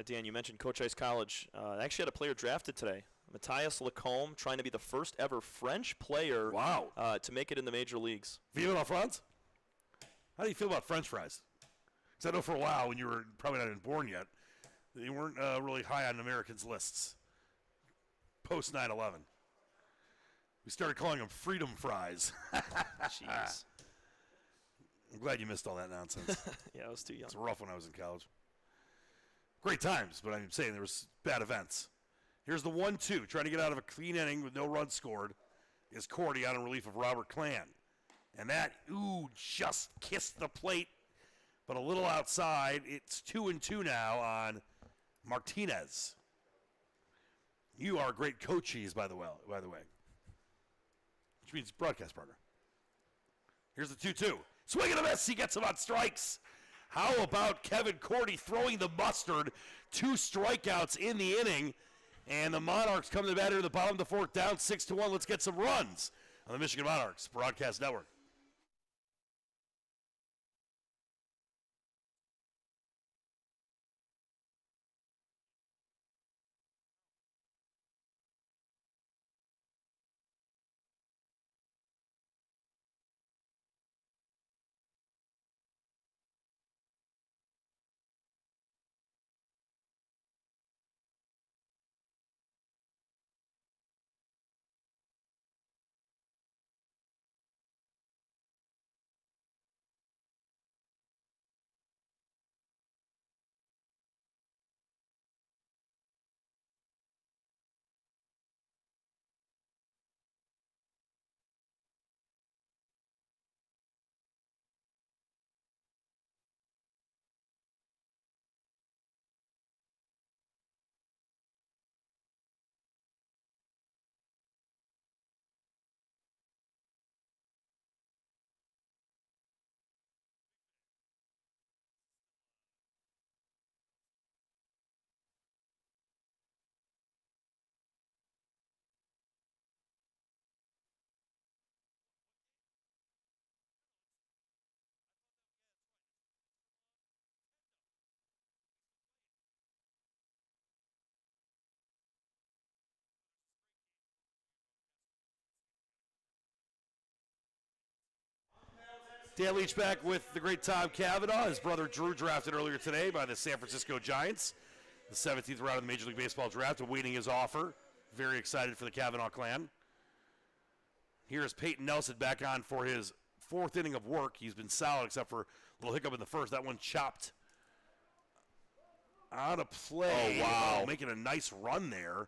Dan, you mentioned Cochise College. They actually had a player drafted today. Matthias Lacombe, trying to be the first ever French player to make it in the major leagues. Vive la France? How do you feel about French fries? Because I know for a while, when you were probably not even born yet, you weren't really high on Americans' lists. Post 9/11. We started calling them freedom fries. Jeez. I'm glad you missed all that nonsense. Yeah, I was too young. It's rough when I was in college. Great times, but I'm saying there was bad events. Here's the 1-2, trying to get out of a clean inning with no runs scored, is Cordy on in relief of Robert Clan. And that, just kissed the plate, but a little outside. It's 2-2 now on Martinez. You are a great coaches, by the way. Which means broadcast partner. Here's the 2-2. Swing and a miss. He gets him on strikes. How about Kevin Cordy throwing the mustard? 2 strikeouts in the inning. And the Monarchs come to the batter in the bottom of the 4th, down 6-1. Let's get some runs on the Michigan Monarchs Broadcast Network. Dan Leach back with the great Tom Cavanaugh. His brother Drew drafted earlier today by the San Francisco Giants. The 17th round of the Major League Baseball draft, awaiting his offer. Very excited for the Cavanaugh clan. Here's Peyton Nelson back on for his fourth inning of work. He's been solid except for a little hiccup in the first. That one chopped out of play. Oh, wow. Making a nice run there.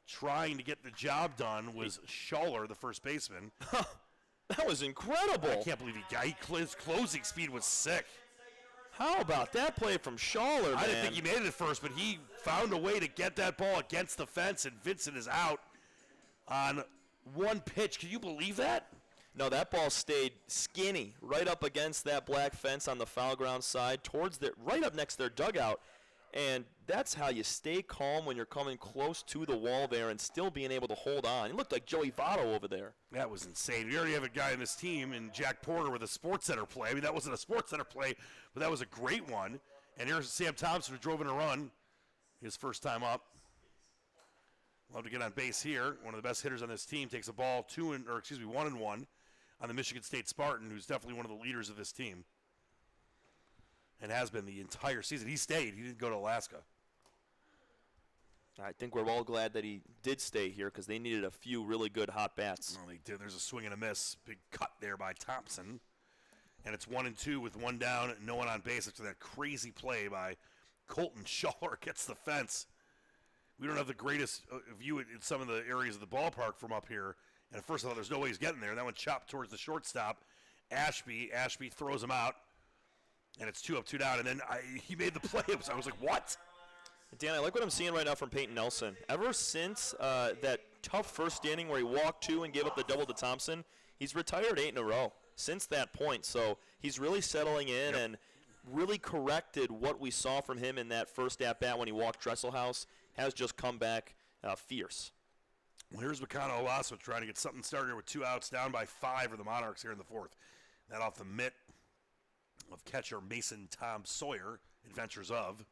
Trying to get the job done was Schaller, the first baseman. That was incredible. I can't believe his closing speed was sick. How about that play from Schaller, man? I didn't think he made it at first, but he found a way to get that ball against the fence, and Vincent is out on one pitch. Can you believe that? No, that ball stayed skinny right up against that black fence on the foul ground side, right up next to their dugout. And that's how you stay calm when you're coming close to the wall there and still being able to hold on. It looked like Joey Votto over there. That was insane. We already have a guy in this team, in Jack Porter, with a Sports Center play. I mean, that wasn't a Sports Center play, but that was a great one. And here's Sam Thompson, who drove in a run his first time up. Love to get on base here. One of the best hitters on this team takes a ball 1-1 on the Michigan State Spartan, who's definitely one of the leaders of this team. And has been the entire season. He stayed. He didn't go to Alaska. I think we're all glad that he did stay here because they needed a few really good hot bats. Well, they did. There's a swing and a miss. Big cut there by Thompson. And it's 1-2 with one down and no one on base after that crazy play by Colton Schaller. Gets the fence. We don't have the greatest view in some of the areas of the ballpark from up here. And at first I thought there's no way he's getting there. And that one chopped towards the shortstop. Ashby throws him out. And it's 2 up, 2 down, and then he made the play. I was like, what? Dan, I like what I'm seeing right now from Peyton Nelson. Ever since that tough first inning where he walked 2 and gave up the double to Thompson, he's retired 8 in a row since that point. So he's really settling in and really corrected what we saw from him in that first at-bat when he walked Dresselhaus. Has just come back fierce. Well, here's Makano Olaso trying to get something started with 2 outs, down by 5 for the Monarchs here in the fourth. That off the mitt of catcher Mason Tom Sawyer, Adventures of.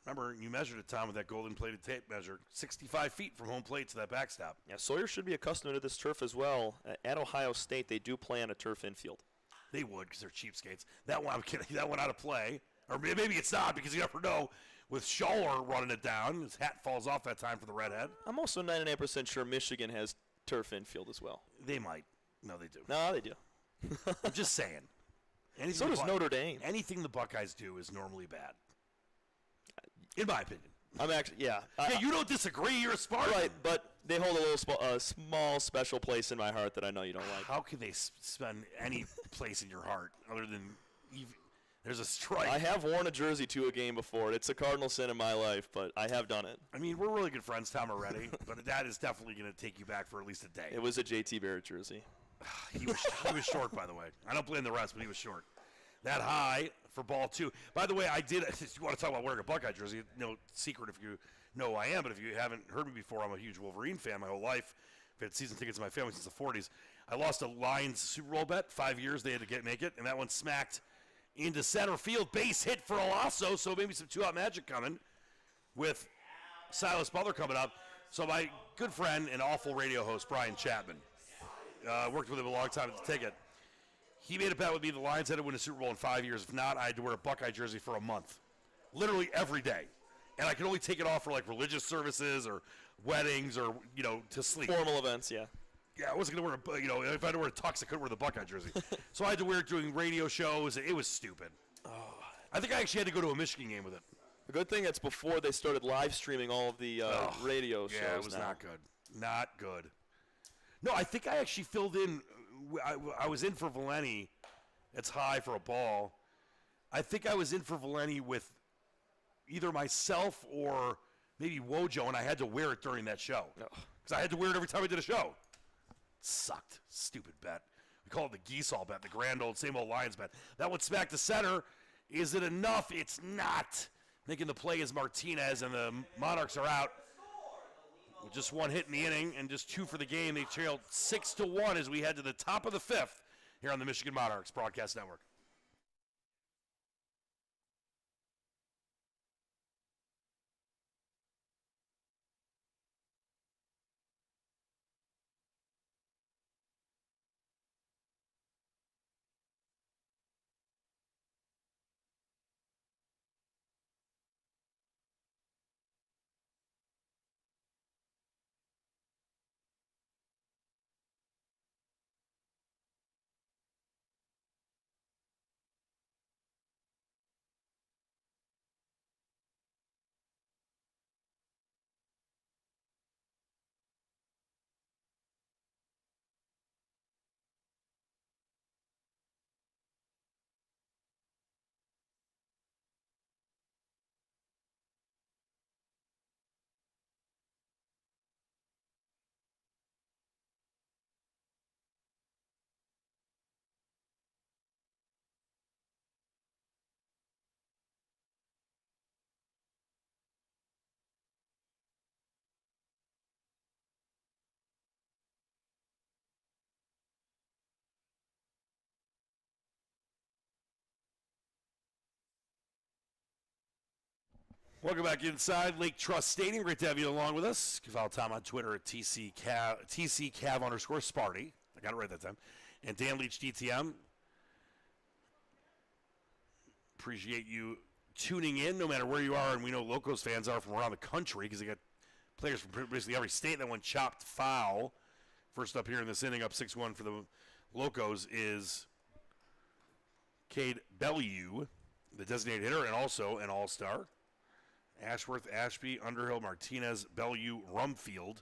Remember, you measured it, Tom, with that golden-plated tape measure. 65 feet from home plate to that backstop. Yeah, Sawyer should be accustomed to this turf as well. At Ohio State, they do play on a turf infield. They would, because they're cheapskates. That one, I'm kidding, that one out of play. Or maybe it's not, because you never know. With Schaller running it down, his hat falls off that time for the redhead. I'm also 99% sure Michigan has turf infield as well. They might. No, they do. No, they do. I'm just saying. So does Notre Dame. Anything the Buckeyes do is normally bad, in my opinion. I'm actually, yeah. Hey, you don't disagree. You're a Spartan. Right, but they hold a little small, special place in my heart that I know you don't like. How can they spend any place in your heart other than there's a strike? I have worn a jersey to a game before. It's a cardinal sin in my life, but I have done it. I mean, we're really good friends, Tom, already, but that is definitely going to take you back for at least a day. It was a JT Barrett jersey. He was short, by the way. I don't blame the rest, but he was short. That high for ball 2. By the way, I did. You want to talk about wearing a Buckeye jersey? No secret if you know who I am, but if you haven't heard me before, I'm a huge Wolverine fan my whole life. I've had season tickets in my family since the 40s. I lost a Lions Super Bowl bet. 5 years they had to make it, and that one smacked into center field. Base hit for Olaso, so maybe some 2-out magic coming with Silas Butler coming up. So my good friend and awful radio host, Brian Chapman, worked with him a long time at the ticket. He made a bet with me the Lions had to win a Super Bowl in 5 years. If not, I had to wear a Buckeye jersey for a month. Literally every day. And I could only take it off for like religious services or weddings or, to sleep. Formal events, yeah. Yeah, I wasn't going to wear if I had to wear a tux, I couldn't wear the Buckeye jersey. So I had to wear it doing radio shows. It was stupid. Oh. I think I actually had to go to a Michigan game with it. The good thing it's before they started live streaming all of the radio shows. Yeah, it was not good. Not good. No, I think I actually filled in. I was in for Valeni. It's high for a ball. I think I was in for Valeni with either myself or maybe Wojo, and I had to wear it during that show. Because I had to wear it every time I did a show. It sucked. Stupid bet. We call it the Geesall bet, the grand old, same old Lions bet. That one smacked to center. Is it enough? It's not. Making the play is Martinez, and the Monarchs are out. With just one hit in the inning and just 2 for the game, they trailed 6-1 as we head to the top of the 5th here on the Michigan Monarchs Broadcast Network. Welcome back inside Lake Trust Stadium. Great to have you along with us. You can follow Tom on Twitter at TCCav_Sparty. I got it right that time. And Dan Leach DTM. Appreciate you tuning in no matter where you are. And we know Locos fans are from around the country because they got players from basically every state. That one chopped foul. First up here in this inning, up 6-1 for the Locos is Cade Bellew, the designated hitter, and also an all-star. Ashworth, Ashby, Underhill, Martinez, Bellew, Rumfield,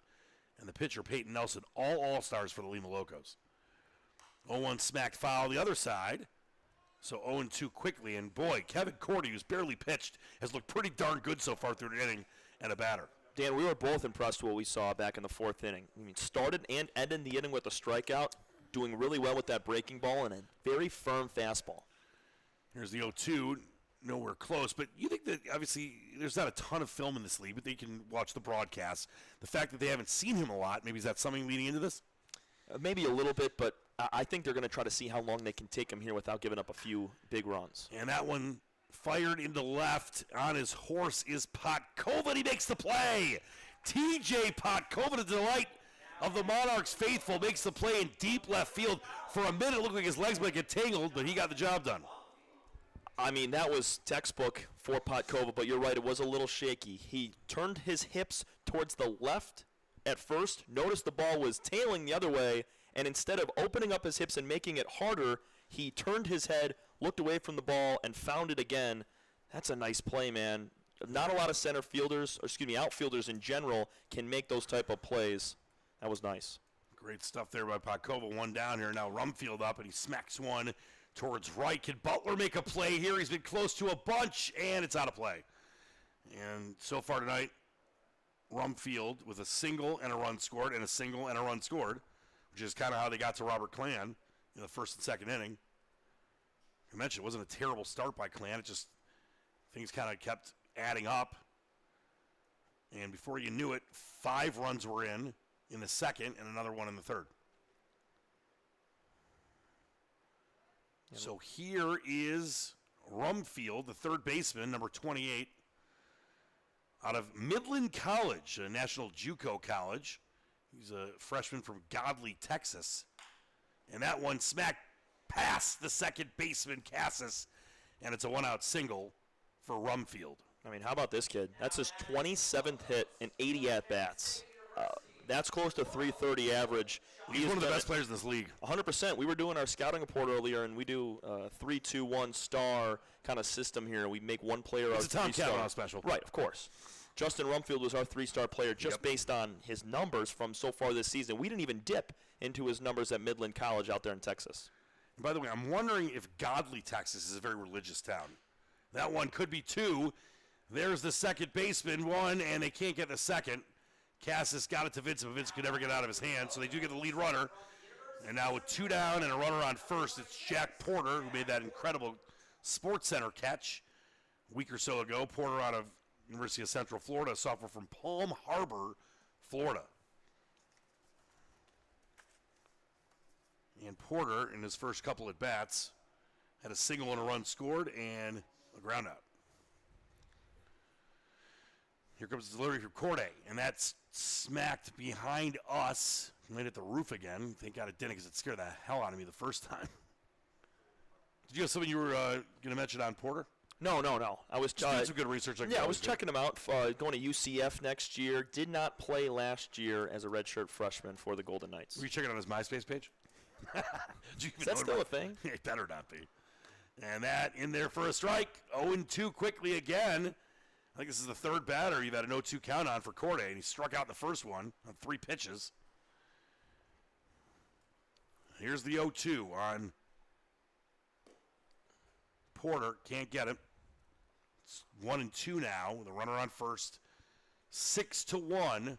and the pitcher Peyton Nelson, all all-stars for the Lima Locos. 0-1 smacked foul the other side. So 0-2 quickly, and boy, Kevin Cordy, who's barely pitched, has looked pretty darn good so far through the inning and a batter. Dan, we were both impressed with what we saw back in the fourth inning. I mean, started and ended the inning with a strikeout, doing really well with that breaking ball and a very firm fastball. Here's the 0-2, nowhere close. But you think that, obviously, there's not a ton of film in this league, but they can watch the broadcast. The fact that they haven't seen him a lot, maybe is that something leading into this? Maybe a little bit, but I think they're going to try to see how long they can take him here without giving up a few big runs. And that one fired into left on his horse is Potkova, and he makes the play. TJ Potkova, the delight of the Monarchs faithful, makes the play in deep left field. For a minute, it looked like his legs might get tangled, but he got the job done. I mean, that was textbook for Potkova, but you're right, it was a little shaky. He turned his hips towards the left at first, noticed the ball was tailing the other way, and instead of opening up his hips and making it harder, he turned his head, looked away from the ball, and found it again. That's a nice play, man. Not a lot of outfielders in general can make those type of plays. That was nice. Great stuff there by Potkova. One down here now. Rumfield up, and he smacks one towards right. Can Butler make a play here? He's been close to a bunch, and it's out of play. And so far tonight, Rumfield with a single and a run scored, and a single and a run scored, which is kind of how they got to Robert Clan in the first and second inning. I mentioned it wasn't a terrible start by Clan. It just, things kind of kept adding up. And before you knew it, 5 runs were in the second and another one in the third. Yep. So here is Rumfield, the third baseman, number 28, out of Midland College, a national JUCO college. He's a freshman from Godley, Texas. And that one smacked past the second baseman, Cassis, and it's a one-out single for Rumfield. I mean, how about this kid? That's his 27th hit and 80 at-bats. That's close to 330 average. He's one of the best players in this league. 100%. We were doing our scouting report earlier, and we do a 3-2-1 star kind of system here. We make one player our 3-star. It's a Tom Cavanaugh special. Right, of course. Justin Rumfield was our 3-star player just based on his numbers from so far this season. We didn't even dip into his numbers at Midland College out there in Texas. And by the way, I'm wondering if Godley, Texas is a very religious town. That one could be 2. There's the second baseman, 1, and they can't get the second. Cassis got it to Vince, but Vince could never get it out of his hand, so they do get the lead runner. And now with 2 down and a runner on first, it's Jack Porter, who made that incredible Sports Center catch a week or so ago. Porter out of University of Central Florida, a sophomore from Palm Harbor, Florida. And Porter, in his first couple at bats, had a single and a run scored and a ground out. Here comes the delivery from Corday, and that's smacked behind us. Right at the roof again. Thank God it didn't, because it scared the hell out of me the first time. Did you have something you were going to mention on Porter? No. I was doing some good research. I was checking him out. Going to UCF next year. Did not play last year as a redshirt freshman for the Golden Knights. Were you checking out his MySpace page? Is that still a thing? It better not be. And that in there for a strike. 0-2 quickly again. I think this is the third batter you've had an 0-2 count on for Corday, and he struck out the first one on 3 pitches. Here's the 0-2 on Porter. Can't get it. It's 1-2 now with a runner on first. 6-1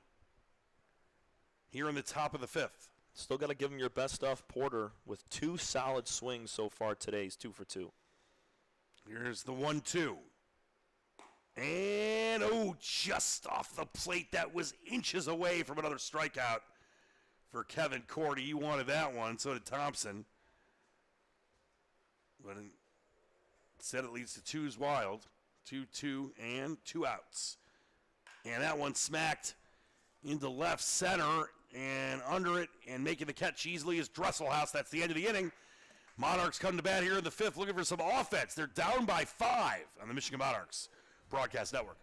here in the top of the 5th. Still got to give him your best stuff, Porter, with 2 solid swings so far today. He's 2 for 2. Here's the 1-2. And, just off the plate. That was inches away from another strikeout for Kevin Cordy. You wanted that one, so did Thompson. But instead it leads to 2's wild. 2-2 and 2 outs. And that one smacked into left center and under it, and making the catch easily is Dresselhaus. That's the end of the inning. Monarchs come to bat here in the 5th looking for some offense. They're down by 5 on the Michigan Monarchs Broadcast Network.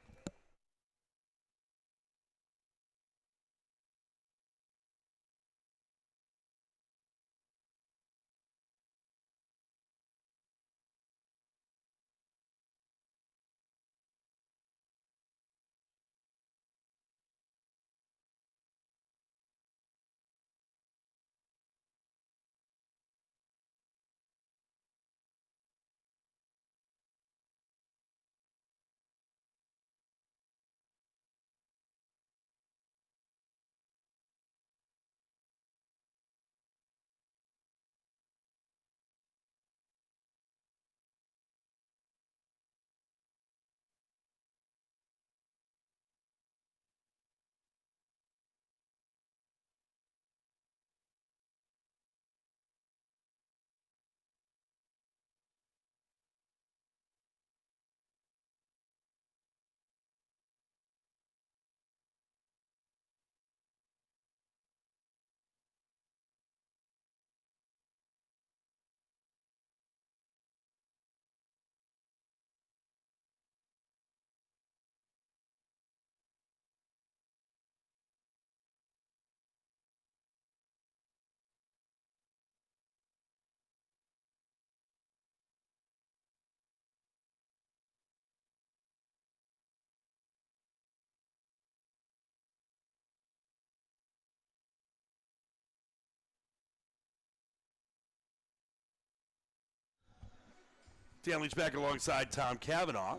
Dan Leach back alongside Tom Cavanaugh.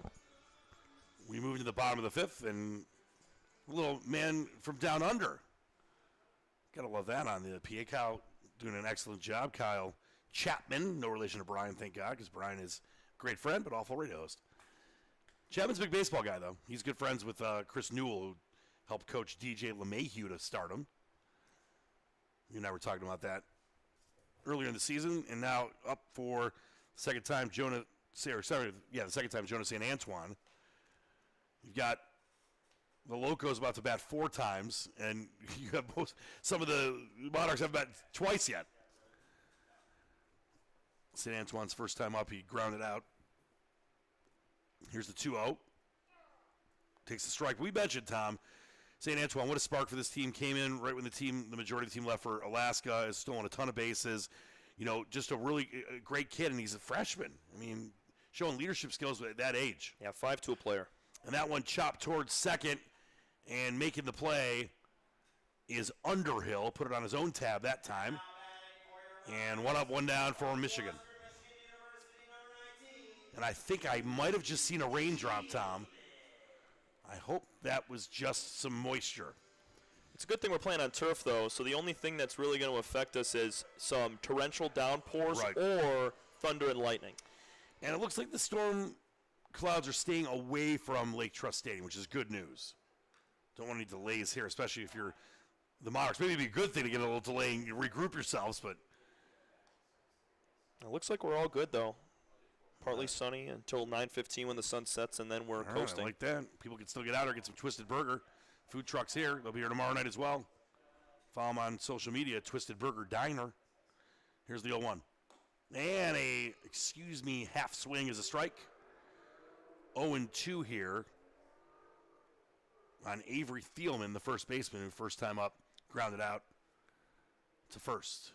We move into the bottom of the 5th, and a little man from down under. Gotta love that on the PA. Kyle doing an excellent job. Kyle Chapman, no relation to Brian, thank God, because Brian is a great friend, but awful radio host. Chapman's a big baseball guy, though. He's good friends with Chris Newell, who helped coach DJ LeMahieu to stardom. You and I were talking about that earlier in the season, and now up for the second time, the second time, Jonas St. Antoine. You've got the Locos about to bat 4 times, and you have some of the Monarchs haven't bat twice yet. St. Antoine's first time up, he grounded out. Here's the 2-0. Takes the strike. We mentioned, Tom, St. Antoine, what a spark for this team. Came in right when the majority of the team left for Alaska, has stolen a ton of bases. You know, just a really great kid, and he's a freshman. I mean, showing leadership skills at that age. Yeah, 5-tool player. And that one chopped towards second, and making the play is Underhill. Put it on his own tab that time. And 1 up, 1 down for Michigan. And I think I might have just seen a raindrop, Tom. I hope that was just some moisture. It's a good thing we're playing on turf, though, so the only thing that's really going to affect us is some torrential downpours or thunder and lightning. And it looks like the storm clouds are staying away from Lake Trust Stadium, which is good news. Don't want any delays here, especially if you're the Monarchs. Maybe it'd be a good thing to get a little delay and regroup yourselves, but it looks like we're all good, though. Partly sunny until 9:15 when the sun sets, and then we're coasting. I like that. People can still get out or get some Twisted Burger. Food trucks here. They'll be here tomorrow night as well. Follow them on social media, Twisted Burger Diner. Here's the 0-1. And half swing is a strike. 0-2 here on Avery Thielman, the first baseman, who first time up, grounded out to first.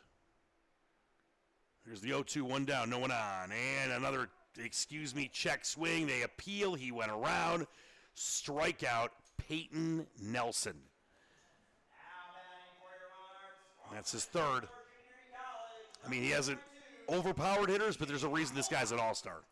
Here's the 0-2, 1 down, no one on. And another, check swing. They appeal. He went around. Strikeout, Peyton Nelson. That's his third. I mean, he hasn't overpowered hitters, but there's a reason this guy's an all-star.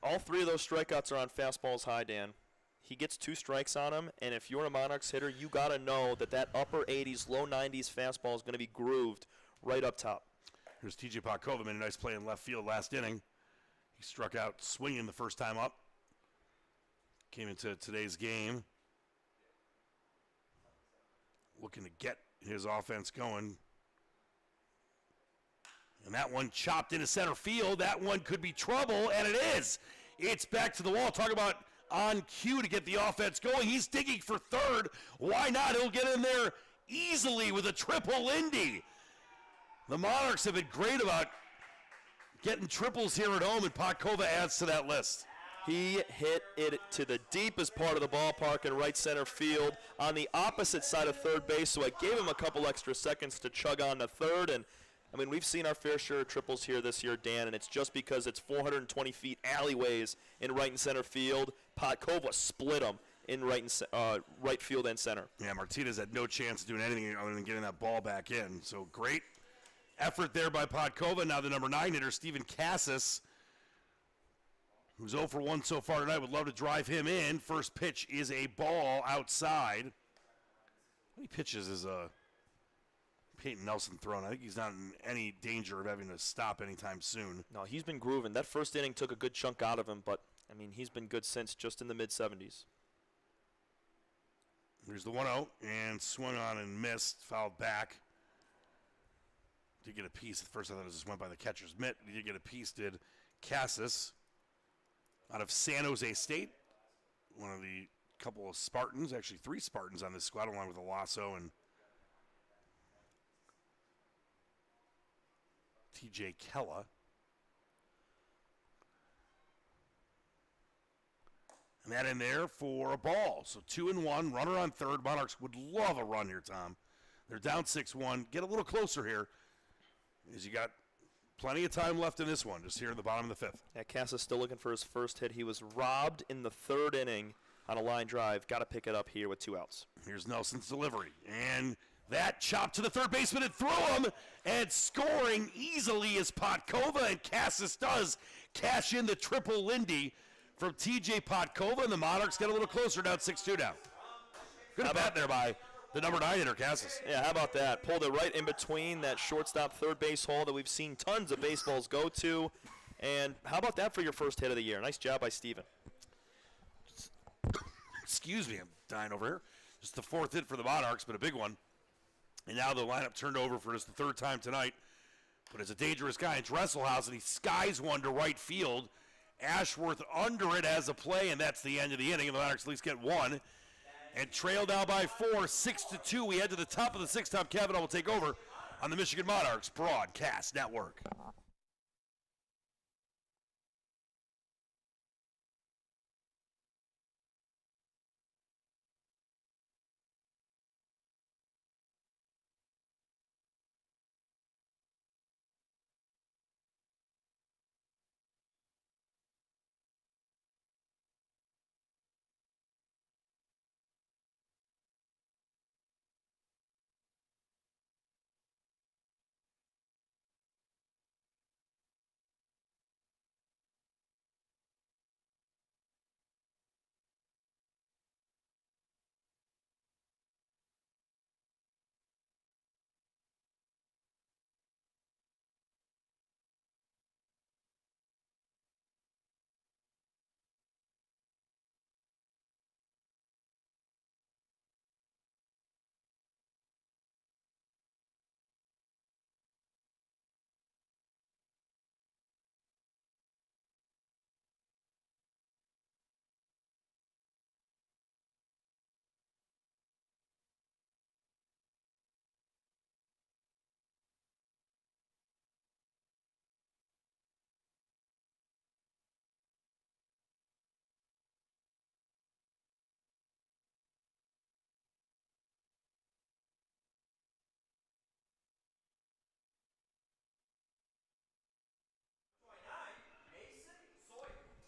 All 3 of those strikeouts are on fastballs high, Dan. He gets 2 strikes on him, and if you're a Monarchs hitter, you got to know that upper 80s, low 90s fastball is going to be grooved right up top. Here's TJ Podkova, made a nice play in left field last inning. He struck out swinging the first time up. Came into today's game looking to get his offense going. And that one chopped into center field. That one could be trouble, and it is. It's back to the wall. Talk about on cue to get the offense going. He's digging for third. Why not? He'll get in there easily with a triple Lindy. The Monarchs have been great about getting triples here at home, and Podkova adds to that list. He hit it to the deepest part of the ballpark in right center field on the opposite side of third base, so it gave him a couple extra seconds to chug on to third. And I mean, we've seen our fair share of triples here this year, Dan, and it's just because it's 420 feet alleyways in right and center field. Podkova split them in right field and center. Yeah, Martinez had no chance of doing anything other than getting that ball back in. So great effort there by Podkova. Now the number 9 hitter, Steven Cassis, who's 0 for 1 so far tonight. Would love to drive him in. First pitch is a ball outside. How many pitches is Peyton Nelson thrown? I think he's not in any danger of having to stop anytime soon. No, he's been grooving. That first inning took a good chunk out of him, but, I mean, he's been good since, just in the mid-70s. Here's the 1-0, and swung on and missed, fouled back. Did get a piece. At first I thought it just went by the catcher's mitt. He did get a piece, did Cassis, out of San Jose State. One of the couple of Spartans, actually 3 Spartans on this squad, along with Alasso and TJ Kella. And that in there for a ball. So 2-1, runner on third. Monarchs would love a run here, Tom. They're down 6-1. Get a little closer here, as you got plenty of time left in this one, just here in the bottom of the 5th. Yeah, Cassis still looking for his first hit. He was robbed in the 3rd inning on a line drive. Got to pick it up here with 2 outs. Here's Nelson's delivery. And that chop to the third baseman and throw him, and scoring easily is Podkova, and Cassis does cash in the triple Lindy from TJ Podkova, and the Monarchs get a little closer, down 6-2 now. Good bat there by the number 9 hitter, Cassis. Yeah, how about that? Pulled it right in between that shortstop third base hole that we've seen tons of baseballs go to. And how about that for your first hit of the year? Nice job by Steven. Excuse me, I'm dying over here. Just the 4th hit for the Monarchs, but a big one. And now the lineup turned over for just the 3rd time tonight. But it's a dangerous guy in Dresselhaus, and he skies one to right field. Ashworth under it as a play, and that's the end of the inning. And the Monarchs at least get 1. And trail now by 4, 6-2. We head to the top of the 6th. Tom Cavanaugh will take over on the Michigan Monarchs Broadcast Network.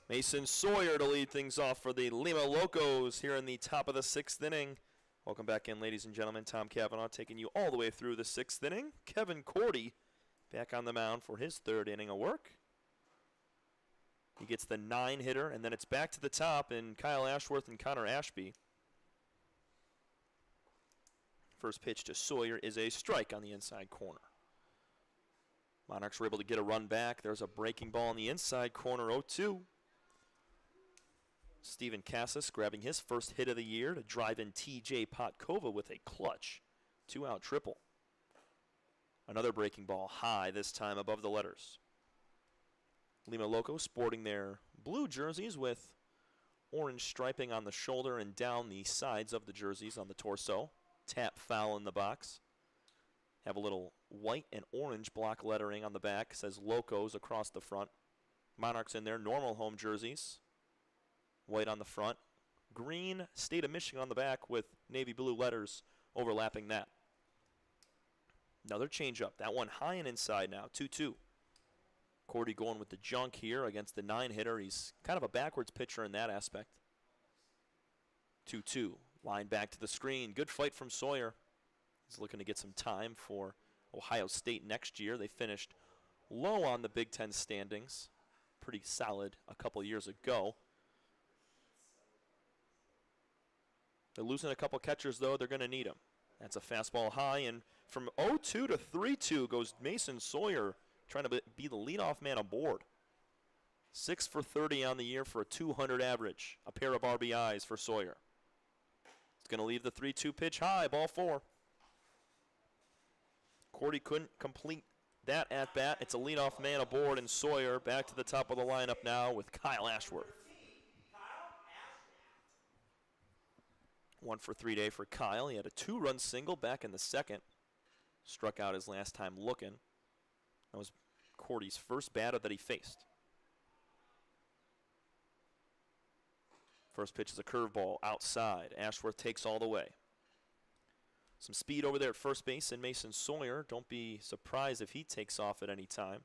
Mason Sawyer to lead things off for the Lima Locos here in the top of the 6th inning. Welcome back in, ladies and gentlemen. Tom Cavanaugh taking you all the way through the 6th inning. Kevin Cordy back on the mound for his 3rd inning of work. He gets the 9 hitter, and then it's back to the top in Kyle Ashworth and Connor Ashby. First pitch to Sawyer is a strike on the inside corner. Monarchs were able to get a run back. There's a breaking ball in the inside corner, 0-2. Steven Cassis grabbing his first hit of the year to drive in TJ Podkova with a clutch 2-out triple. Another breaking ball high, this time above the letters. Lima Locos sporting their blue jerseys with orange striping on the shoulder and down the sides of the jerseys on the torso. Tap foul in the box. Have a little white and orange block lettering on the back. Says Locos across the front. Monarchs in their normal home jerseys. White on the front. Green State of Michigan on the back with navy blue letters overlapping that. Another changeup. That one high and inside now. 2-2. Cordy going with the junk here against the 9-hitter. He's kind of a backwards pitcher in that aspect. 2-2. Line back to the screen. Good fight from Sawyer. He's looking to get some time for Ohio State next year. They finished low on the Big Ten standings. Pretty solid a couple years ago. They're losing a couple catchers, though. They're going to need them. That's a fastball high, and from 0-2 to 3-2 goes Mason Sawyer, trying to be the leadoff man aboard. 6 for 30 on the year for a 200 average. A pair of RBIs for Sawyer. It's going to leave the 3-2 pitch high, ball 4. Cordy couldn't complete that at bat. It's a leadoff man aboard, and Sawyer back to the top of the lineup now with Kyle Ashworth. 1 for 3 day for Kyle. He had a 2-run single back in the second. Struck out his last time looking. That was Cordy's first batter that he faced. First pitch is a curveball outside. Ashworth takes all the way. Some speed over there at first base, and Mason Sawyer, don't be surprised if he takes off at any time.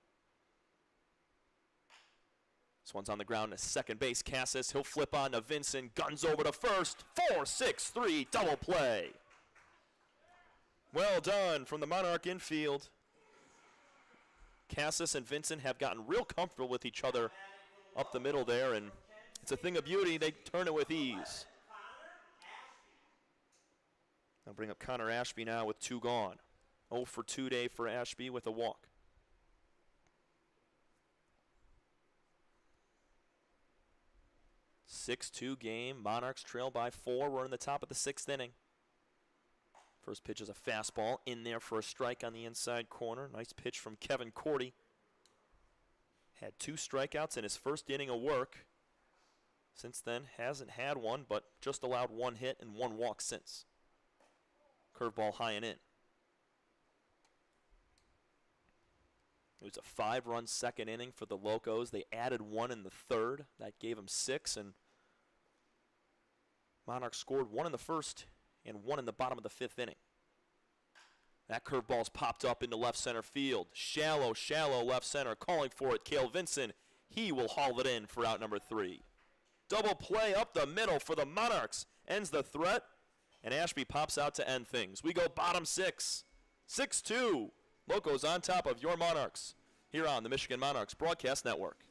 This one's on the ground at second base. Cassis, he'll flip on to Vincent. Guns over to first. 4-6-3 double play. Well done from the Monarch infield. Cassis and Vincent have gotten real comfortable with each other up the middle there, and it's a thing of beauty. They turn it with ease. I'll bring up Connor Ashby now with 2 gone. 0 for 2 day for Ashby with a walk. Six-2 game. Monarchs trail by 4. We're in the top of the 6th inning. First pitch is a fastball in there for a strike on the inside corner. Nice pitch from Kevin Cordy. Had 2 strikeouts in his first inning of work. Since then, hasn't had one, but just allowed 1 hit and 1 walk since. Curveball high and in. It was a 5-run second inning for the Locos. They added 1 in the 3rd. That gave them 6, and Monarchs scored 1 in the 1st and 1 in the bottom of the 5th inning. That curveball's popped up into left center field. Shallow left center. Calling for it, Cale Vinson. He will haul it in for out number 3. Double play up the middle for the Monarchs. Ends the threat, and Ashby pops out to end things. We go bottom 6. 6-2. Locos on top of your Monarchs here on the Michigan Monarchs Broadcast Network.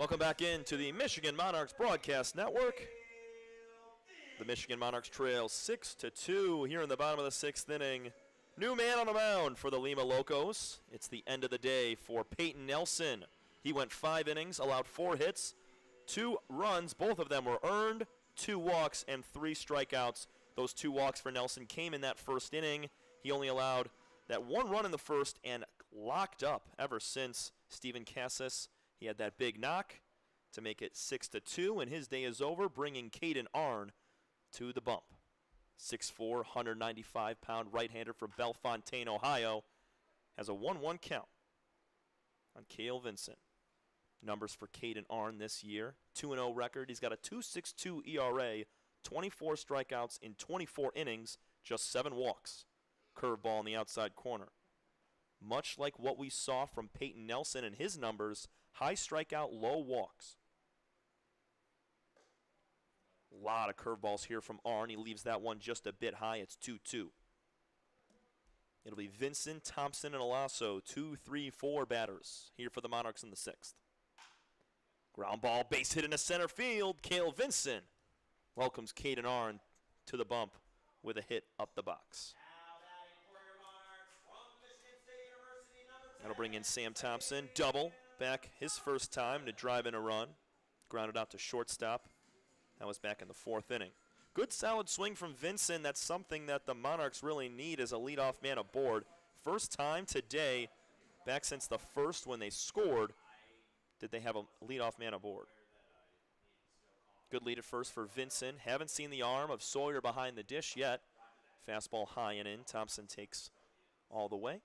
Welcome back into the Michigan Monarchs Broadcast Network. The Michigan Monarchs trail 6-2 here in the bottom of the 6th inning. New man on the mound for the Lima Locos. It's the end of the day for Peyton Nelson. He went 5 innings, allowed 4 hits, 2 runs. Both of them were earned, 2 walks, and 3 strikeouts. Those 2 walks for Nelson came in that first inning. He only allowed that 1 run in the first and locked up ever since Steven Cassis. He had that big knock to make it 6-2, and his day is over, bringing Caden Arn to the bump. 6'4", 195-pound right-hander from Bellefontaine, Ohio, has a 1-1 count on Cale Vincent. Numbers for Caden Arn this year, 2-0 record. He's got a 2.62 ERA, 24 strikeouts in 24 innings, just 7 walks. Curveball in the outside corner. Much like what we saw from Peyton Nelson and his numbers, high strikeout, low walks. A lot of curveballs here from Arn. He leaves that one just a bit high. It's 2-2. It'll be Vincent, Thompson, and Alasso, 2, 3, 4 batters here for the Monarchs in the 6th. Ground ball, base hit into center field. Cale Vincent welcomes Caden Arn to the bump with a hit up the box. That'll bring in Sam Thompson. Double back his first time to drive in a run. Grounded out to shortstop. That was back in the 4th inning. Good solid swing from Vincent. That's something that the Monarchs really need as a leadoff man aboard. First time today, back since the first when they scored, did they have a leadoff man aboard. Good lead at first for Vincent. Haven't seen the arm of Sawyer behind the dish yet. Fastball high and in. Thompson takes all the way.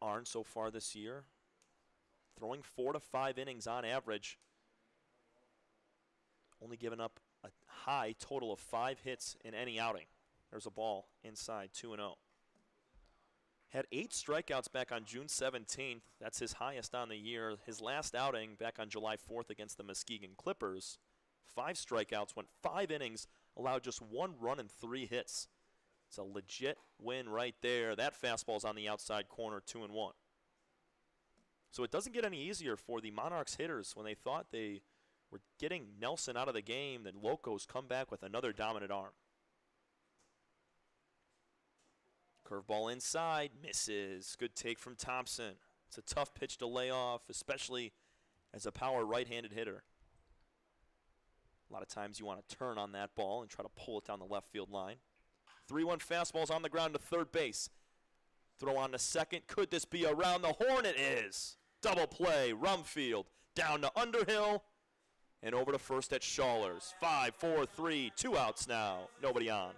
Arn so far this year, throwing 4 to 5 innings on average. Only given up a high total of 5 hits in any outing. There's a ball inside, 2-0. Had 8 strikeouts back on June 17th. That's his highest on the year. His last outing back on July 4th against the Muskegon Clippers. 5 strikeouts, went 5 innings, allowed just 1 run and 3 hits. It's a legit win right there. That fastball's on the outside corner, 2-1. So it doesn't get any easier for the Monarchs hitters when they thought they were getting Nelson out of the game. Then Locos come back with another dominant arm. Curveball inside, misses. Good take from Thompson. It's a tough pitch to lay off, especially as a power right-handed hitter. A lot of times you want to turn on that ball and try to pull it down the left field line. 3-1 fastball's on the ground to third base. Throw on to second. Could this be around the horn? It is. Double play. Rumfield down to Underhill and over to first at Shawlers. 5, 4, 3. 2 outs now. Nobody on.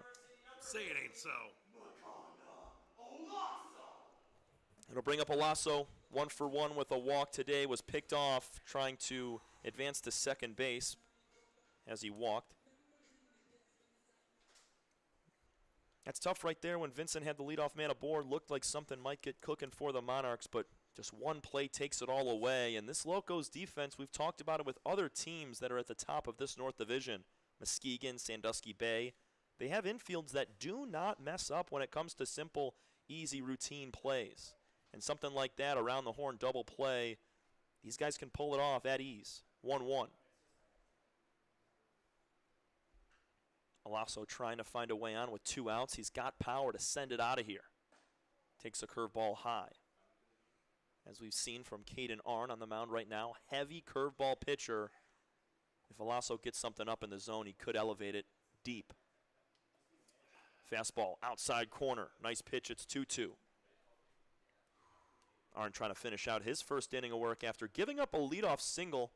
Say it ain't so. It'll bring up Alasso. 1 for 1 with a walk today. Was picked off trying to advance to second base as he walked. That's tough right there when Vincent had the leadoff man aboard. Looked like something might get cooking for the Monarchs, but just one play takes it all away. And this Locos defense, we've talked about it with other teams that are at the top of this North Division. Muskegon, Sandusky Bay. They have infields that do not mess up when it comes to simple, easy, routine plays. And something like that, around the horn double play, these guys can pull it off at ease. 1-1. Alasso trying to find a way on with 2 outs. He's got power to send it out of here. Takes a curveball high. As we've seen from Caden Arn on the mound right now, heavy curveball pitcher. If Alasso gets something up in the zone, he could elevate it deep. Fastball outside corner. Nice pitch. It's 2-2. Arn trying to finish out his first inning of work after giving up a leadoff single.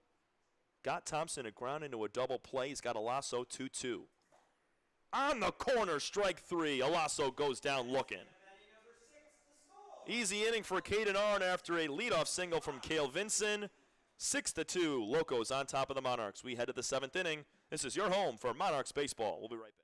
Got Thompson to ground into a double play. He's got Alasso 2-2. On the corner, strike 3. Alasso goes down looking. Easy inning for Caden Arn after a leadoff single from Cale Vincent. 6-2, Locos on top of the Monarchs. We head to the 7th inning. This is your home for Monarchs baseball. We'll be right back.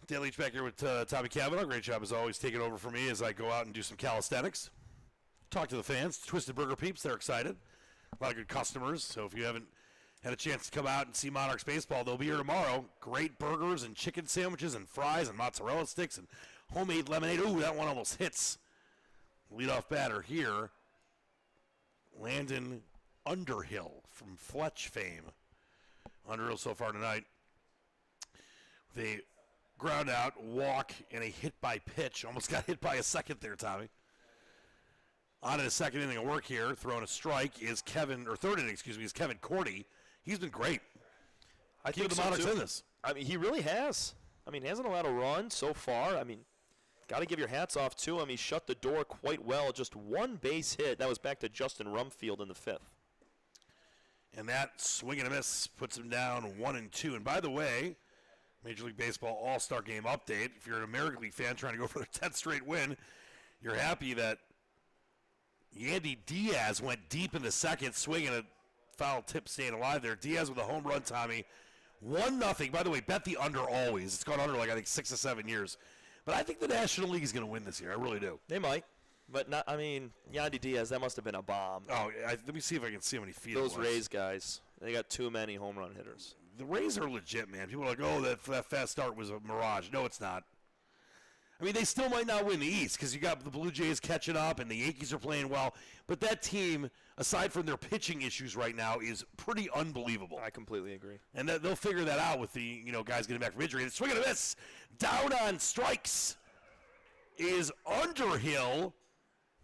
Dan Leach back here with Tommy Cavanaugh. Great job as always taking over for me as I go out and do some calisthenics. Talk to the fans. Twisted Burger peeps, they're excited. A lot of good customers. So if you haven't had a chance to come out and see Monarchs baseball, they'll be here tomorrow. Great burgers and chicken sandwiches and fries and mozzarella sticks and homemade lemonade. Ooh, that one almost hits. Leadoff batter here, Landon Underhill from Fletch fame. Underhill so far tonight. They ground out, walk, and a hit by pitch. Almost got hit by a second there, Tommy. On in the second inning of work here, throwing a strike is third inning, is Kevin Cordy. He's been great. I think the Monarchs in this. I mean, he really has. I mean, he hasn't allowed a run so far. I mean, got to give your hats off to him. He shut the door quite well. Just one base hit. That was back to Justin Rumfield in the fifth. And that swing and a miss puts him down 1-2. And by the way, Major League Baseball All-Star Game update. If you're an American League fan trying to go for their 10th straight win, you're happy that Yandy Diaz went deep in the second, swinging a foul tip staying alive there. Diaz with a home run, Tommy. 1-0. By the way, bet the under always. It's gone under like I think 6 or 7 years. But I think the National League is going to win this year. I really do. They might. But, not. I mean, Yandy Diaz, that must have been a bomb. Oh, let me see if I can see how many feet Those Rays guys, they got too many home run hitters. The Rays are legit, man. People are like, oh, that fast start was a mirage. No, it's not. I mean, they still might not win the East because you got the Blue Jays catching up and the Yankees are playing well. But that team, aside from their pitching issues right now, is pretty unbelievable. I completely agree. And they'll figure that out with the guys getting back from injury. And swing and a miss. Down on strikes is Underhill.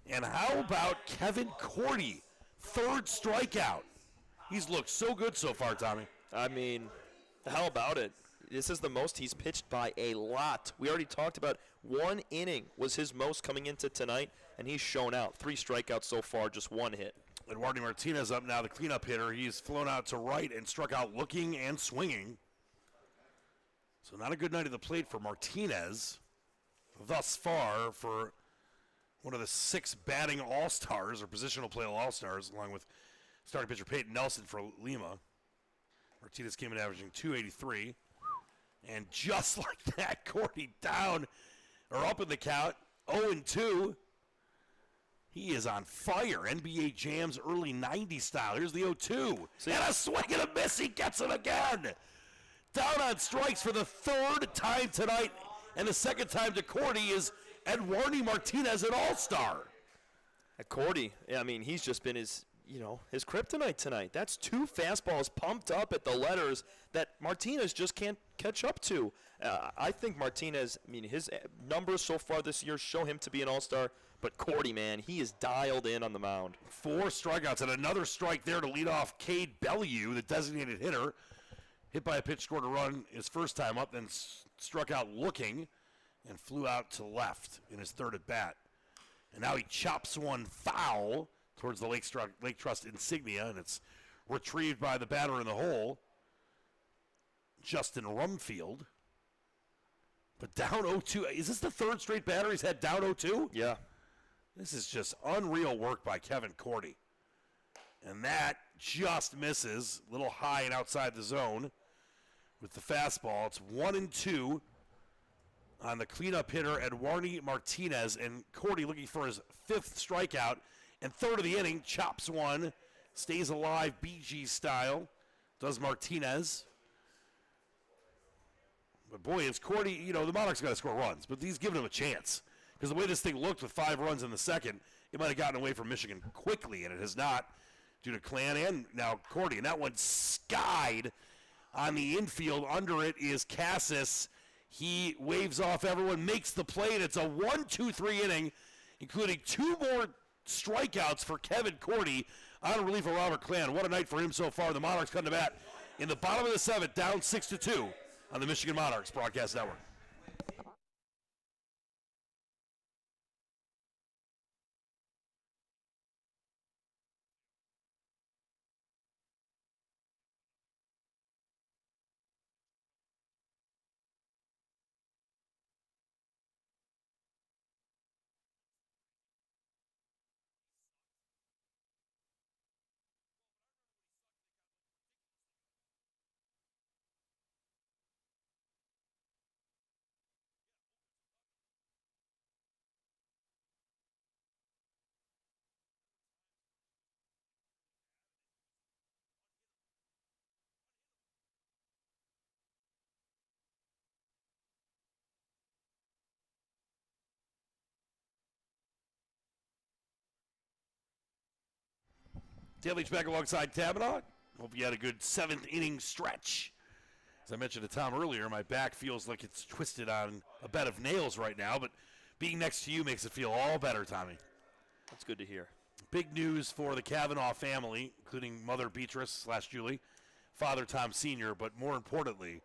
And how about Kevin Cordy? Third strikeout. He's looked so good so far, Tommy. I mean, how about it? This is the most he's pitched by a lot. We already talked about 1 inning was his most coming into tonight, and he's shown out. 3 strikeouts so far, just 1 hit. Eduardo Martinez up now, the cleanup hitter. He's flown out to right and struck out looking and swinging. So not a good night at the plate for Martinez thus far for one of the 6 batting all-stars or positional play all-stars, along with starting pitcher Peyton Nelson for Lima. Martinez came in averaging .283. And just like that, Cordy down or up in the count, 0-2. He is on fire. NBA Jam's early 90s style. Here's the 0-2. And a swing and a miss. He gets him again. Down on strikes for the 3rd time tonight. And the 2nd time to Cordy is Eduardo Martinez, an all-star. Cordy, I mean, he's just been his kryptonite tonight. That's 2 fastballs pumped up at the letters that Martinez just can't catch up to. I think Martinez, his numbers so far this year show him to be an all-star, but Cordy, man, he is dialed in on the mound. 4 strikeouts and another strike there to lead off Cade Bellew, the designated hitter. Hit by a pitch, scored a run his first time up, then struck out looking and flew out to left in his 3rd at bat. And now he chops one foul towards the Lake Trust insignia, and it's retrieved by the batter in the hole, Justin Rumfield. But down 0-2. Is this the 3rd straight batter he's had down 0-2? Yeah. This is just unreal work by Kevin Cordy. And that just misses. A little high and outside the zone with the fastball. It's 1-2 on the cleanup hitter, Eduardo Martinez. And Cordy looking for his 5th strikeout. And 3rd of the inning, chops one, stays alive BG style, does Martinez. But boy, it's Cordy, the Monarchs got to score runs, but he's giving him a chance. Because the way this thing looked with 5 runs in the 2nd, it might have gotten away from Michigan quickly, and it has not due to Clan and now Cordy. And that one skied on the infield. Under it is Cassis. He waves off everyone, makes the play, and it's a 1-2-3 inning, including 2 more strikeouts for Kevin Cordy on relief of Robert Clan. What a night for him so far. The Monarchs come to bat in the bottom of the 7th, down 6-2 on the Michigan Monarchs Broadcast Network. Dan Leach back alongside Kavanaugh. Hope you had a good 7th inning stretch. As I mentioned to Tom earlier, my back feels like it's twisted on a bed of nails right now, but being next to you makes it feel all better, Tommy. That's good to hear. Big news for the Kavanaugh family, including Mother Beatrice / Julie, Father Tom Sr., but more importantly,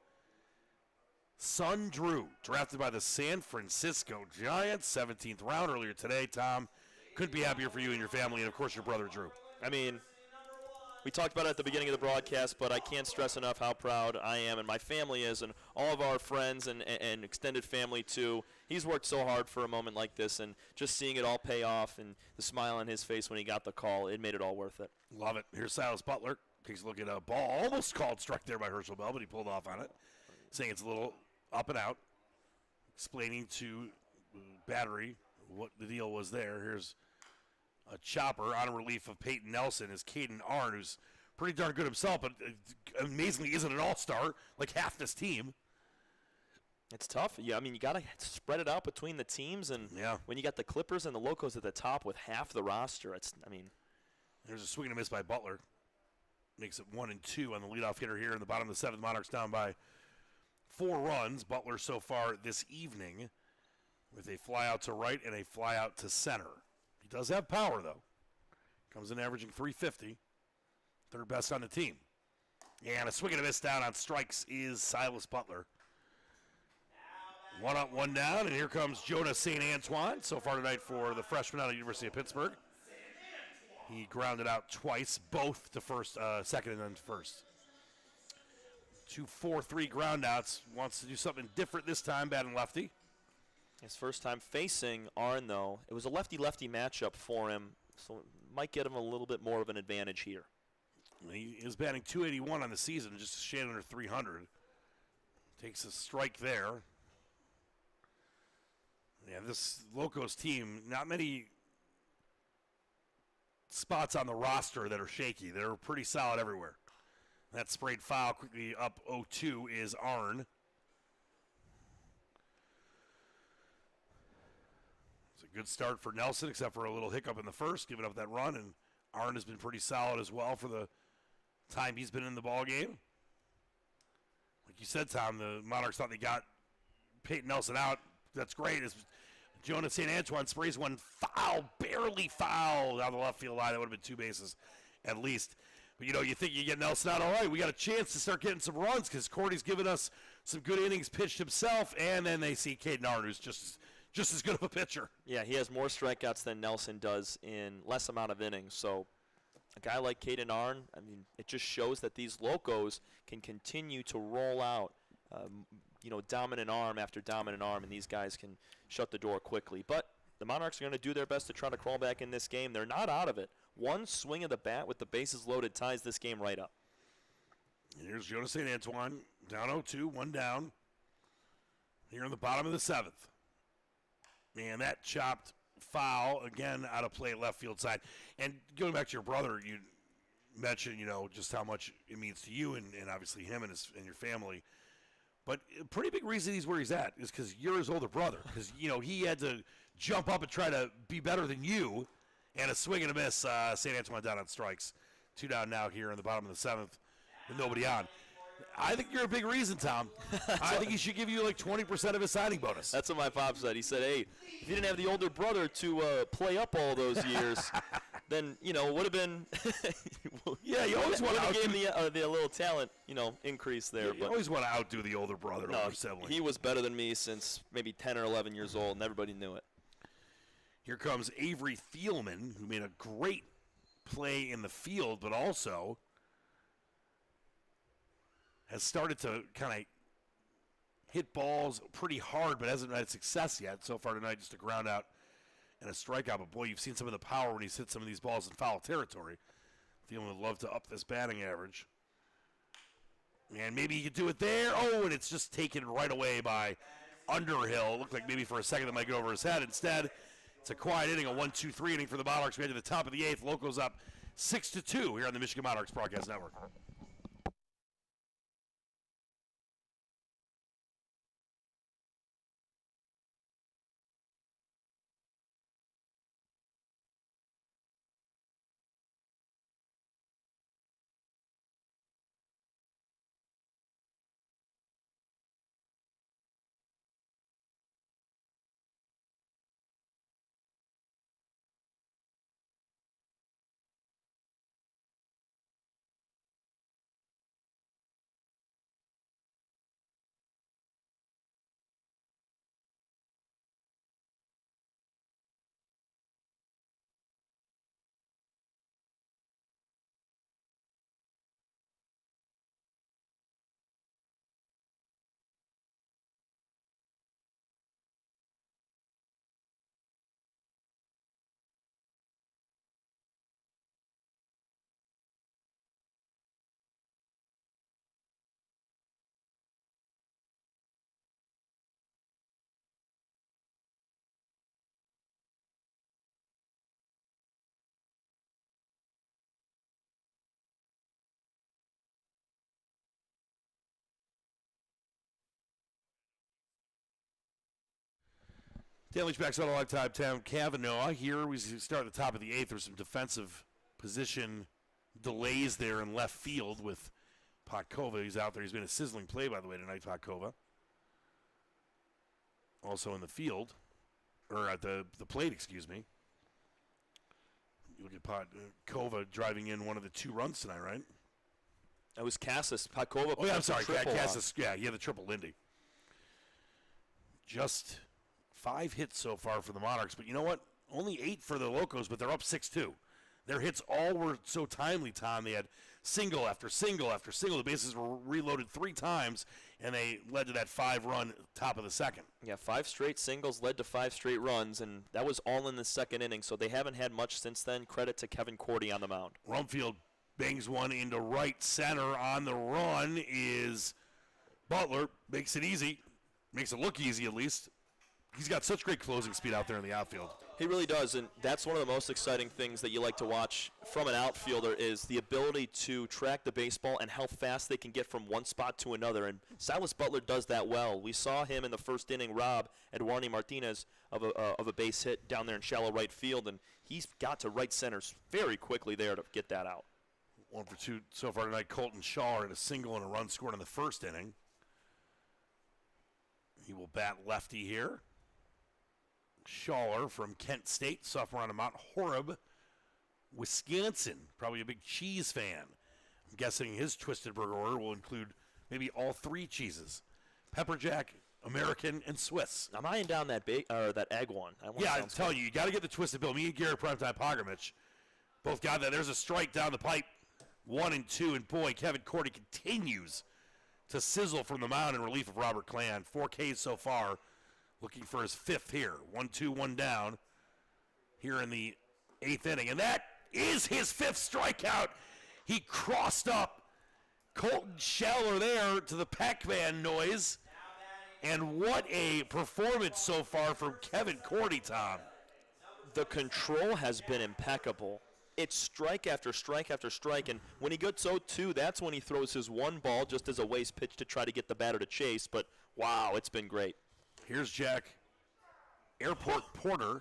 son Drew, drafted by the San Francisco Giants, 17th round earlier today. Tom, couldn't be happier for you and your family, and of course your brother Drew. I mean, we talked about it at the beginning of the broadcast, but I can't stress enough how proud I am and my family is, and all of our friends and extended family too. He's worked so hard for a moment like this, and just seeing it all pay off and the smile on his face when he got the call, it made it all worth it. Love it. Here's Silas Butler. Takes a look at a ball almost called struck there by Herschel Bell, but he pulled off on it, saying it's a little up and out, explaining to Battery what the deal was there. Here's a chopper on relief of Peyton Nelson is Caden Arnn, who's pretty darn good himself, but amazingly isn't an all-star like half this team. It's tough. Yeah, I mean, you got to spread it out between the teams, and when you got the Clippers and the Locos at the top with half the roster, there's a swing and a miss by Butler. Makes it 1-2 on the leadoff hitter here in the bottom of the 7th. Monarchs down by 4 runs. Butler so far this evening with a fly out to right and a fly out to center. He does have power, though. Comes in averaging 350. Third best on the team. And a swing and a miss down on strikes is Silas Butler. 1 up, 1 down, and here comes Jonah St. Antoine so far tonight for the freshman out of the University of Pittsburgh. He grounded out twice, both to first, second and then to first. 2 4-3 ground outs. Wants to do something different this time, batting lefty. His first time facing Arnn, though. It was a lefty-lefty matchup for him, so it might get him a little bit more of an advantage here. He is batting .281 on the season, just a shade under 300. Takes a strike there. Yeah, this Locos team, not many spots on the roster that are shaky. They're pretty solid everywhere. That sprayed foul quickly up 0-2 is Arnn. It's a good start for Nelson, except for a little hiccup in the first, giving up that run, and Arnn has been pretty solid as well for the time he's been in the ball game. Like you said, Tom, the Monarchs thought they got Peyton Nelson out. That's great. It's Jonah St. Antoine sprays one foul, barely foul down the left field line. That would have been 2 bases at least. But, you think you get Nelson out, all right, we got a chance to start getting some runs because Cordy's given us some good innings pitched himself, and then they see Caden Arnn, who's just as good of a pitcher. Yeah, he has more strikeouts than Nelson does in less amount of innings. So a guy like Caden Arnn, it just shows that these Locos can continue to roll out dominant arm after dominant arm, and these guys can shut the door quickly. But the Monarchs are going to do their best to try to crawl back in this game. They're not out of it. One swing of the bat with the bases loaded ties this game right up. And here's Jonah St. Antoine, down 0-2, 1 down. Here in the bottom of the 7th. Man, that chopped foul, again, out of play left field side. And going back to your brother, you mentioned, just how much it means to you and obviously him and your family. But a pretty big reason he's where he's at is because you're his older brother. Because, he had to jump up and try to be better than you. And a swing and a miss, St. Antoine down on strikes. 2 down now here in the bottom of the 7th with nobody on. I think you're a big reason, Tom. I think he should give you like 20% of his signing bonus. That's what my pop said. He said, hey, if you didn't have the older brother to play up all those years, then, would have been yeah, you always want to outdo the little talent, increase there. You always want to outdo the older brother or sibling. He was better than me since maybe 10 or 11 years old, and everybody knew it. Here comes Avery Thielman, who made a great play in the field, but also has started to kind of hit balls pretty hard, but hasn't had success yet so far tonight. Just a ground out and a strikeout. But, boy, you've seen some of the power when he's hit some of these balls in foul territory. Thielman would love to up this batting average. And maybe he could do it there. Oh, and it's just taken right away by Underhill. Looked like maybe for a second that might go over his head. Instead, it's a quiet inning, a 1-2-3 inning for the Monarchs. We head to the top of the 8th. Locos up 6-2 here on the Michigan Monarchs Broadcast Network. Dan Leach backs on a long time. Tom Cavanaugh here. We start at the top of the 8th. There's some defensive position delays there in left field with Potkova. He's out there. He's been a sizzling play, by the way, tonight, Potkova. Also in the field, or at the plate, excuse me. You look at Potkova driving in one of the 2 runs tonight, right? That was Cassis. Potkova. Oh, yeah, I'm sorry. Cassis. Yeah, he had the triple Lindy. Just 5 hits so far for the Monarchs, but you know what? Only 8 for the Locos, but they're up 6-2. Their hits all were so timely, Tom. They had single after single after single. The bases were reloaded 3 times, and they led to that 5-run top of the second. Yeah, 5 straight singles led to 5 straight runs, and that was all in the second inning, so they haven't had much since then. Credit to Kevin Cordy on the mound. Rumfield bangs one into right center. On the run is Butler. Makes it easy. Makes it look easy, at least. He's got such great closing speed out there in the outfield. He really does, and that's one of the most exciting things that you like to watch from an outfielder is the ability to track the baseball and how fast they can get from one spot to another, and Silas Butler does that well. We saw him in the first inning rob Eduardo Martinez of a base hit down there in shallow right field, and he's got to right center very quickly there to get that out. 1 for 2 so far tonight. Colton Shaw had a single and a run scored in the first inning. He will bat lefty here. Schaller from Kent State, sophomore out of Mount Horeb, Wisconsin. Probably a big cheese fan. I'm guessing his Twisted Burger order will include maybe all 3 cheeses. Pepper Jack, American, and Swiss. I'm eyeing down that egg one. Yeah, I'm telling you got to get the Twisted Bill. Me and Garrett Primetime Pogramich both got that. There's a strike down the pipe, 1 and 2, and boy, Kevin Cordy continues to sizzle from the mound in relief of Robert Clan. 4 Ks so far. Looking for his 5th here. 1-2, 1 down here in the 8th inning. And that is his 5th strikeout. He crossed up Colton Scheller there to the Pac-Man noise. And what a performance so far from Kevin Cordy, Tom. The control has been impeccable. It's strike after strike after strike, and when he gets 0-2, that's when he throws his 1 ball just as a waste pitch to try to get the batter to chase. But, wow, it's been great. Here's Jack Airport Porter.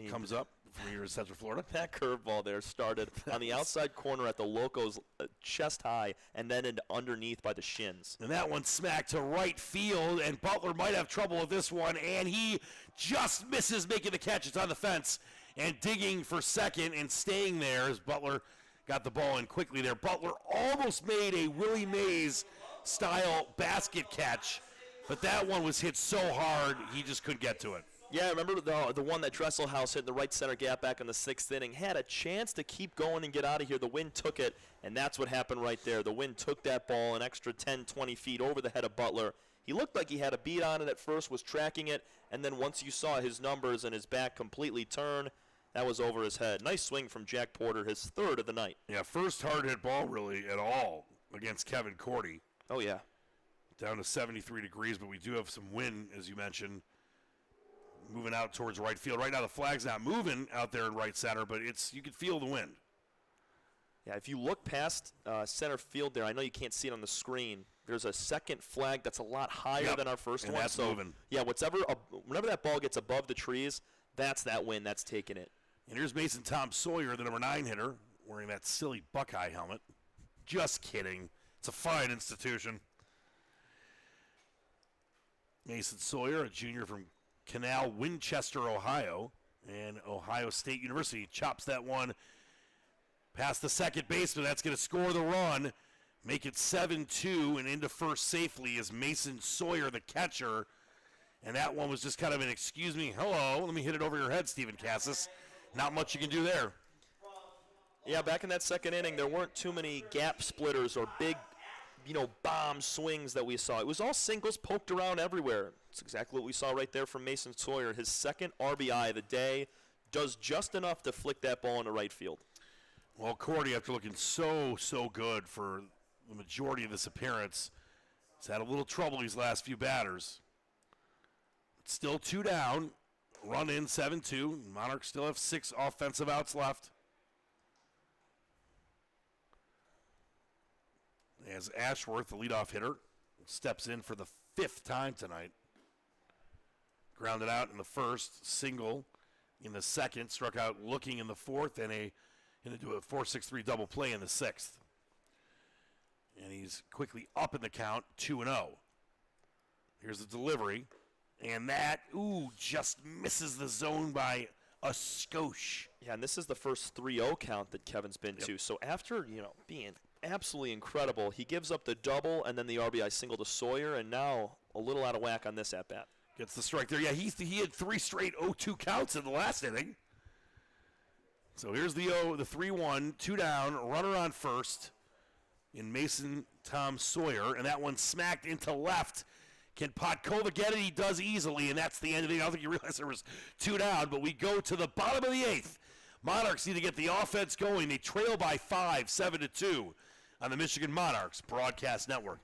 Comes up from here in Central Florida. That curveball there started on the outside corner at the Locos, chest high, and then underneath by the shins. And that one smacked to right field, and Butler might have trouble with this one, and he just misses making the catch. It's on the fence, and digging for second and staying there as Butler got the ball in quickly there. Butler almost made a Willie Mays style basket catch, but that one was hit so hard he just couldn't get to it. Yeah, I remember the one that Dresselhaus hit in the right center gap back in the 6th inning. Had a chance to keep going and get out of here. The wind took it, and that's what happened right there. The wind took that ball an extra 10, 20 feet over the head of Butler. He looked like he had a beat on it at first, was tracking it, and then once you saw his numbers and his back completely turn, that was over his head. Nice swing from Jack Porter, his 3rd of the night. Yeah, first hard hit ball really at all against Kevin Cordy. Oh, yeah. Down to 73 degrees, but we do have some wind, as you mentioned, moving out towards right field. Right now the flag's not moving out there in right center, but you can feel the wind. Yeah, if you look past center field there, I know you can't see it on the screen. There's a second flag that's a lot higher than our first and one. That's moving. Yeah, whenever that ball gets above the trees, that's that wind that's taking it. And here's Mason Tom Sawyer, the number 9 hitter, wearing that silly Buckeye helmet. Just kidding. It's a fine institution. Mason Sawyer, a junior from Canal, Winchester, Ohio, and Ohio State University, chops that one past the second baseman. That's going to score the run, make it 7-2, and into first safely is Mason Sawyer, the catcher. And that one was just kind of an excuse me, hello, let me hit it over your head, Stephen Cassis. Not much you can do there. Yeah, back in that second inning, there weren't too many gap splitters or big, bomb swings that we saw. It was all singles poked around everywhere. It's exactly what we saw right there from Mason Sawyer. His 2nd RBI of the day does just enough to flick that ball into right field. Well, Cordy, after looking so good for the majority of this appearance, has had a little trouble these last few batters. Still 2 down, run in 7-2. Monarchs still have 6 offensive outs left. As Ashworth, the leadoff hitter, steps in for the 5th time tonight. Grounded out in the first, single in the second, struck out looking in the fourth, and into a 4-6-3 double play in the sixth. And he's quickly up in the count, 2-0. Here's the delivery, and that, just misses the zone by a skosh. Yeah, and this is the first 3-0 count that Kevin's been to. So after, being absolutely incredible, he gives up the double and then the RBI single to Sawyer, and now a little out of whack on this at-bat. Gets the strike there. Yeah, he had 3 straight 0-2 counts in the last inning. So here's the 3-1, 2 down, runner on first in Mason Tom Sawyer, and that one smacked into left. Can Potkova get it? He does easily, and that's the end of the inning. I don't think you realize there was 2 down, but we go to the bottom of the 8th. Monarchs need to get the offense going. They trail by 5, 7-2 on the Michigan Monarchs Broadcast Network.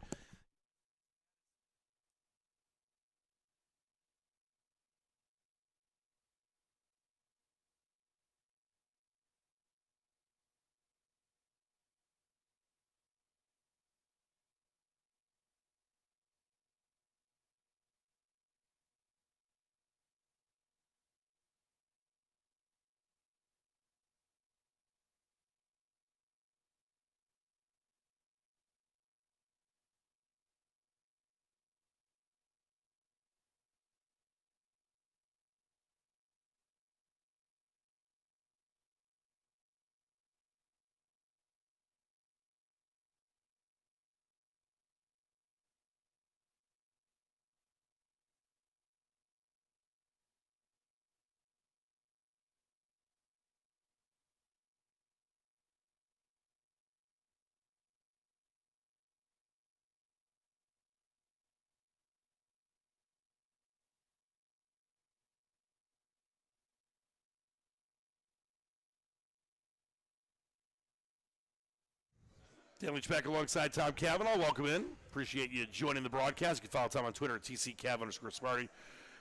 Dan Leach back alongside Tom Cavanaugh. Welcome in. Appreciate you joining the broadcast. You can follow Tom on Twitter at TCCav_Smarty.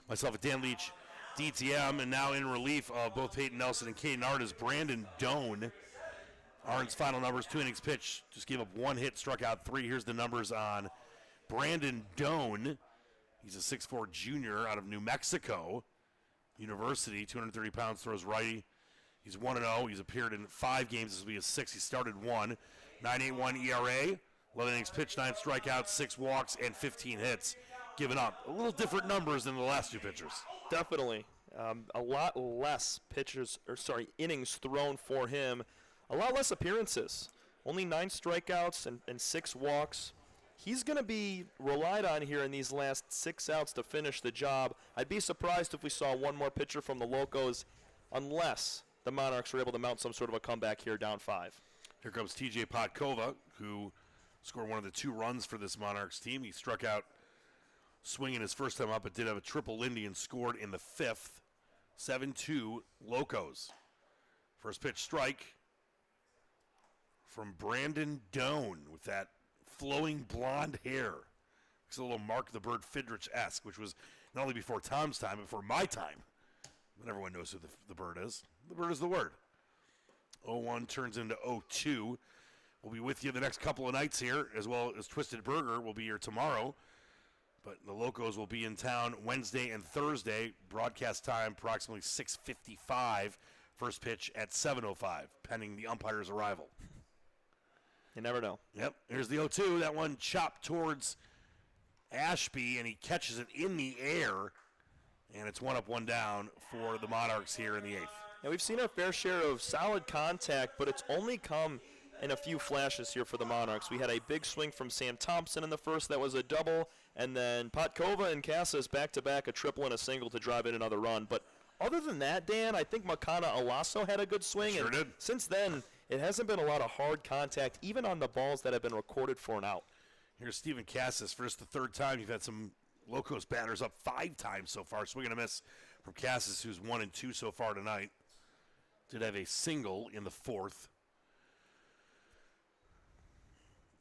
Myself at Dan Leach, DTM, and now in relief of both Peyton Nelson and Caden Arndt is Brandon Doan. Arndt's final numbers, 2 innings pitched, just gave up 1 hit, struck out 3. Here's the numbers on Brandon Doan. He's a 6'4 junior out of New Mexico University, 230 pounds, throws righty. He's 1-0. He's appeared in 5 games. This will be his 6th. He started 1. 9.81 ERA, 11 innings pitched, 9 strikeouts, 6 walks, and 15 hits given up. A little different numbers than the last 2 pitchers. Definitely. A lot less innings thrown for him. A lot less appearances. Only 9 strikeouts and 6 walks. He's going to be relied on here in these last 6 outs to finish the job. I'd be surprised if we saw one more pitcher from the Locos unless the Monarchs were able to mount some sort of a comeback here down 5. Here comes TJ Potkova, who scored one of the 2 runs for this Monarchs team. He struck out swinging his first time up, but did have a triple Indy and scored in the 5th. 7-2 Locos. First pitch strike from Brandon Doan with that flowing blonde hair. It's a little Mark the Bird Fidrich-esque, which was not only before Tom's time, but before my time. But everyone knows who the Bird is. The Bird is the word. 0-1 turns into 0-2. We'll be with you the next couple of nights here, as well as Twisted Burger will be here tomorrow. But the Locos will be in town Wednesday and Thursday. Broadcast time approximately 6:55. First pitch at 7:05, pending the umpire's arrival. You never know. Yep, here's the 0-2. That one chopped towards Ashby, and he catches it in the air. And it's 1 up, 1 down for the Monarchs here in the 8th. Now, we've seen our fair share of solid contact, but it's only come in a few flashes here for the Monarchs. We had a big swing from Sam Thompson in the first. That was a double. And then Potkova and Casas back-to-back, a triple and a single to drive in another run. But other than that, Dan, I think Makana Alasso had a good swing. Sure did. Since then, it hasn't been a lot of hard contact, even on the balls that have been recorded for an out. Here's Steven Casas for just the 3rd time. You've had some Locos batters up 5 times so far. Swing and a miss from Casas, who's 1 and 2 so far tonight. Did have a single in the 4th.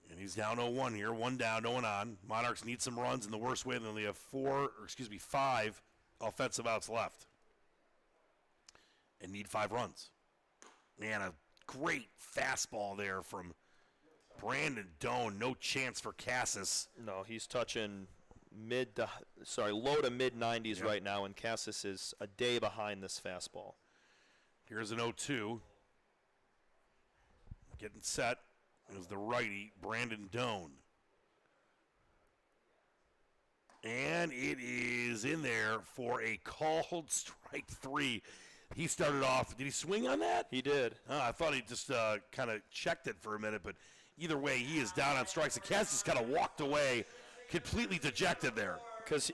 And he's down 0-1 here. 1 down, no one on. Monarchs need some runs in the worst way. They only have 5 offensive outs left. And need 5 runs. Man, a great fastball there from Brandon Doan. No chance for Casas. No, he's touching low to mid 90s right now, and Cassis is a day behind this fastball. Here's an 0-2. Getting set is the righty, Brandon Doan. And it is in there for a called strike 3. He started off. Did he swing on that? He did. I thought he just kind of checked it for a minute, but either way, he is down on strikes. And Cassis kind of walked away, completely dejected there. Because,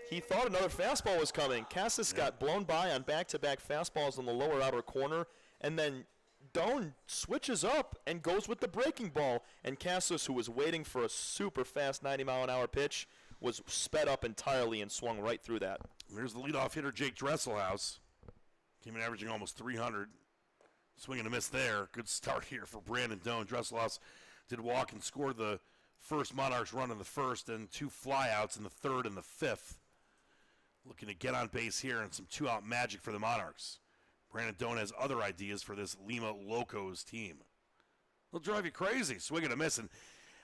he thought another fastball was coming. Cassis got blown by on back-to-back fastballs in the lower outer corner, and then Doan switches up and goes with the breaking ball. And Cassis, who was waiting for a super fast 90-mile-an-hour pitch, was sped up entirely and swung right through that. There's the leadoff hitter, Jake Dresselhaus. Came in averaging almost 300. Swing and a miss there. Good start here for Brandon Doan. Dresselhaus did walk and scored the first Monarchs run in the first and 2 flyouts in the third and the fifth. Looking to get on base here and some 2-out magic for the Monarchs. Brandon Doan has other ideas for this Lima Locos team. They'll drive you crazy. Swing and a miss. And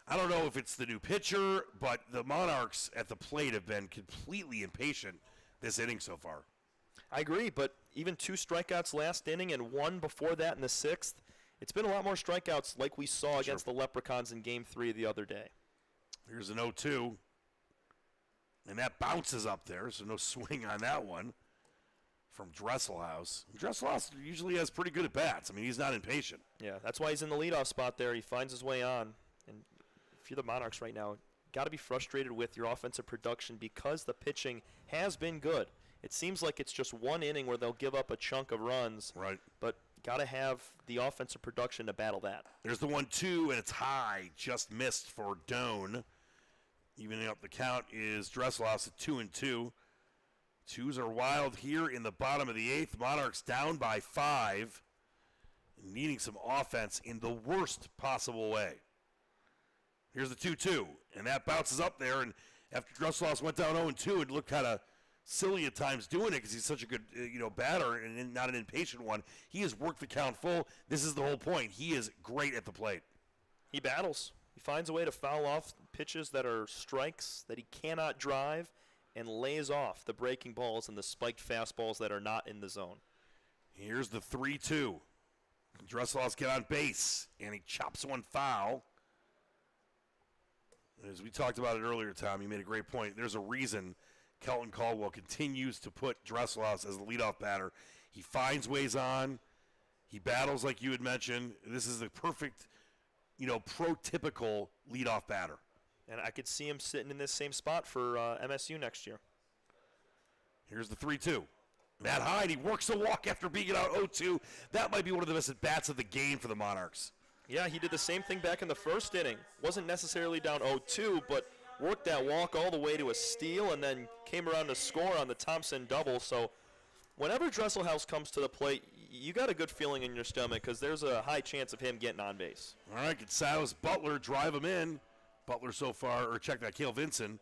I don't know if it's the new pitcher, but the Monarchs at the plate have been completely impatient this inning so far. I agree, but even 2 strikeouts last inning and 1 before that in the 6th, it's been a lot more strikeouts like we saw against the Leprechauns in Game 3 the other day. Here's an 0-2, and that bounces up there, so no swing on that one from Dresselhaus. Dresselhaus usually has pretty good at-bats. He's not impatient. Yeah, that's why he's in the leadoff spot there. He finds his way on. And if you're the Monarchs right now, got to be frustrated with your offensive production because the pitching has been good. It seems like it's just one inning where they'll give up a chunk of runs. Right. But got to have the offensive production to battle that. There's the 1-2, and it's high. Just missed for Doan. Evening up the count is Dresselhaus at 2-2. Twos are wild here in the bottom of the 8th. Monarchs down by 5. Needing some offense in the worst possible way. Here's the 2-2, and that bounces up there. And after Dresselhaus went down 0-2, it looked kind of silly at times doing it because he's such a good batter and not an impatient one. He has worked the count full. This is the whole point. He is great at the plate. He battles. He finds a way to foul off pitches that are strikes that he cannot drive and lays off the breaking balls and the spiked fastballs that are not in the zone. Here's the 3-2. Dresselhaus get on base, and he chops one foul. As we talked about it earlier, Tom, you made a great point. There's a reason Kelton Caldwell continues to put Dresselhaus as the leadoff batter. He finds ways on. He battles like you had mentioned. This is the perfect, prototypical leadoff batter. And I could see him sitting in this same spot for MSU next year. Here's the 3-2. Matt Hyde, he works a walk after being out 0-2. That might be one of the best at-bats of the game for the Monarchs. Yeah, he did the same thing back in the first inning. Wasn't necessarily down 0-2, but worked that walk all the way to a steal and then came around to score on the Thompson double. So whenever Dresselhaus comes to the plate, you got a good feeling in your stomach because there's a high chance of him getting on base. All right, Gonzalez, Butler, drive him in. Butler so far, or check that, Cale Vinson.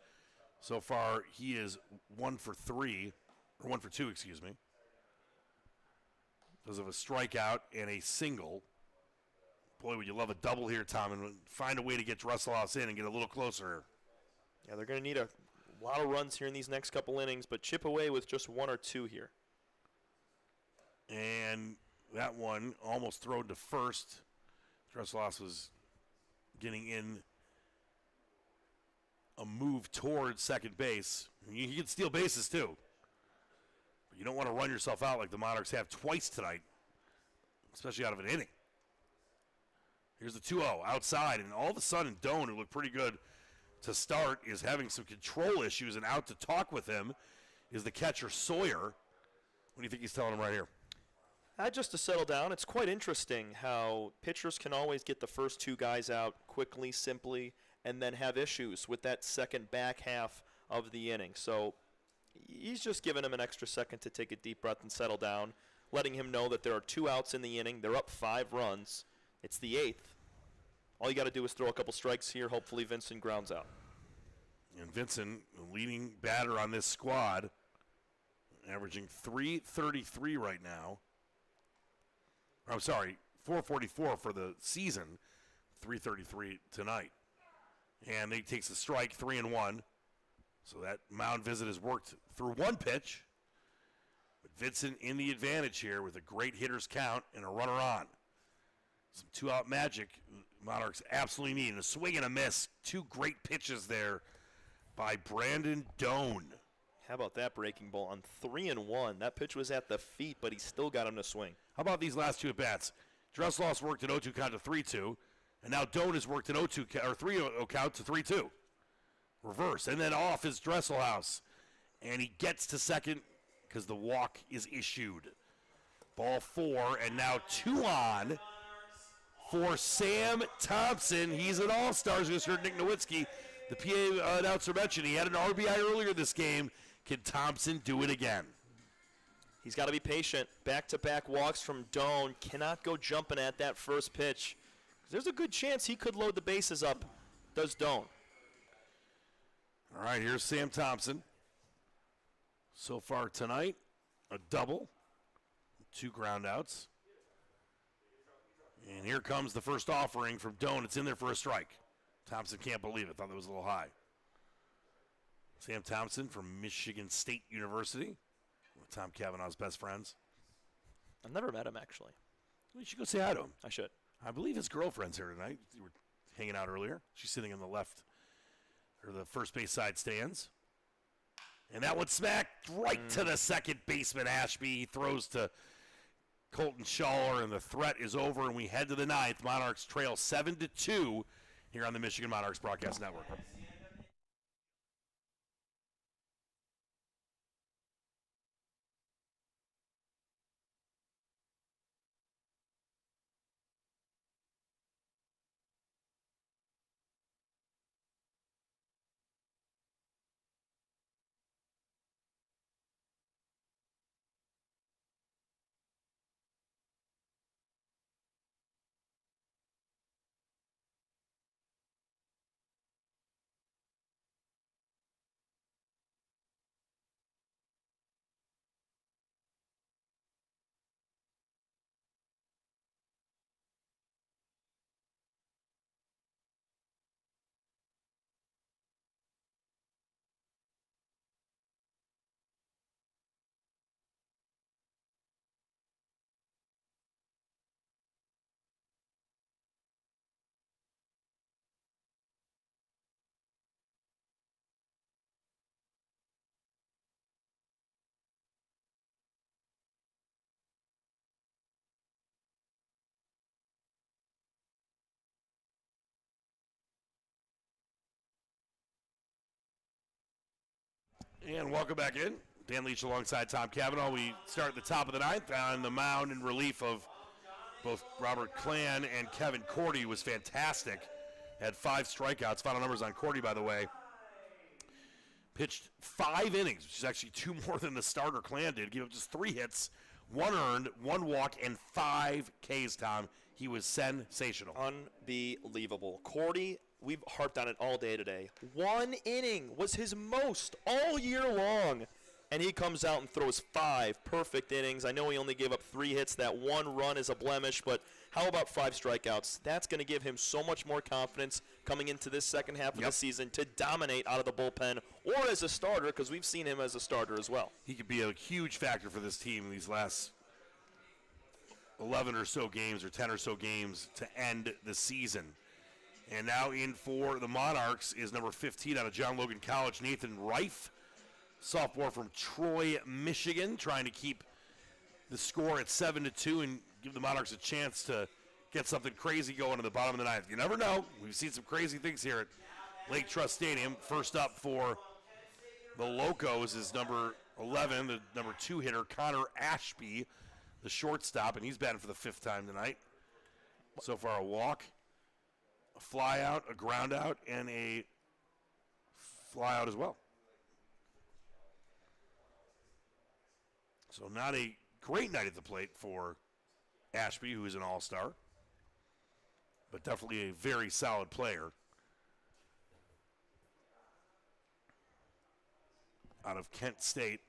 So far, he is 1 for 2, excuse me. Because of a strikeout and a single. Boy, would you love a double here, Tom, and find a way to get Dresselhaus in and get a little closer. Yeah, they're going to need a lot of runs here in these next couple innings, but chip away with just 1 or 2 here. And that one almost thrown to first. Dresselhaus was getting in a move towards second base. He can steal bases, too. But you don't want to run yourself out like the Monarchs have twice tonight, especially out of an inning. Here's the 2-0 outside, and all of a sudden, Doan, who looked pretty good to start, is having some control issues, and out to talk with him is the catcher, Sawyer. What do you think he's telling him right here? Just to settle down, it's quite interesting how pitchers can always get the first 2 guys out quickly, simply, and then have issues with that second back half of the inning. So he's just giving him an extra second to take a deep breath and settle down, letting him know that there are 2 outs in the inning. They're up 5 runs. It's the 8th. All you got to do is throw a couple strikes here. Hopefully Vincent grounds out. And Vincent, the leading batter on this squad, averaging .333 right now. I'm sorry, .444 for the season, .333 tonight. And he takes a strike, 3-1. So that mound visit has worked through one pitch. But Vincent in the advantage here with a great hitter's count and a runner on. Some two-out magic Monarchs absolutely need. And a swing and a miss. Two great pitches there by Brandon Doan. How about that breaking ball on 3-1? That pitch was at the feet, but he still got him to swing. How about these last two at-bats? Dresselhaus worked an 0-2 count to 3-2, and now Doan has worked an 0-2 or 3-0 count to 3-2. Reverse, and then off is Dresselhaus. And he gets to second because the walk is issued. Ball 4, and now 2 on for Sam Thompson. He's an all-star. As you just heard Nick Nowitzki, the PA announcer, mentioned he had an RBI earlier this game. Can Thompson do it again? He's got to be patient. Back-to-back walks from Doan. Cannot go jumping at that first pitch. There's a good chance he could load the bases up. Does Doan. All right, here's Sam Thompson. So far tonight, a double, 2 groundouts. And here comes the first offering from Doan. It's in there for a strike. Thompson can't believe it. Thought that was a little high. Sam Thompson from Michigan State University. One of Tom Cavanaugh's best friends. I've never met him, actually. You should go say hi to him. I should. I believe his girlfriend's here tonight. You were hanging out earlier. She's sitting in the left, or the first base side stands. And that one smacked right to the second baseman, Ashby. He throws to Colton Schaller, and the threat is over, and we head to the 9th. Monarchs trail 7-2 here on the Michigan Monarchs Broadcast Network. And welcome back in. Dan Leach alongside Tom Cavanaugh. We start at the top of the 9th on the mound in relief of both Robert Klan and Kevin Cordy was fantastic. Had 5 strikeouts. Final numbers on Cordy, by the way. Pitched 5 innings, which is actually 2 more than the starter Klan did. Gave up just 3 hits, 1 earned, 1 walk, and 5 Ks, Tom. He was sensational. Unbelievable. Cordy, we've harped on it all day today. 1 inning was his most all year long. And he comes out and throws 5 perfect innings. I know he only gave up 3 hits. That 1 run is a blemish, but how about 5 strikeouts? That's going to give him so much more confidence coming into this second half of the season to dominate out of the bullpen or as a starter, because we've seen him as a starter as well. He could be a huge factor for this team in these last 11 or so games or 10 or so games to end the season. And now in for the Monarchs is number 15 out of John Logan College, Nathan Reif, sophomore from Troy, Michigan, trying to keep the score at 7-2 and give the Monarchs a chance to get something crazy going in the bottom of the 9th. You never know. We've seen some crazy things here at Lake Trust Stadium. First up for the Locos is number 11, the number 2 hitter, Connor Ashby, the shortstop, and he's batting for the 5th time tonight. So far, a walk, a fly out, a ground out, and a fly out as well. So not a great night at the plate for Ashby, who is an all-star, but definitely a very solid player. Out of Kent State,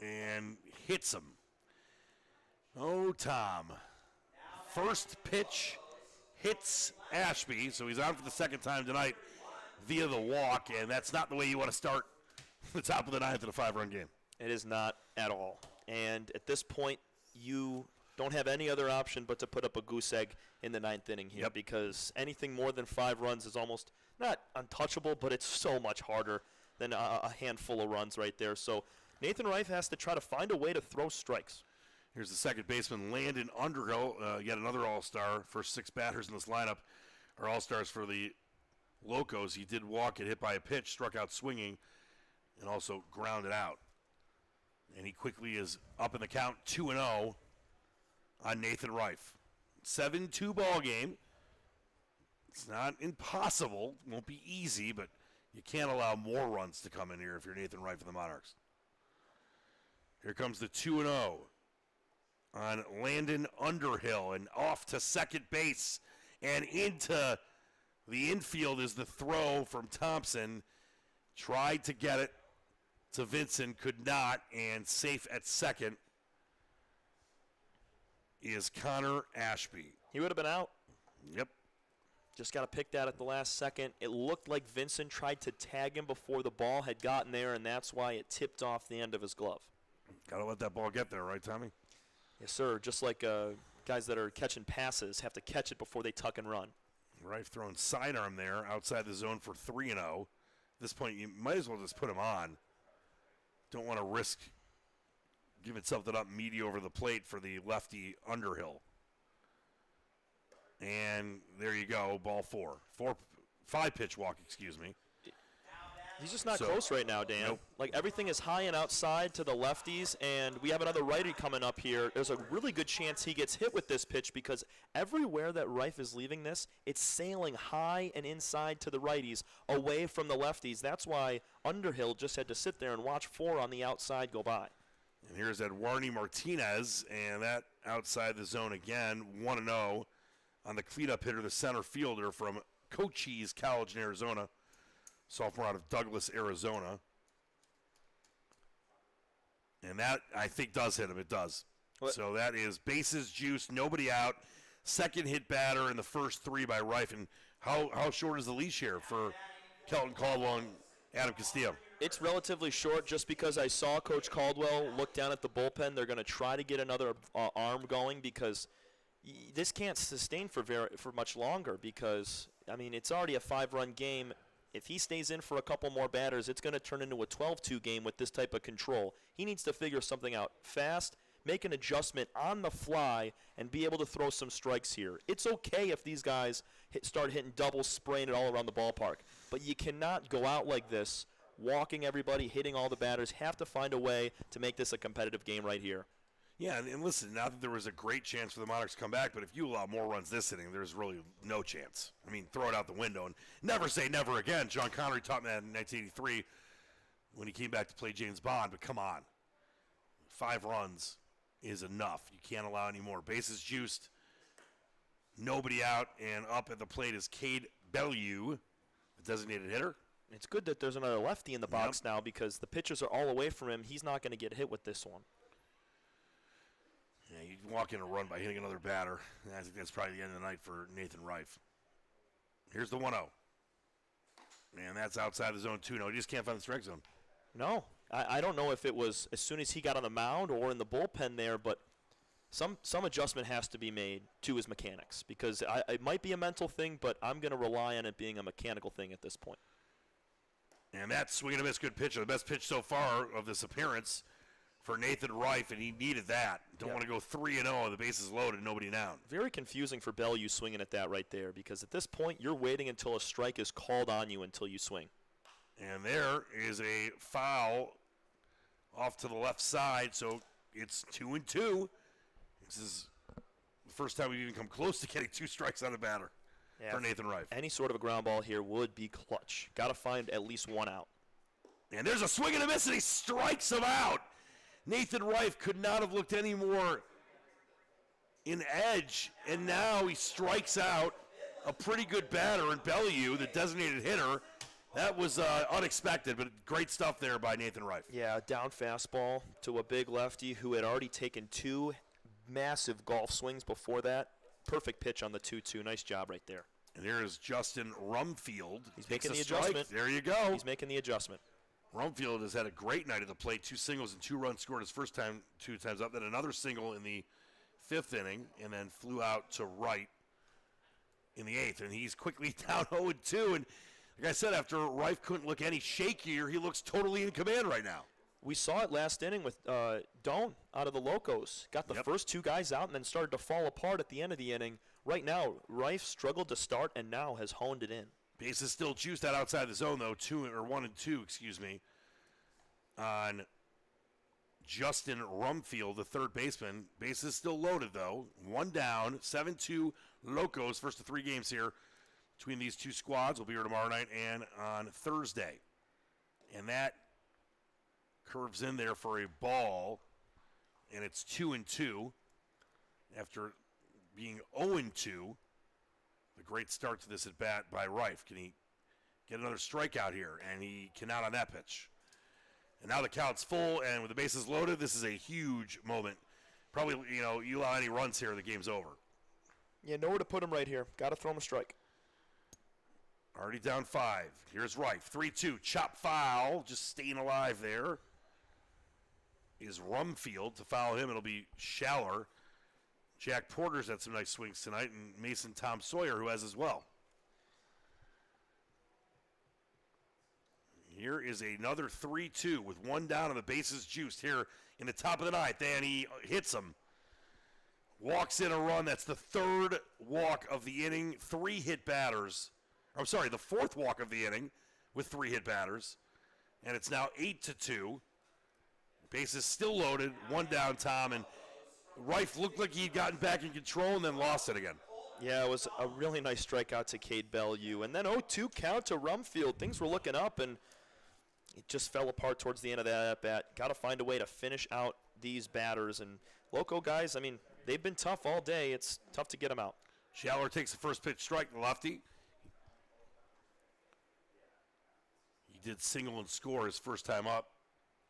and hits him. Oh, Tom. First pitch hits Ashby, so he's on for the 2nd time tonight via the walk, and that's not the way you want to start the top of the ninth in a 5-run game. It is not at all. And at this point, you don't have any other option but to put up a goose egg in the ninth inning here because anything more than 5 runs is almost not untouchable, but it's so much harder than a handful of runs right there. So Nathan Reif has to try to find a way to throw strikes. Here's the second baseman, Landon Underhill, yet another all-star. First 6 batters in this lineup are all-stars for the Locos. He did walk, get hit by a pitch, struck out swinging, and also grounded out. And he quickly is up in the count, 2-0 on Nathan Reif. 7-2 ball game. It's not impossible. Won't be easy, but you can't allow more runs to come in here if you're Nathan Reif for the Monarchs. Here comes the 2-0 on Landon Underhill, and off to second base and into the infield is the throw from Thompson. Tried to get it to Vincent, could not, and safe at second is Connor Ashby. He would have been out. Yep. Just got to pick that at the last second. It looked like Vincent tried to tag him before the ball had gotten there, and that's why it tipped off the end of his glove. Got to let that ball get there, right, Tommy? Yes, sir. Just like guys that are catching passes have to catch it before they tuck and run. Reif throwing sidearm there outside the zone for 3-0. At this point, you might as well just put him on. Don't want to risk giving something up meaty over the plate for the lefty Underhill. And there you go, ball 4. 5-pitch walk, excuse me. He's just not close right now, Dan. Nope. Like, everything is high and outside to the lefties, and we have another righty coming up here. There's a really good chance he gets hit with this pitch because everywhere that Reif is leaving this, it's sailing high and inside to the righties, away from the lefties. That's why Underhill just had to sit there and watch 4 on the outside go by. And here's Eduardo Martinez, and that outside the zone again, 1-0 on the cleanup hitter, the center fielder from Cochise College in Arizona. Sophomore out of Douglas, Arizona. And that, I think, does hit him. It does. What? So that is bases juiced, nobody out. Second hit batter in the first 3 by Reif. And how short is the leash here for Kelton Caldwell and Adam Castillo? It's relatively short just because I saw Coach Caldwell look down at the bullpen. They're going to try to get another arm going because this can't sustain for much longer because, I mean, it's already a 5-run game. If he stays in for a couple more batters, it's going to turn into a 12-2 game with this type of control. He needs to figure something out fast, make an adjustment on the fly, and be able to throw some strikes here. It's okay if these guys start hitting doubles, spraying it all around the ballpark. But you cannot go out like this, walking everybody, hitting all the batters. Have to find a way to make this a competitive game right here. Yeah, and listen, not that there was a great chance for the Monarchs to come back, but if you allow more runs this inning, there's really no chance. I mean, throw it out the window and never say never again. John Connery taught me that in 1983 when he came back to play James Bond, but come on. 5 runs is enough. You can't allow any more. Bases juiced, nobody out, and up at the plate is Cade Bellew, the designated hitter. It's good that there's another lefty in the box now because the pitchers are all away from him. He's not going to get hit with this one. Yeah, you walk in a run by hitting another batter. I think that's probably the end of the night for Nathan Reif. Here's the 1-0. Man, that's outside the zone 2-0. You just can't find the strike zone. No. I don't know if it was as soon as he got on the mound or in the bullpen there, but some adjustment has to be made to his mechanics because it might be a mental thing, but I'm going to rely on it being a mechanical thing at this point. And that swing and a miss, good pitch. The best pitch so far of this appearance for Nathan Reif, and he needed that. Don't want to go 3-0, the bases loaded, nobody down. Very confusing for Bellew swinging at that right there because at this point you're waiting until a strike is called on you until you swing. And there is a foul off to the left side, so it's 2-2. This is the first time we've even come close to getting 2 strikes on a batter for Nathan Reif. Any sort of a ground ball here would be clutch. Got to find at least 1 out. And there's a swing and a miss, and he strikes him out. Nathan Reif could not have looked any more in edge, and now he strikes out a pretty good batter in Bellew, the designated hitter. That was unexpected, but great stuff there by Nathan Reif. Yeah, down fastball to a big lefty who had already taken 2 massive golf swings before that. Perfect pitch on the 2-2. Nice job right there. And there is Justin Rumfield. He's making the adjustment. There you go. He's making the adjustment. Rumfield has had a great night at the plate. 2 singles and 2 runs scored his first time, 2 times up. Then another single in the 5th inning, and then flew out to right in the 8th. And he's quickly down 0-2. And like I said, after Reif couldn't look any shakier, he looks totally in command right now. We saw it last inning with Doan out of the Locos. Got the first 2 guys out and then started to fall apart at the end of the inning. Right now, Reif struggled to start and now has honed it in. Bases still juiced out outside the zone, though, 1-2, excuse me, on Justin Rumfield, the third baseman. Bases still loaded, though. 1 down, 7-2 Locos, first of 3 games here between these 2 squads. Will be here tomorrow night and on Thursday. And that curves in there for a ball, and it's 2-2 after being 0-2. A great start to this at bat by Reif. Can he get another strikeout here? And he cannot on that pitch. And now the count's full, and with the bases loaded, this is a huge moment. Probably, you allow any runs here, the game's over. Yeah, nowhere to put him right here. Got to throw him a strike. Already down 5. Here's Reif. 3-2. Chop foul. Just staying alive there is Rumfield. To foul him, it'll be Schaller. Jack Porter's had some nice swings tonight, and Mason Tom Sawyer, who has as well. Here is another 3-2 with 1 down and the bases juiced here in the top of the 9th. And he hits him. Walks in a run. That's the 3rd walk of the inning. 3 hit batters. I'm sorry, the 4th walk of the inning with 3 hit batters. And it's now 8-2. Bases still loaded. 1 down, Tom, and Reif looked like he'd gotten back in control and then lost it again. Yeah, it was a really nice strikeout to Cade Bellew. And then 0-2 count to Rumfield. Things were looking up, and it just fell apart towards the end of that at-bat. Got to find a way to finish out these batters. And Loco guys, I mean, they've been tough all day. It's tough to get them out. Schaller takes the first pitch strike, the lefty. He did single and score his first time up.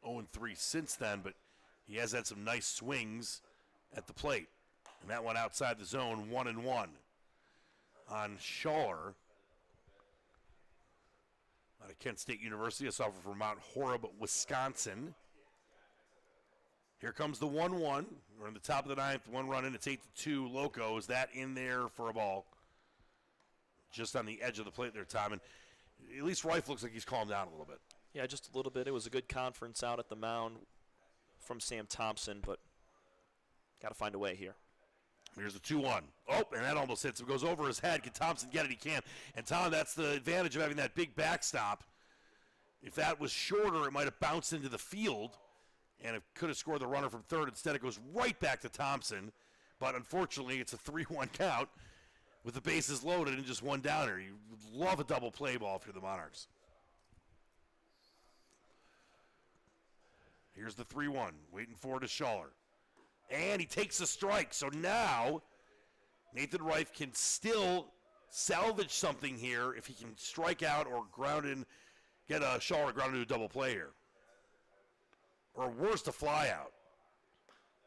0-3 since then, but he has had some nice swings at the plate. And that one outside the zone, 1-1 on Schaller. Out of Kent State University, a sophomore from Mount Horeb, Wisconsin. Here comes the 1-1. We're in the top of the 9th, 1 run in. It's 8-2 Locos. That in there for a ball. Just on the edge of the plate there, Tom. And at least Reif looks like he's calmed down a little bit. Yeah, just a little bit. It was a good conference out at the mound from Sam Thompson, but got to find a way here. Here's the 2-1. Oh, and that almost hits him. Goes over his head. Can Thompson get it? He can. And Tom, that's the advantage of having that big backstop. If that was shorter, it might have bounced into the field, and it could have scored the runner from third. Instead, it goes right back to Thompson. But unfortunately, it's a 3-1 count with the bases loaded and just 1 downer. You love a double play ball if you're the Monarchs. Here's the 3-1. Waiting for it to Schaller. And he takes a strike. So now Nathan Reif can still salvage something here if he can strike out or ground in, get a Schaller ground into a double play here. Or worse, a fly out.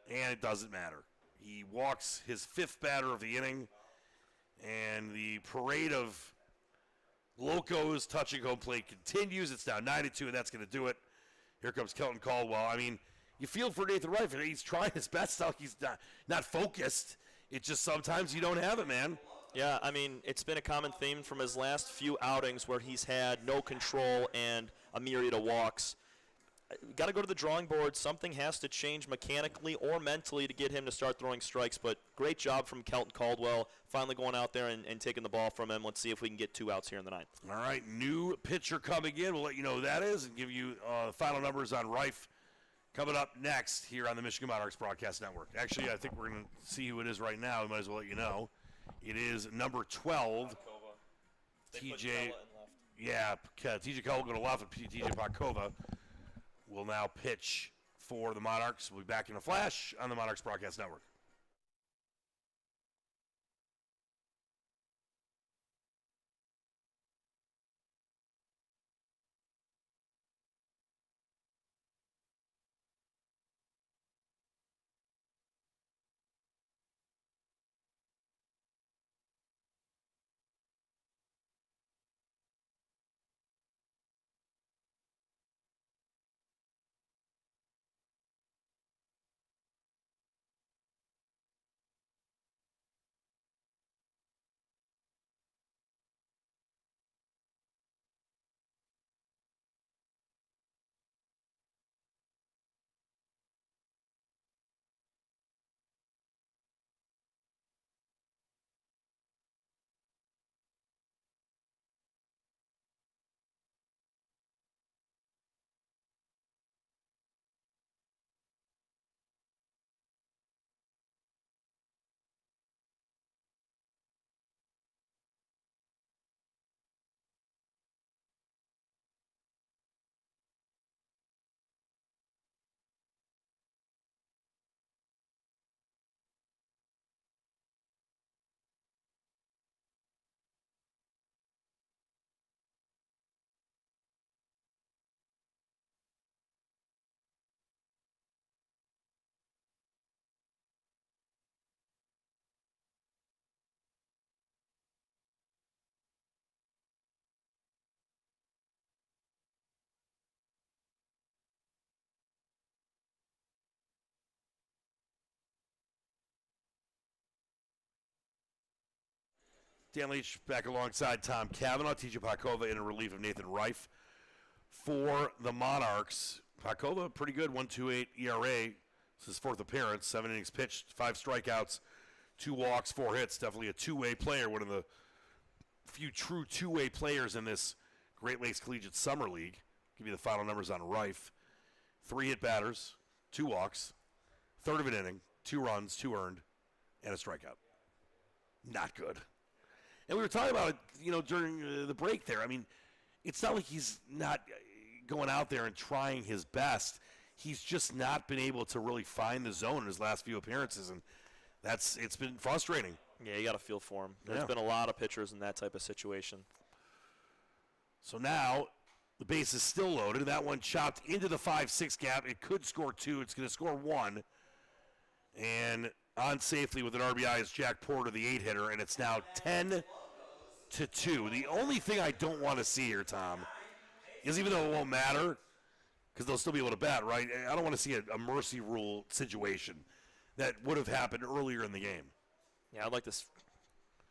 And it doesn't matter. He walks his 5th batter of the inning. And the parade of Locos touching home plate continues. It's now 9-2, and that's going to do it. Here comes Kelton Caldwell. I mean, you feel for Nathan Reif. He's trying his best. He's not focused. It's just sometimes you don't have it, man. Yeah, I mean, it's been a common theme from his last few outings where he's had no control and a myriad of walks. Got to go to the drawing board. Something has to change mechanically or mentally to get him to start throwing strikes. But great job from Kelton Caldwell, finally going out there and taking the ball from him. Let's see if we can get 2 outs here in the 9th. All right, new pitcher coming in. We'll let you know who that is and give you the final numbers on Reif coming up next here on the Michigan Monarchs Broadcast Network. Actually, I think we're going to see who it is right now. We might as well let you know. It is number 12, TJ. Yeah, TJ Cole will go to left, and TJ Pakova will now pitch for the Monarchs. We'll be back in a flash on the Monarchs Broadcast Network. Dan Leach back alongside Tom Cavanaugh, TJ Pakova in relief of Nathan Reif for the Monarchs. Pakova, pretty good, 1.28 ERA. It's his fourth appearance, 7 innings pitched, 5 strikeouts, 2 walks, 4 hits. Definitely a two-way player, one of the few true two-way players in this Great Lakes Collegiate Summer League. Give you the final numbers on Reif. 3 hit batters, 2 walks, third of an inning, 2 runs, 2 earned, and a strikeout. Not good. And we were talking about it, during the break there. I mean, it's not like he's not going out there and trying his best. He's just not been able to really find the zone in his last few appearances, and it's been frustrating. Yeah, you got to feel for him. There's been a lot of pitchers in that type of situation. So now the base is still loaded. That one chopped into the 5-6 gap. It could score 2. It's going to score 1. And on safely with an RBI is Jack Porter, the 8-hitter, and it's now 10-2. The only thing I don't want to see here, Tom, is even though it won't matter, because they'll still be able to bat, right? I don't want to see a mercy rule situation that would have happened earlier in the game. Yeah, I'd like to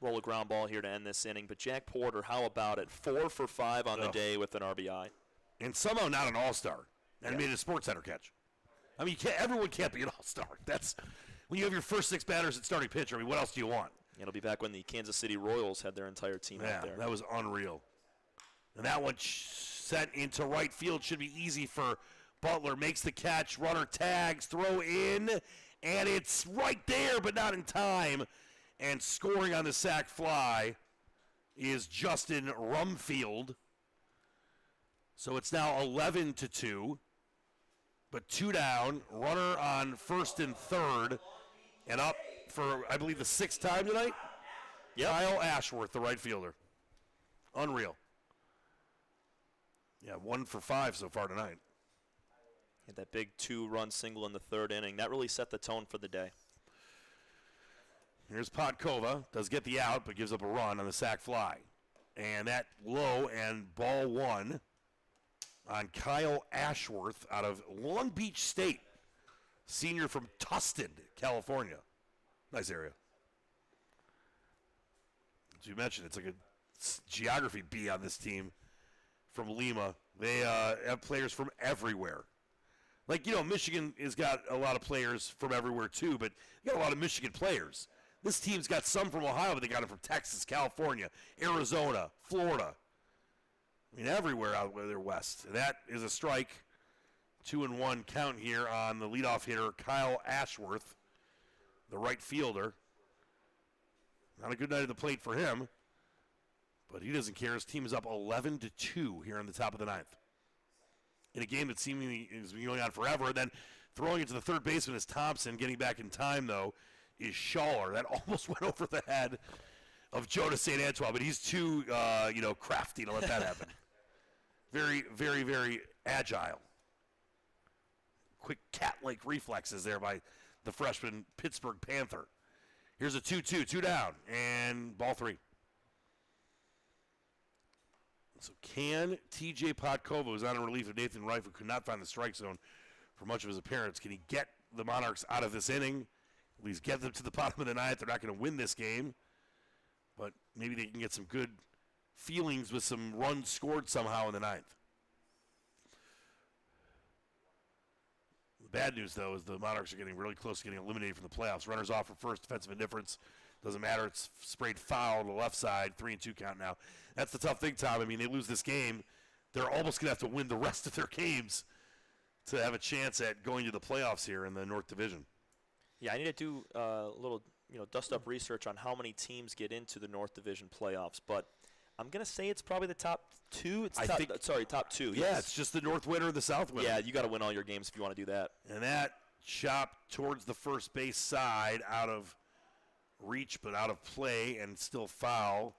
roll a ground ball here to end this inning. But Jack Porter, how about it? 4 for 5 on the day with an RBI. And somehow not an all-star. And made a Sports Center catch. I mean, everyone can't be an all-star. That's when you have your first 6 batters at starting pitcher. I mean, what else do you want? It'll be back when the Kansas City Royals had their entire team out there. That was unreal. And that one sent into right field should be easy for Butler. Makes the catch, runner tags, throw in, and it's right there, but not in time. And scoring on the sac fly is Justin Rumfield. So it's now 11-2, but 2 down. Runner on first and third, and up for, I believe, the 6th time tonight. Yep. Kyle Ashworth, the right fielder. Unreal. Yeah, 1 for 5 so far tonight. Had that big 2-run single in the 3rd inning. That really set the tone for the day. Here's Podkova. Does get the out, but gives up a run on the sac fly. And that low and ball 1 on Kyle Ashworth out of Long Beach State. Senior from Tustin, California. Nice area. As you mentioned, it's like a geography bee on this team from Lima. They have players from everywhere. Like, Michigan has got a lot of players from everywhere too, but you got a lot of Michigan players. This team's got some from Ohio, but they got them from Texas, California, Arizona, Florida. I mean, everywhere out there west. And that is a strike. 2-1 count here on the leadoff hitter, Kyle Ashworth, the right fielder. Not a good night at the plate for him, but he doesn't care. His team is up 11-2 here on the top of the 9th. In a game that seemingly is going on forever. And then throwing it to the third baseman is Thompson. Getting back in time, though, is Schaller. That almost went over the head of Jonas St. Antoine, but he's too, crafty to let that happen. Very, very, very agile. Quick cat-like reflexes there by the freshman Pittsburgh Panther. Here's a 2-2, 2 down, and ball 3. So can TJ Podkova, who's on a relief of Nathan Reif, who could not find the strike zone for much of his appearance, can he get the Monarchs out of this inning? At least get them to the bottom of the 9th. They're not going to win this game, but maybe they can get some good feelings with some runs scored somehow in the 9th. The bad news, though, is the Monarchs are getting really close to getting eliminated from the playoffs. Runners off for first, defensive indifference. Doesn't matter. It's sprayed foul on the left side, 3-2 count now. That's the tough thing, Tom. I mean, they lose this game. They're almost going to have to win the rest of their games to have a chance at going to the playoffs here in the North Division. Yeah, I need to do a little, dust up research on how many teams get into the North Division playoffs. But I'm going to say it's probably the top 2. Top 2. Yeah, it's just the North winner and the South winner. Yeah, you got to win all your games if you want to do that. And that chop towards the first base side, out of reach but out of play and still foul.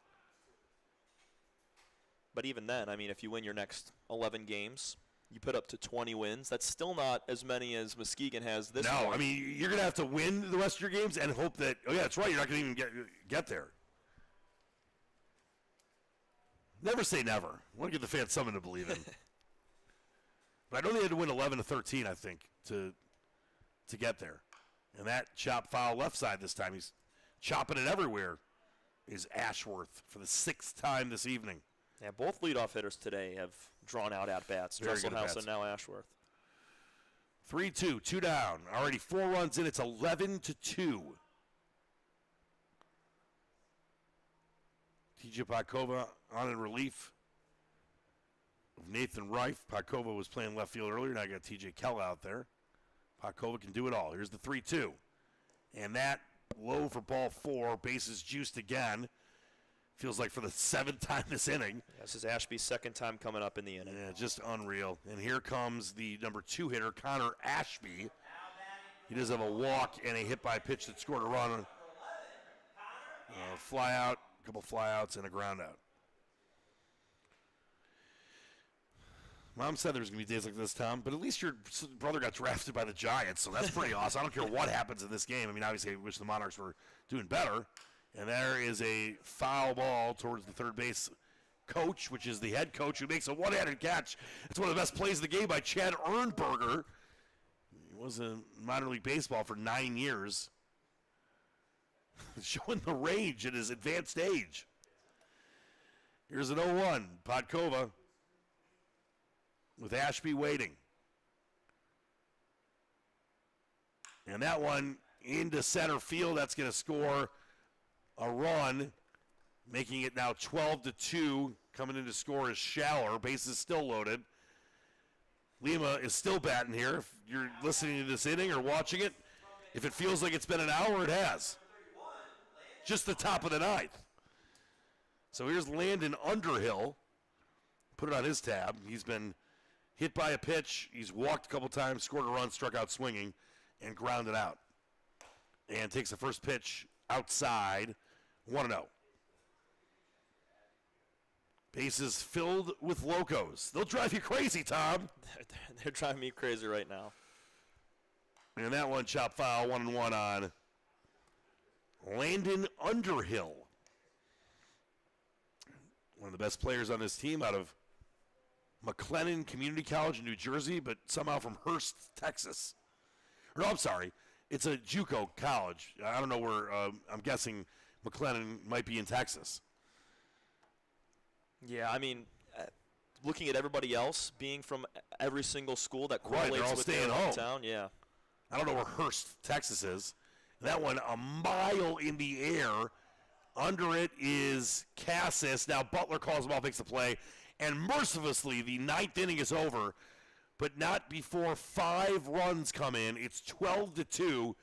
But even then, I mean, if you win your next 11 games, you put up to 20 wins. That's still not as many as Muskegon has this No, point. I mean, you're going to have to win the rest of your games and hope that, that's right, you're not going to even get there. Never say never. I want to give the fans something to believe in. But I know they had to win 11-13, I think, to get there. And that chop foul left side this time. He's chopping it everywhere. is Ashworth for the 6th time this evening. Yeah, both leadoff hitters today have drawn out at-bats. Very good Dresselhouse at-bats. and now Ashworth. 3-2, 2 down. Already 4 runs in. It's 11-2. TJ Podkova on in relief of Nathan Reif. Podkova was playing left field earlier. Now I got TJ Kell out there. Podkova can do it all. Here's the 3-2. And that low for ball 4. Bases juiced again. Feels like for the 7th time this inning. Yeah, this is Ashby's 2nd time coming up in the inning. Yeah, just unreal. And here comes the number 2 hitter, Connor Ashby. He does have a walk and a hit by pitch that scored a run. Fly out, a couple flyouts, and a ground out. Mom said there was going to be days like this, Tom, but at least your brother got drafted by the Giants, so that's pretty awesome. I don't care what happens in this game. I mean, obviously, I wish the Monarchs were doing better. And there is a foul ball towards the third base coach, which is the head coach, who makes a one-handed catch. It's one of the best plays of the game by Chad Ernberger. He was in minor league baseball for 9 years. Showing the range at his advanced age. Here's an 0-1, Podkova with Ashby waiting. And that one into center field. That's going to score a run, making it now 12-2. Coming in to score is Schaller. Bases still loaded. Lima is still batting here. If you're listening to this inning or watching it, if it feels like it's been an hour, it has. Just the top of the 9th. So here's Landon Underhill. Put it on his tab. He's been hit by a pitch. He's walked a couple times, scored a run, struck out swinging, and grounded out. And takes the first pitch outside. 1-0. Bases filled with Locos. They'll drive you crazy, Tom. They're driving me crazy right now. And that one chop foul, 1-1 on Landon Underhill. One of the best players on this team out of McLennan Community College in New Jersey, but somehow from Hearst, Texas. Or no, I'm sorry. It's a JUCO college. I don't know where. I'm guessing McLennan might be in Texas. Yeah, I mean, looking at everybody else being from every single school that Right, correlates they're all with their staying home. hometown, yeah. I don't know where Hearst, Texas is. That one a mile in the air. Under it is Cassis. Now Butler calls him off, makes the play. And mercilessly, the 9th inning is over. But not before 5 runs come in. It's 12-2.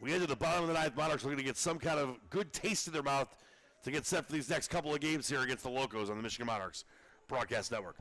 We get to the bottom of the 9th. Monarchs looking to get some kind of good taste in their mouth to get set for these next couple of games here against the Locos on the Michigan Monarchs Broadcast Network.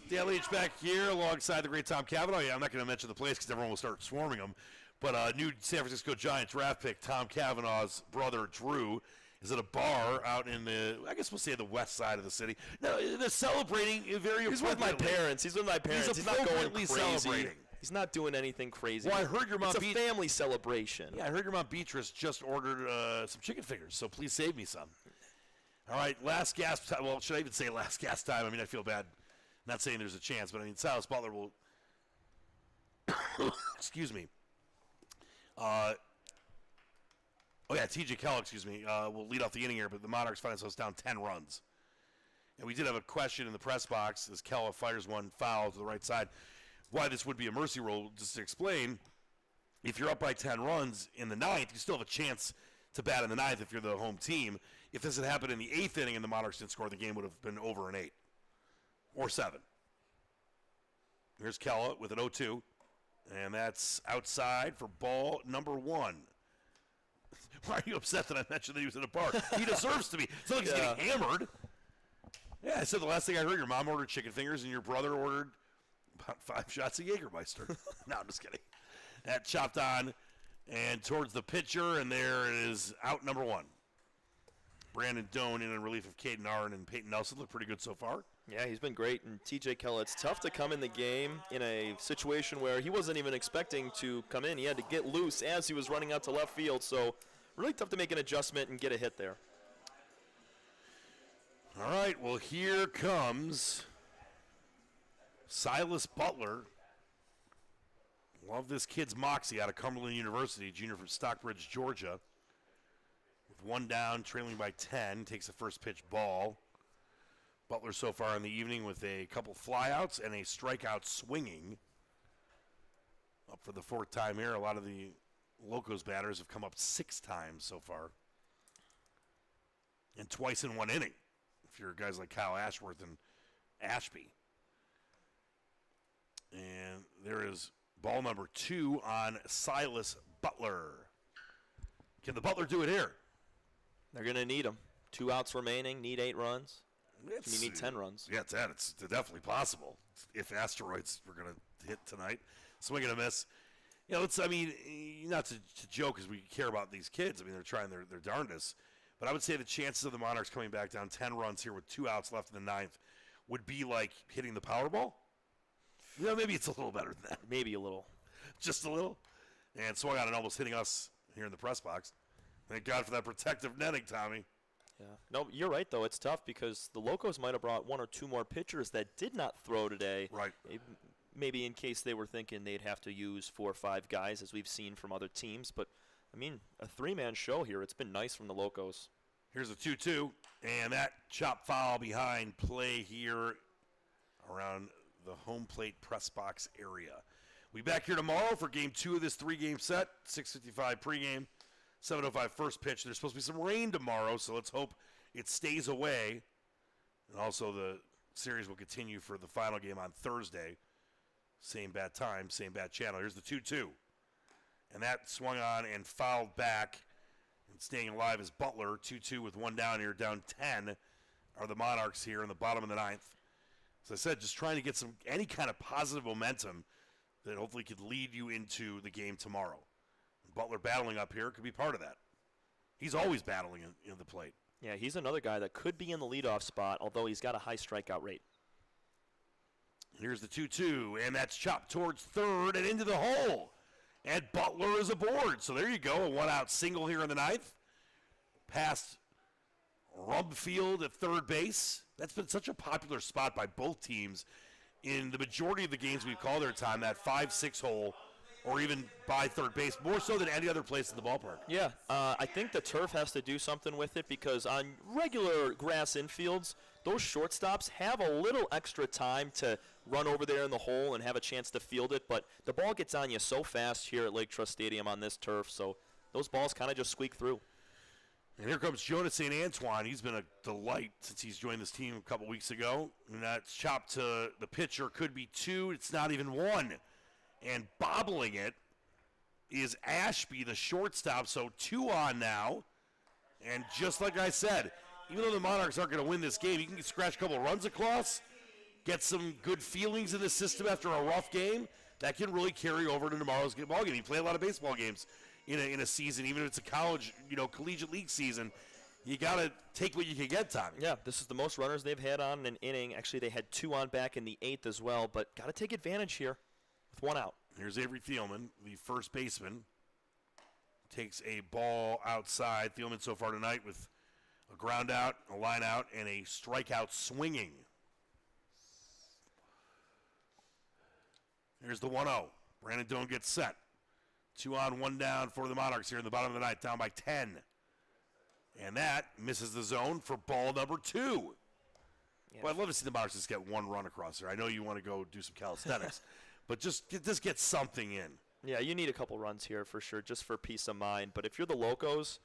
Dan Leach back here alongside the great Tom Cavanaugh. Yeah, I'm not going to mention the place because everyone will start swarming him. But new San Francisco Giants draft pick Tom Cavanaugh's brother Drew is at a bar out in the, I guess we'll say the west side of the city. No, they're celebrating very He's with my parents. He's with my parents. He's not going appropriately crazy. celebrating. He's not doing anything crazy. Well, I heard your mom It's a family celebration. Yeah, I heard your mom Beatrice just ordered some chicken fingers, so please save me some. All right, last gasp time. Well, should I even say last gasp time? I mean, I feel bad not saying there's a chance, but I mean, Silas Butler will, excuse me, TJ Kellogg, will lead off the inning here, but the Monarchs find themselves down 10 runs. And we did have a question in the press box as Kellogg fires one foul to the right side. Why this would be a mercy rule, just to explain, if you're up by 10 runs in the ninth, you still have a chance to bat in the ninth if you're the home team. If this had happened in the eighth inning and the Monarchs didn't score, the game would have been over in 8 or 7. Here's Kellogg with an 0-2, and that's outside for ball number 1. Why are you upset that I mentioned that he was in a bar? He deserves to be. It's not like he's getting hammered. Yeah, I said the last thing I heard, your mom ordered chicken fingers and your brother ordered about 5 shots of Jägermeister. No, I'm just kidding. That chopped on and towards the pitcher, and there it is, out number 1. Brandon Doan in relief of Caden Arn, and Peyton Nelson look pretty good so far. Yeah, he's been great. And TJ Kellogg, it's tough to come in the game in a situation where he wasn't even expecting to come in. He had to get loose as he was running out to left field, so really tough to make an adjustment and get a hit there. All right, well, here comes Silas Butler. Love this kid's moxie out of Cumberland University, junior from Stockbridge, Georgia. With 1 down, trailing by 10, takes the first pitch ball. Butler so far in the evening with a couple flyouts and a strikeout swinging. Up for the 4th time here. A lot of the Locos batters have come up 6 times so far. And twice in 1 inning, if you're guys like Kyle Ashworth and Ashby. And there is ball number 2 on Silas Butler. Can the Butler do it here? They're going to need him. 2 outs remaining, need 8 runs. You need 10 runs. Yeah, it's definitely possible if asteroids were going to hit tonight. Swing and a miss. You know, not to joke because we care about these kids. I mean, they're trying their darndest. But I would say the chances of the Monarchs coming back down 10 runs here with 2 outs left in the 9th would be like hitting the Powerball. You know, maybe it's a little better than that. Maybe a little. Just a little. And swung on and almost hitting us here in the press box. Thank God for that protective netting, Tommy. Yeah. No, you're right, though. It's tough because the Locos might have brought 1 or 2 more pitchers that did not throw today. Right. Maybe in case they were thinking they'd have to use 4 or 5 guys, as we've seen from other teams. But, I mean, a 3-man show here. It's been nice from the Locos. Here's a 2-2, and that chop foul behind play here around the home plate press box area. We'll be back here tomorrow for game 2 of this 3-game set, 6:55 pregame. 7:05 first pitch. There's supposed to be some rain tomorrow, so let's hope it stays away. And also the series will continue for the final game on Thursday. Same bad time, same bad channel. Here's the 2-2. And that swung on and fouled back. And staying alive is Butler. 2-2 with 1 down here. Down 10 are the Monarchs here in the bottom of the 9th. As I said, just trying to get any kind of positive momentum that hopefully could lead you into the game tomorrow. Butler battling up here could be part of that. He's always battling in the plate. Yeah, he's another guy that could be in the leadoff spot, although he's got a high strikeout rate. Here's the 2-2, and that's chopped towards third and into the hole. And Butler is aboard. So there you go, a 1-out single here in the 9th. Past Rumpfield at third base. That's been such a popular spot by both teams in the majority of the games we've called their time, that 5-6 hole. Or even by third base, more so than any other place in the ballpark. Yeah, I think the turf has to do something with it because on regular grass infields, those shortstops have a little extra time to run over there in the hole and have a chance to field it, but the ball gets on you so fast here at Lake Trust Stadium on this turf, so those balls kind of just squeak through. And here comes Jonas St. Antoine. He's been a delight since he's joined this team a couple weeks ago. And that's chopped to the pitcher. Could be 2. It's not even 1. And bobbling it is Ashby, the shortstop. So 2 on now. And just like I said, even though the Monarchs aren't going to win this game, you can scratch a couple runs across, get some good feelings in the system after a rough game. That can really carry over to tomorrow's ball game. You play a lot of baseball games in a season, even if it's a collegiate league season. You got to take what you can get, Tommy. Yeah, this is the most runners they've had on in an inning. Actually, they had 2 on back in the 8th as well, but got to take advantage here with 1 out. Here's Avery Thielman, the first baseman. Takes a ball outside. Thielman so far tonight with a ground out, a line out, and a strikeout swinging. Here's the 1-0. Brandon Doan gets set. 2 on, 1 down for the Monarchs here in the bottom of the ninth, down by 10. And that misses the zone for ball number 2. Yeah. Well, I'd love to see the Monarchs just get 1 run across there. I know you want to go do some calisthenics, but just get something in. Yeah, you need a couple runs here for sure, just for peace of mind. But if you're the Locos,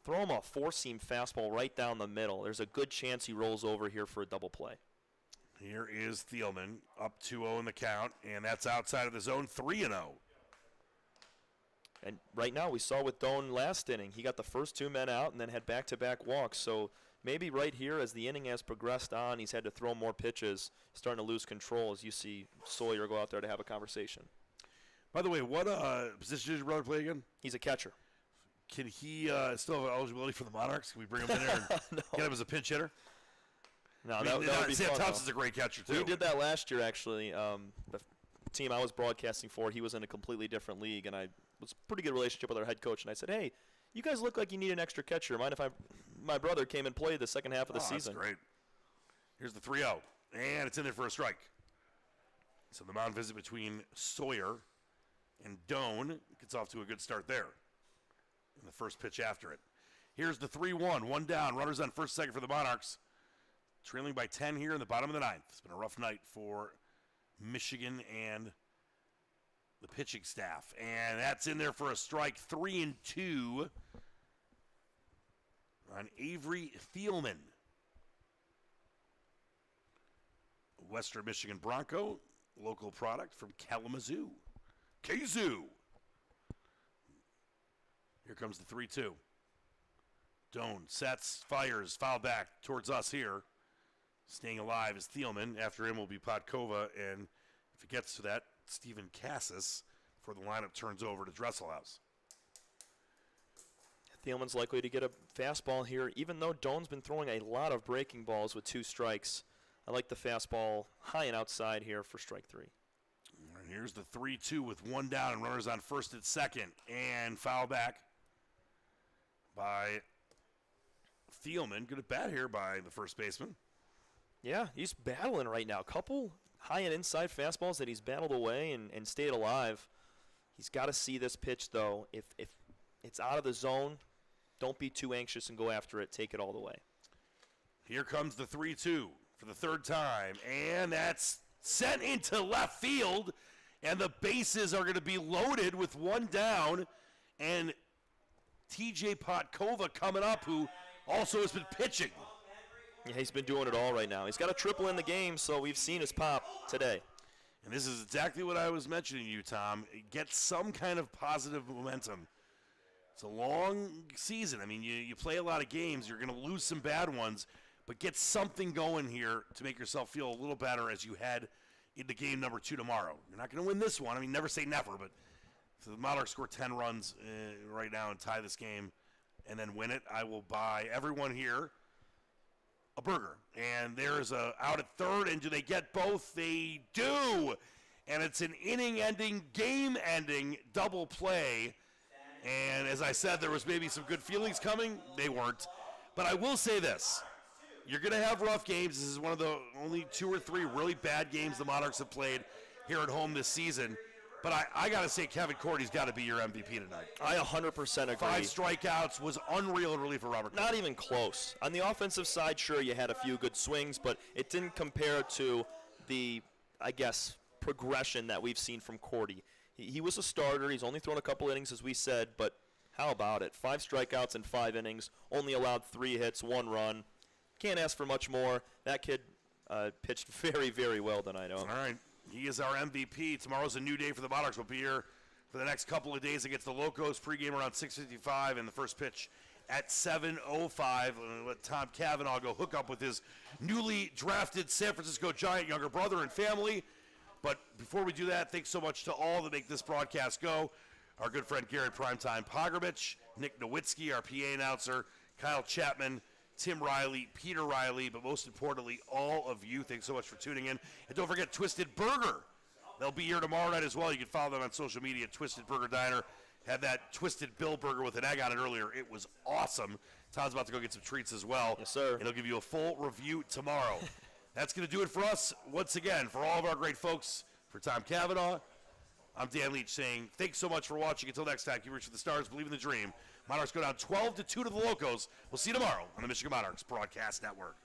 throw him a 4-seam fastball right down the middle. There's a good chance he rolls over here for a double play. Here is Thielman, up 2-0 in the count, and that's outside of the zone, 3-0. And right now, we saw with Doan last inning, he got the first 2 men out and then had back-to-back walks. So maybe right here, as the inning has progressed on, he's had to throw more pitches, starting to lose control as you see Sawyer go out there to have a conversation. By the way, what position did your brother play again? He's a catcher. Can he still have eligibility for the Monarchs? Can we bring him in there and no. get him as a pinch hitter? No, that would be Sam fun, Thompson's a great catcher, too. We did that last year, actually. The team I was broadcasting for, he was in a completely different league, and I was a pretty good relationship with our head coach. And I said, hey, you guys look like you need an extra catcher. Mind if my brother came and played the second half of the season? That's great. Here's the 3-0, and it's in there for a strike. So the mound visit between Sawyer and Doan gets off to a good start there. And the first pitch after it. Here's the 3-1, 1 down, runners on first, second for the Monarchs. Trailing by 10 here in the bottom of the ninth. It's been a rough night for Michigan and the pitching staff. And that's in there for a strike, 3-2 on Avery Thielman. Western Michigan Bronco, local product from Kalamazoo. Kazoo. Here comes the 3-2. Doan sets, fires, foul back towards us here. Staying alive is Thielman. After him will be Podkova, and if it gets to that, Stephen Cassis before the lineup turns over to Dresselhaus. Thielman's likely to get a fastball here, even though Doan's been throwing a lot of breaking balls with 2 strikes. I like the fastball high and outside here for strike 3. And here's the 3-2 with 1 down and runners on first and second. And foul back by Thielman. Good at bat here by the first baseman. Yeah, he's battling right now. Couple high and inside fastballs that he's battled away and stayed alive. He's got to see this pitch, though. If it's out of the zone, don't be too anxious and go after it. Take it all the way. Here comes the 3-2 for the third time, and that's sent into left field, and the bases are going to be loaded with 1 down, and TJ Podkova coming up, who also has been pitching. Yeah, he's been doing it all right now. He's got a triple in the game, so we've seen his pop today. And this is exactly what I was mentioning to you, Tom. Get some kind of positive momentum. It's a long season. I mean, you play a lot of games. You're going to lose some bad ones, but get something going here to make yourself feel a little better as you head into game number 2 tomorrow. You're not going to win this one. I mean, never say never, but if the Monarchs score 10 runs right now and tie this game and then win it, I will buy everyone here a burger. And there's a out at third, and do they get both? They do. And it's an inning-ending, game-ending double play. And as I said, there was maybe some good feelings coming. They weren't. But I will say this. You're going to have rough games. This is one of the only 2 or 3 really bad games the Monarchs have played here at home this season. But I got to say, Kevin Cordy's got to be your MVP tonight. I 100% agree. 5 strikeouts was unreal in relief for Robert Cordy. Not even close. On the offensive side, sure, you had a few good swings, but it didn't compare to the, I guess, progression that we've seen from Cordy. He was a starter. He's only thrown a couple innings, as we said, but how about it? 5 strikeouts in 5 innings, only allowed 3 hits, 1 run. Can't ask for much more. That kid pitched very, very well tonight. All right. He is our MVP. Tomorrow's a new day for the Monarchs. We'll be here for the next couple of days against the Locos. Pregame around 6:55 and the first pitch at 7:05. Let Tom Cavanaugh go hook up with his newly drafted San Francisco Giant younger brother and family. But before we do that, thanks so much to all that make this broadcast go. Our good friend Garrett Primetime Pogrovich, Nick Nowitzki, our PA announcer, Kyle Chapman, Tim Riley, Peter Riley, but most importantly, all of you. Thanks so much for tuning in. And don't forget Twisted Burger. They'll be here tomorrow night as well. You can follow them on social media, Twisted Burger Diner. Had that Twisted Bill Burger with an egg on it earlier. It was awesome. Tom's about to go get some treats as well. Yes, sir. And he'll give you a full review tomorrow. That's going to do it for us. Once again, for all of our great folks, for Tom Cavanaugh, I'm Dan Leach saying thanks so much for watching. Until next time, keep reaching for the stars, believe in the dream. Monarchs go down 12-2 to the Locos. We'll see you tomorrow on the Michigan Monarchs Broadcast Network.